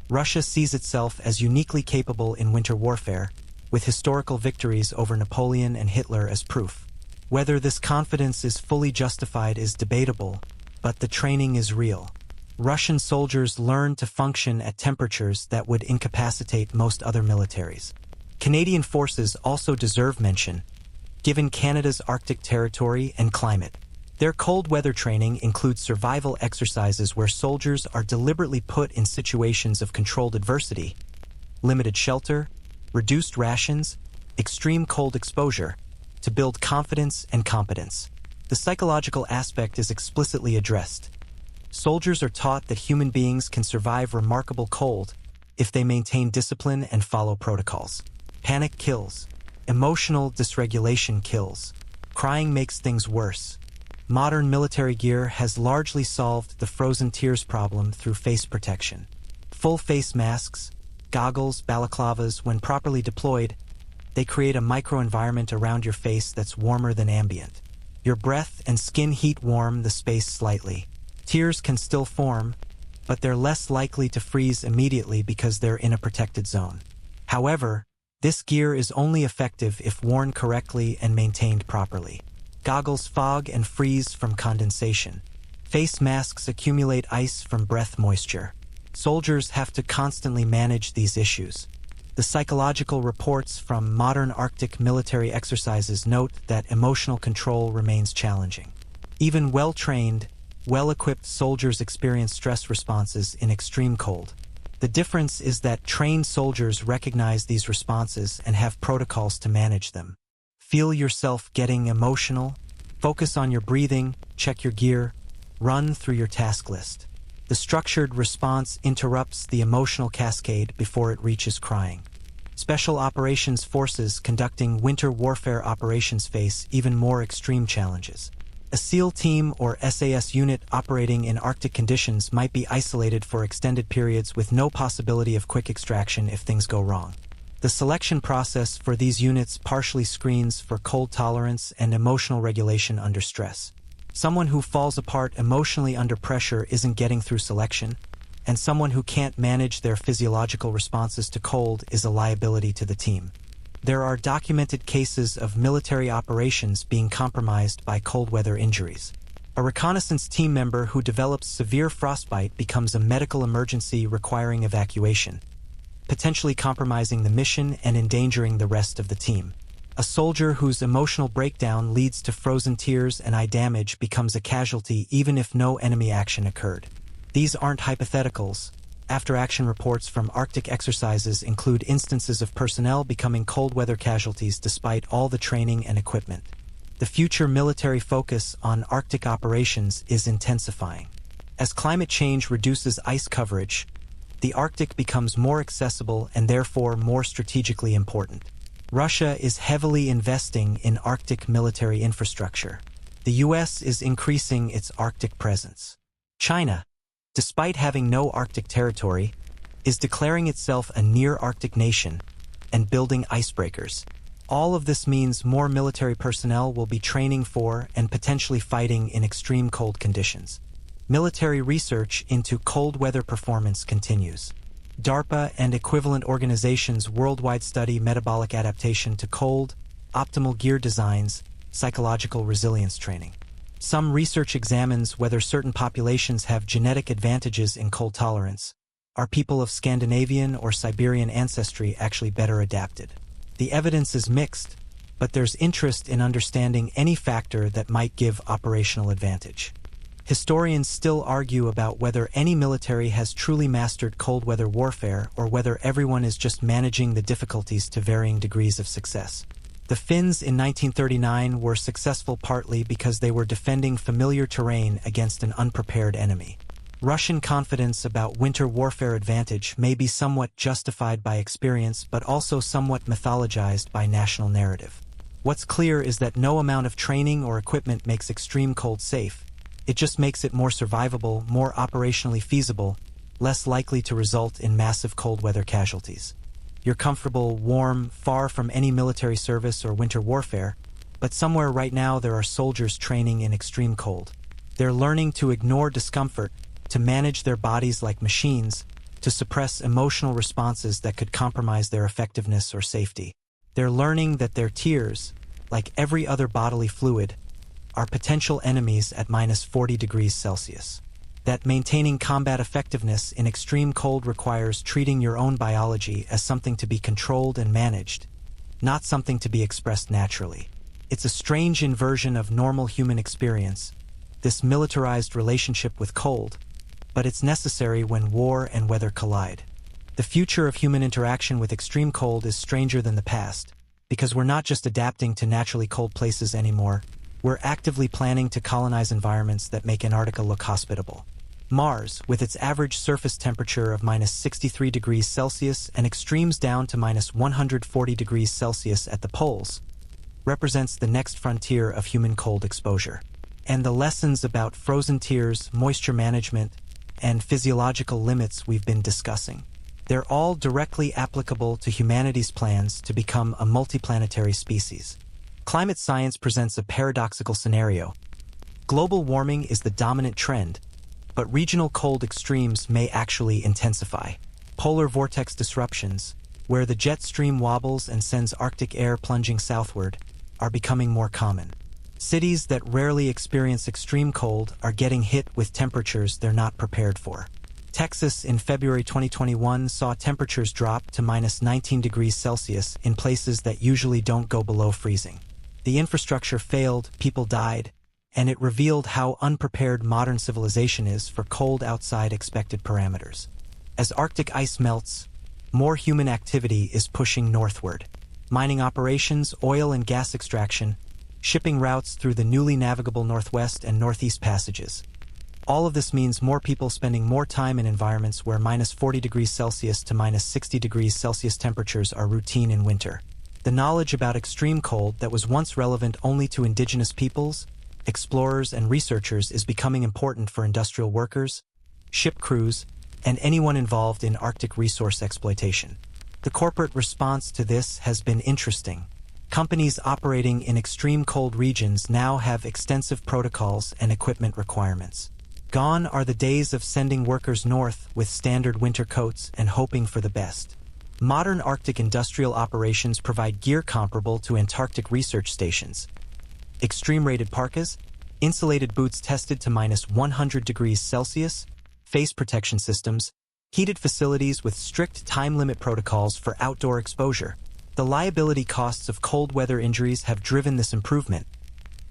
Russia sees itself as uniquely capable in winter warfare, with historical victories over Napoleon and Hitler as proof. Whether this confidence is fully justified is debatable, but the training is real. Russian soldiers learn to function at temperatures that would incapacitate most other militaries. Canadian forces also deserve mention, given Canada's Arctic territory and climate. Their cold weather training includes survival exercises where soldiers are deliberately put in situations of controlled adversity, limited shelter, reduced rations, extreme cold exposure, to build confidence and competence. The psychological aspect is explicitly addressed. Soldiers are taught that human beings can survive remarkable cold if they maintain discipline and follow protocols. Panic kills. Emotional dysregulation kills. Crying makes things worse. Modern military gear has largely solved the frozen tears problem through face protection. Full face masks, goggles, balaclavas, when properly deployed, they create a microenvironment around your face that's warmer than ambient. Your breath and skin heat warm the space slightly. Tears can still form, but they're less likely to freeze immediately because they're in a protected zone. However, this gear is only effective if worn correctly and maintained properly. Goggles fog and freeze from condensation. Face masks accumulate ice from breath moisture. Soldiers have to constantly manage these issues. The psychological reports from modern Arctic military exercises note that emotional control remains challenging. Even well-trained, well-equipped soldiers experience stress responses in extreme cold. The difference is that trained soldiers recognize these responses and have protocols to manage them. Feel yourself getting emotional? Focus on your breathing, check your gear, run through your task list. The structured response interrupts the emotional cascade before it reaches crying. Special Operations Forces conducting winter warfare operations face even more extreme challenges. A SEAL team or SAS unit operating in Arctic conditions might be isolated for extended periods with no possibility of quick extraction if things go wrong. The selection process for these units partially screens for cold tolerance and emotional regulation under stress. Someone who falls apart emotionally under pressure isn't getting through selection, and someone who can't manage their physiological responses to cold is a liability to the team. There are documented cases of military operations being compromised by cold weather injuries. A reconnaissance team member who develops severe frostbite becomes a medical emergency requiring evacuation, potentially compromising the mission and endangering the rest of the team. A soldier whose emotional breakdown leads to frozen tears and eye damage becomes a casualty even if no enemy action occurred. These aren't hypotheticals. After-action reports from Arctic exercises include instances of personnel becoming cold weather casualties despite all the training and equipment. The future military focus on Arctic operations is intensifying. As climate change reduces ice coverage, the Arctic becomes more accessible and therefore more strategically important. Russia is heavily investing in Arctic military infrastructure. The US is increasing its Arctic presence. China, despite having no Arctic territory, is declaring itself a near-Arctic nation and building icebreakers. All of this means more military personnel will be training for and potentially fighting in extreme cold conditions. Military research into cold weather performance continues. DARPA and equivalent organizations worldwide study metabolic adaptation to cold, optimal gear designs, psychological resilience training. Some research examines whether certain populations have genetic advantages in cold tolerance. Are people of Scandinavian or Siberian ancestry actually better adapted? The evidence is mixed, but there's interest in understanding any factor that might give operational advantage. Historians still argue about whether any military has truly mastered cold weather warfare or whether everyone is just managing the difficulties to varying degrees of success. The Finns in 1939 were successful partly because they were defending familiar terrain against an unprepared enemy. Russian confidence about winter warfare advantage may be somewhat justified by experience but also somewhat mythologized by national narrative. What's clear is that no amount of training or equipment makes extreme cold safe. It just makes it more survivable, more operationally feasible, less likely to result in massive cold weather casualties. You're comfortable, warm, far from any military service or winter warfare, but somewhere right now there are soldiers training in extreme cold. They're learning to ignore discomfort, to manage their bodies like machines, to suppress emotional responses that could compromise their effectiveness or safety. They're learning that their tears, like every other bodily fluid, are potential enemies at -40 degrees Celsius. That maintaining combat effectiveness in extreme cold requires treating your own biology as something to be controlled and managed, not something to be expressed naturally. It's a strange inversion of normal human experience, this militarized relationship with cold, but it's necessary when war and weather collide. The future of human interaction with extreme cold is stranger than the past, because we're not just adapting to naturally cold places anymore, we're actively planning to colonize environments that make Antarctica look hospitable. Mars, with its average surface temperature of -63 degrees Celsius and extremes down to -140 degrees Celsius at the poles, represents the next frontier of human cold exposure. And the lessons about frozen tears, moisture management, and physiological limits we've been discussing, they're all directly applicable to humanity's plans to become a multiplanetary species. Climate science presents a paradoxical scenario. Global warming is the dominant trend, but regional cold extremes may actually intensify. Polar vortex disruptions, where the jet stream wobbles and sends Arctic air plunging southward, are becoming more common. Cities that rarely experience extreme cold are getting hit with temperatures they're not prepared for. Texas in February 2021 saw temperatures drop to -19 degrees Celsius in places that usually don't go below freezing. The infrastructure failed, people died, and it revealed how unprepared modern civilization is for cold outside expected parameters. As Arctic ice melts, more human activity is pushing northward. Mining operations, oil and gas extraction, shipping routes through the newly navigable Northwest and Northeast passages. All of this means more people spending more time in environments where minus 40 degrees Celsius to minus 60 degrees Celsius temperatures are routine in winter. The knowledge about extreme cold that was once relevant only to indigenous peoples, explorers, and researchers is becoming important for industrial workers, ship crews, and anyone involved in Arctic resource exploitation. The corporate response to this has been interesting. Companies operating in extreme cold regions now have extensive protocols and equipment requirements. Gone are the days of sending workers north with standard winter coats and hoping for the best. Modern Arctic industrial operations provide gear comparable to Antarctic research stations. Extreme-rated parkas, insulated boots tested to minus 100 degrees Celsius, face protection systems, heated facilities with strict time limit protocols for outdoor exposure. The liability costs of cold weather injuries have driven this improvement.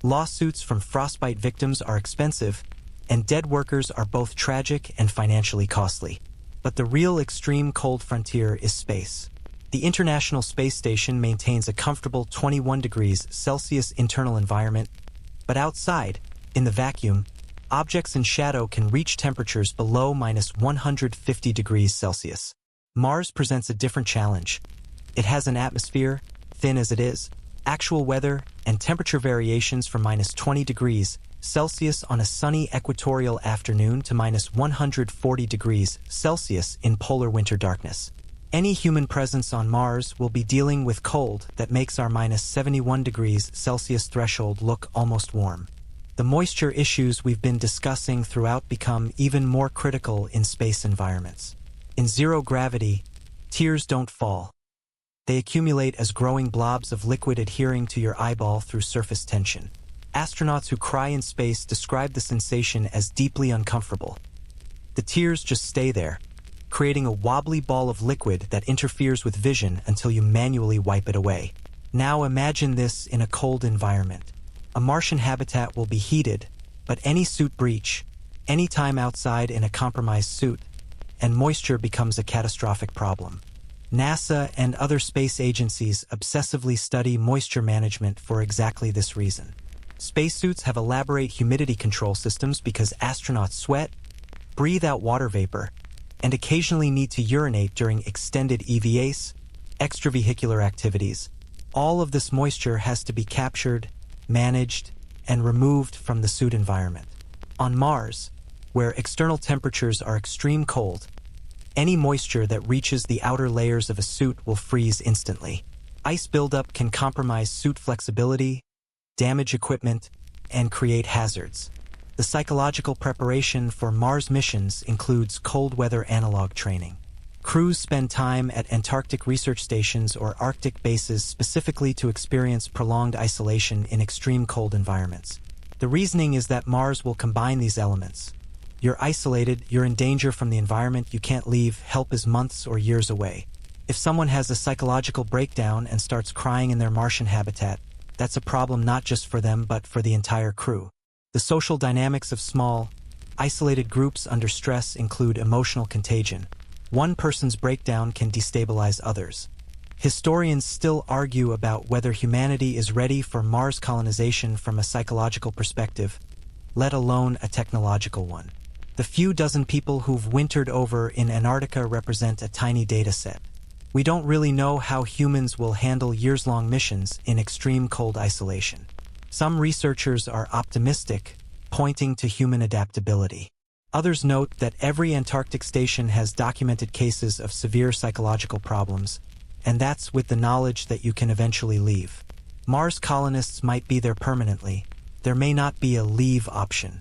Lawsuits from frostbite victims are expensive, and dead workers are both tragic and financially costly. But the real extreme cold frontier is space. The International Space Station maintains a comfortable 21 degrees Celsius internal environment, but outside, in the vacuum, objects in shadow can reach temperatures below minus 150 degrees Celsius. Mars presents a different challenge. It has an atmosphere, thin as it is, actual weather, and temperature variations from minus 20 degrees Celsius on a sunny equatorial afternoon to minus 140 degrees Celsius in polar winter darkness. Any human presence on Mars will be dealing with cold that makes our minus 71 degrees Celsius threshold look almost warm. The moisture issues we've been discussing throughout become even more critical in space environments. In zero gravity, tears don't fall. They accumulate as growing blobs of liquid adhering to your eyeball through surface tension. Astronauts who cry in space describe the sensation as deeply uncomfortable. The tears just stay there, creating a wobbly ball of liquid that interferes with vision until you manually wipe it away. Now imagine this in a cold environment. A Martian habitat will be heated, but any suit breach, any time outside in a compromised suit, and moisture becomes a catastrophic problem. NASA and other space agencies obsessively study moisture management for exactly this reason. Spacesuits have elaborate humidity control systems because astronauts sweat, breathe out water vapor, and occasionally need to urinate during extended EVAs, extravehicular activities. All of this moisture has to be captured, managed, and removed from the suit environment. On Mars, where external temperatures are extreme cold, any moisture that reaches the outer layers of a suit will freeze instantly. Ice buildup can compromise suit flexibility, damage equipment, and create hazards. The psychological preparation for Mars missions includes cold weather analog training. Crews spend time at Antarctic research stations or Arctic bases specifically to experience prolonged isolation in extreme cold environments. The reasoning is that Mars will combine these elements. You're isolated, you're in danger from the environment, you can't leave, help is months or years away. If someone has a psychological breakdown and starts crying in their Martian habitat, that's a problem not just for them but for the entire crew. The social dynamics of small, isolated groups under stress include emotional contagion. One person's breakdown can destabilize others. Historians still argue about whether humanity is ready for Mars colonization from a psychological perspective, let alone a technological one. The few dozen people who've wintered over in Antarctica represent a tiny data set. We don't really know how humans will handle years-long missions in extreme cold isolation. Some researchers are optimistic, pointing to human adaptability. Others note that every Antarctic station has documented cases of severe psychological problems, and that's with the knowledge that you can eventually leave. Mars colonists might be there permanently. There may not be a leave option.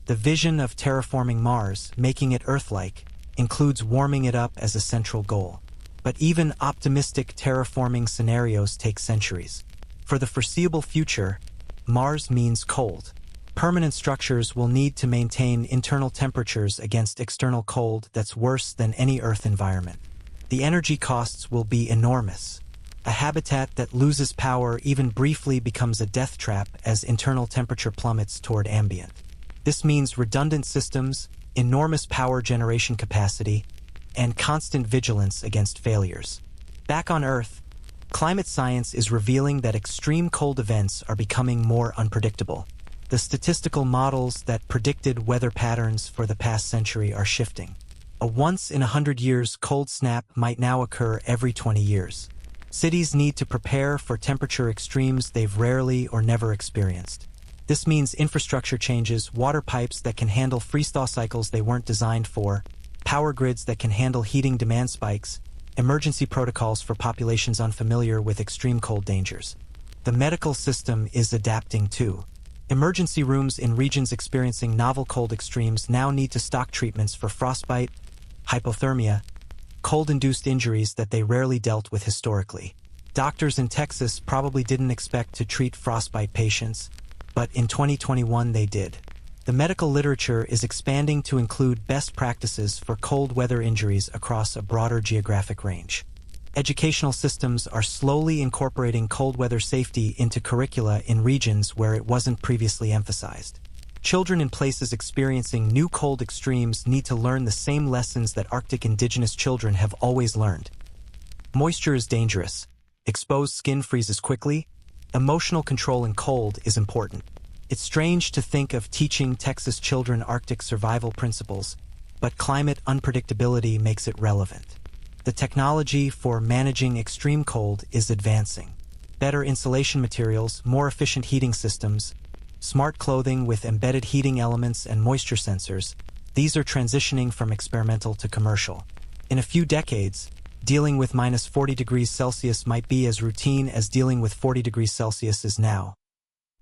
The vision of terraforming Mars, making it Earth-like, includes warming it up as a central goal. But even optimistic terraforming scenarios take centuries. For the foreseeable future, Mars means cold. Permanent structures will need to maintain internal temperatures against external cold that's worse than any Earth environment. The energy costs will be enormous. A habitat that loses power even briefly becomes a death trap as internal temperature plummets toward ambient. This means redundant systems, enormous power generation capacity, and constant vigilance against failures. Back on Earth, climate science is revealing that extreme cold events are becoming more unpredictable. The statistical models that predicted weather patterns for the past century are shifting. A once-in-100 years cold snap might now occur every 20 years. Cities need to prepare for temperature extremes they've rarely or never experienced. This means infrastructure changes, water pipes that can handle freeze-thaw cycles they weren't designed for, power grids that can handle heating demand spikes, emergency protocols for populations unfamiliar with extreme cold dangers. The medical system is adapting too. Emergency rooms in regions experiencing novel cold extremes now need to stock treatments for frostbite, hypothermia, cold-induced injuries that they rarely dealt with historically. Doctors in Texas probably didn't expect to treat frostbite patients, but in 2021 they did. The medical literature is expanding to include best practices for cold weather injuries across a broader geographic range. Educational systems are slowly incorporating cold weather safety into curricula in regions where it wasn't previously emphasized. Children in places experiencing new cold extremes need to learn the same lessons that Arctic indigenous children have always learned. Moisture is dangerous. Exposed skin freezes quickly. Emotional control in cold is important. It's strange to think of teaching Texas children Arctic survival principles, but climate unpredictability makes it relevant. The technology for managing extreme cold is advancing. Better insulation materials, more efficient heating systems, smart clothing with embedded heating elements and moisture sensors, these are transitioning from experimental to commercial. In a few decades, dealing with minus 40 degrees Celsius might be as routine as dealing with 40 degrees Celsius is now.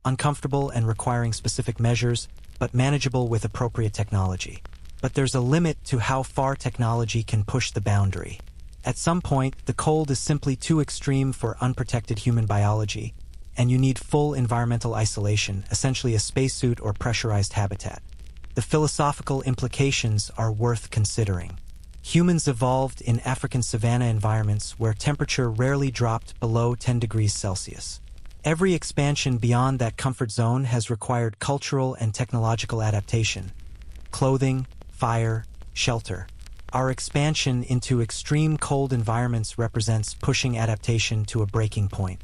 Uncomfortable and requiring specific measures, but manageable with appropriate technology. But there's a limit to how far technology can push the boundary. At some point, the cold is simply too extreme for unprotected human biology, and you need full environmental isolation, essentially a spacesuit or pressurized habitat. The philosophical implications are worth considering. Humans evolved in African savanna environments where temperature rarely dropped below 10 degrees Celsius. Every expansion beyond that comfort zone has required cultural and technological adaptation. Clothing, fire, shelter. Our expansion into extreme cold environments represents pushing adaptation to a breaking point.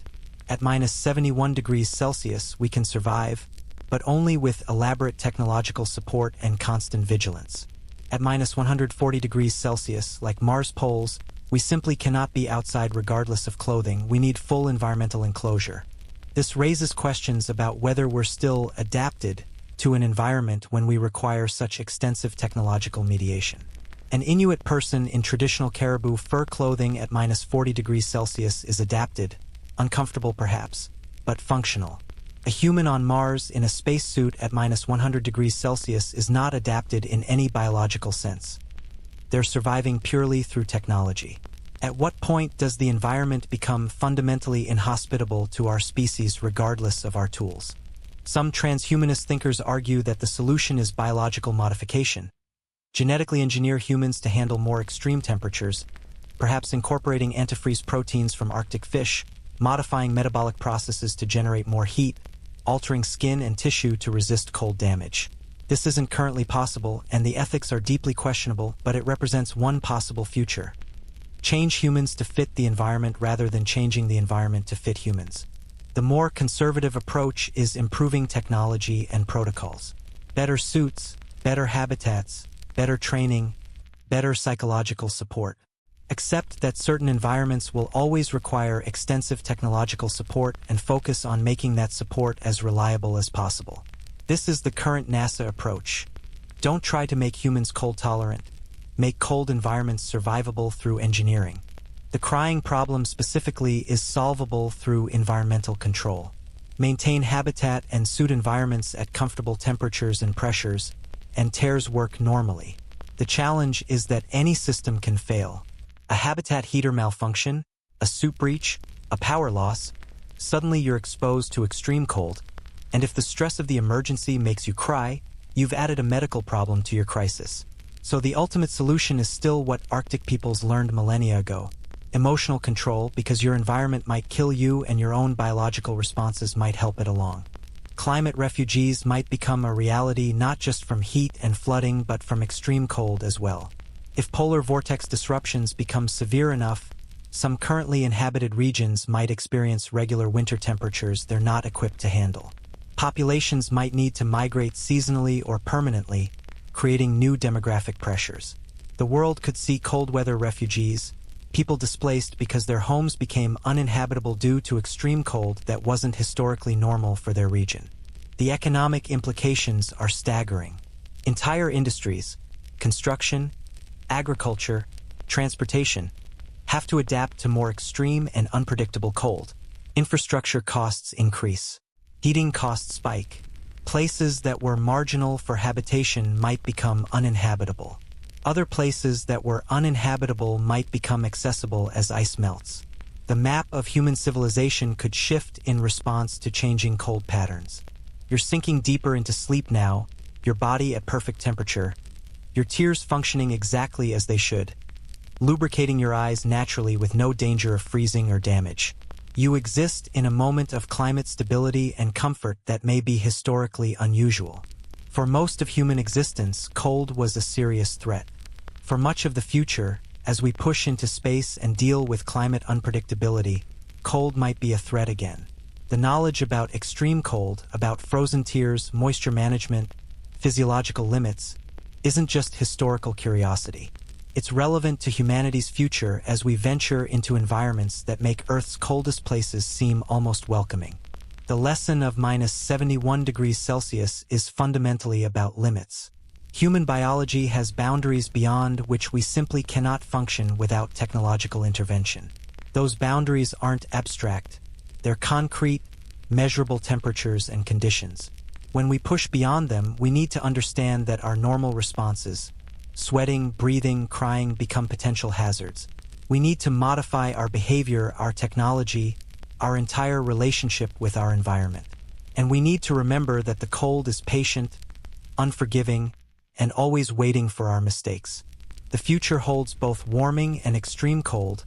At minus 71 degrees Celsius, we can survive, but only with elaborate technological support and constant vigilance. At minus 140 degrees Celsius, like Mars poles, we simply cannot be outside regardless of clothing. We need full environmental enclosure. This raises questions about whether we're still adapted to an environment when we require such extensive technological mediation. An Inuit person in traditional caribou fur clothing at minus 40 degrees Celsius is adapted, uncomfortable perhaps, but functional. A human on Mars in a spacesuit at minus 100 degrees Celsius is not adapted in any biological sense. They're surviving purely through technology. At what point does the environment become fundamentally inhospitable to our species regardless of our tools? Some transhumanist thinkers argue that the solution is biological modification. Genetically engineer humans to handle more extreme temperatures, perhaps incorporating antifreeze proteins from Arctic fish, modifying metabolic processes to generate more heat, altering skin and tissue to resist cold damage. This isn't currently possible, and the ethics are deeply questionable, but it represents one possible future. Change humans to fit the environment rather than changing the environment to fit humans. The more conservative approach is improving technology and protocols. Better suits, better habitats, better training, better psychological support. Accept that certain environments will always require extensive technological support and focus on making that support as reliable as possible. This is the current NASA approach. Don't try to make humans cold tolerant. Make cold environments survivable through engineering. The crying problem specifically is solvable through environmental control. Maintain habitat and suit environments at comfortable temperatures and pressures, and tears work normally. The challenge is that any system can fail. A habitat heater malfunction, a suit breach, a power loss, suddenly you're exposed to extreme cold, and if the stress of the emergency makes you cry, you've added a medical problem to your crisis. So the ultimate solution is still what Arctic peoples learned millennia ago. Emotional control, because your environment might kill you and your own biological responses might help it along. Climate refugees might become a reality not just from heat and flooding but from extreme cold as well. If polar vortex disruptions become severe enough, some currently inhabited regions might experience regular winter temperatures they're not equipped to handle. Populations might need to migrate seasonally or permanently, creating new demographic pressures. The world could see cold weather refugees, people displaced because their homes became uninhabitable due to extreme cold that wasn't historically normal for their region. The economic implications are staggering. Entire industries, construction, agriculture, transportation, have to adapt to more extreme and unpredictable cold. Infrastructure costs increase. Heating costs spike. Places that were marginal for habitation might become uninhabitable. Other places that were uninhabitable might become accessible as ice melts. The map of human civilization could shift in response to changing cold patterns. You're sinking deeper into sleep now, your body at perfect temperature, your tears functioning exactly as they should, lubricating your eyes naturally with no danger of freezing or damage. You exist in a moment of climate stability and comfort that may be historically unusual. For most of human existence, cold was a serious threat. For much of the future, as we push into space and deal with climate unpredictability, cold might be a threat again. The knowledge about extreme cold, about frozen tears, moisture management, physiological limits, isn't just historical curiosity. It's relevant to humanity's future as we venture into environments that make Earth's coldest places seem almost welcoming. The lesson of -71 degrees Celsius is fundamentally about limits. Human biology has boundaries beyond which we simply cannot function without technological intervention. Those boundaries aren't abstract. They're concrete, measurable temperatures and conditions. When we push beyond them, we need to understand that our normal responses, sweating, breathing, crying, become potential hazards. We need to modify our behavior, our technology, our entire relationship with our environment. And we need to remember that the cold is patient, unforgiving, and always waiting for our mistakes. The future holds both warming and extreme cold,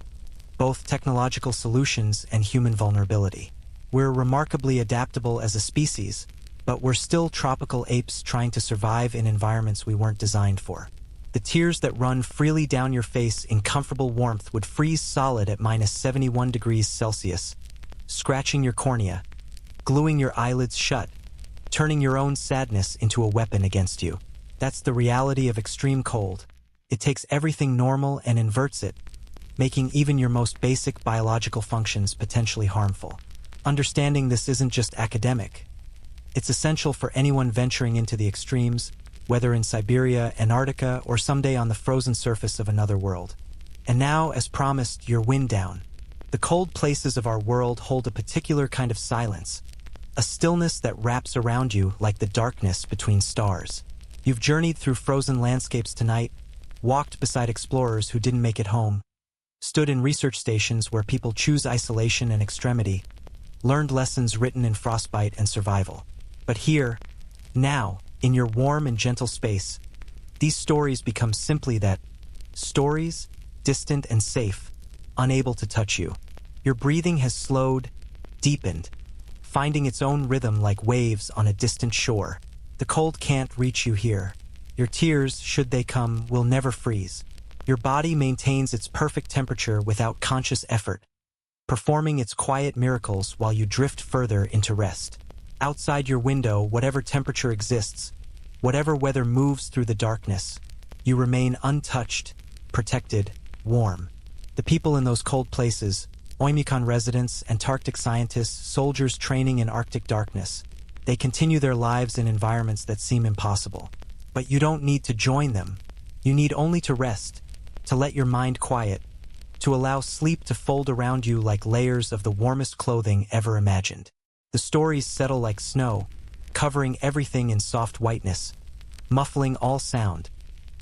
both technological solutions and human vulnerability. We're remarkably adaptable as a species, but we're still tropical apes trying to survive in environments we weren't designed for. The tears that run freely down your face in comfortable warmth would freeze solid at -71 degrees Celsius, scratching your cornea, gluing your eyelids shut, turning your own sadness into a weapon against you. That's the reality of extreme cold. It takes everything normal and inverts it, making even your most basic biological functions potentially harmful. Understanding this isn't just academic. It's essential for anyone venturing into the extremes, whether in Siberia, Antarctica, or someday on the frozen surface of another world. And now, as promised, your wind down. The cold places of our world hold a particular kind of silence, a stillness that wraps around you like the darkness between stars. You've journeyed through frozen landscapes tonight, walked beside explorers who didn't make it home, stood in research stations where people choose isolation and extremity, learned lessons written in frostbite and survival. But here, now, in your warm and gentle space, these stories become simply that, stories, distant and safe, unable to touch you. Your breathing has slowed, deepened, finding its own rhythm like waves on a distant shore. The cold can't reach you here. Your tears, should they come, will never freeze. Your body maintains its perfect temperature without conscious effort, performing its quiet miracles while you drift further into rest. Outside your window, whatever temperature exists, whatever weather moves through the darkness, you remain untouched, protected, warm. The people in those cold places, Oymyakon residents, Antarctic scientists, soldiers training in Arctic darkness, they continue their lives in environments that seem impossible. But you don't need to join them. You need only to rest, to let your mind quiet, to allow sleep to fold around you like layers of the warmest clothing ever imagined. The stories settle like snow, covering everything in soft whiteness, muffling all sound,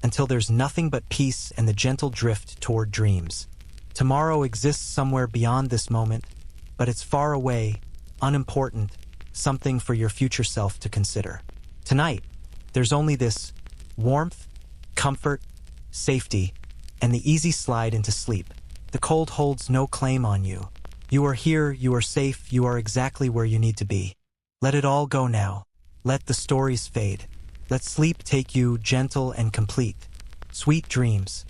until there's nothing but peace and the gentle drift toward dreams. Tomorrow exists somewhere beyond this moment, but it's far away, unimportant, something for your future self to consider. Tonight, there's only this warmth, comfort, safety, and the easy slide into sleep. The cold holds no claim on you. You are here, you are safe, you are exactly where you need to be. Let it all go now. Let the stories fade. Let sleep take you gentle and complete. Sweet dreams.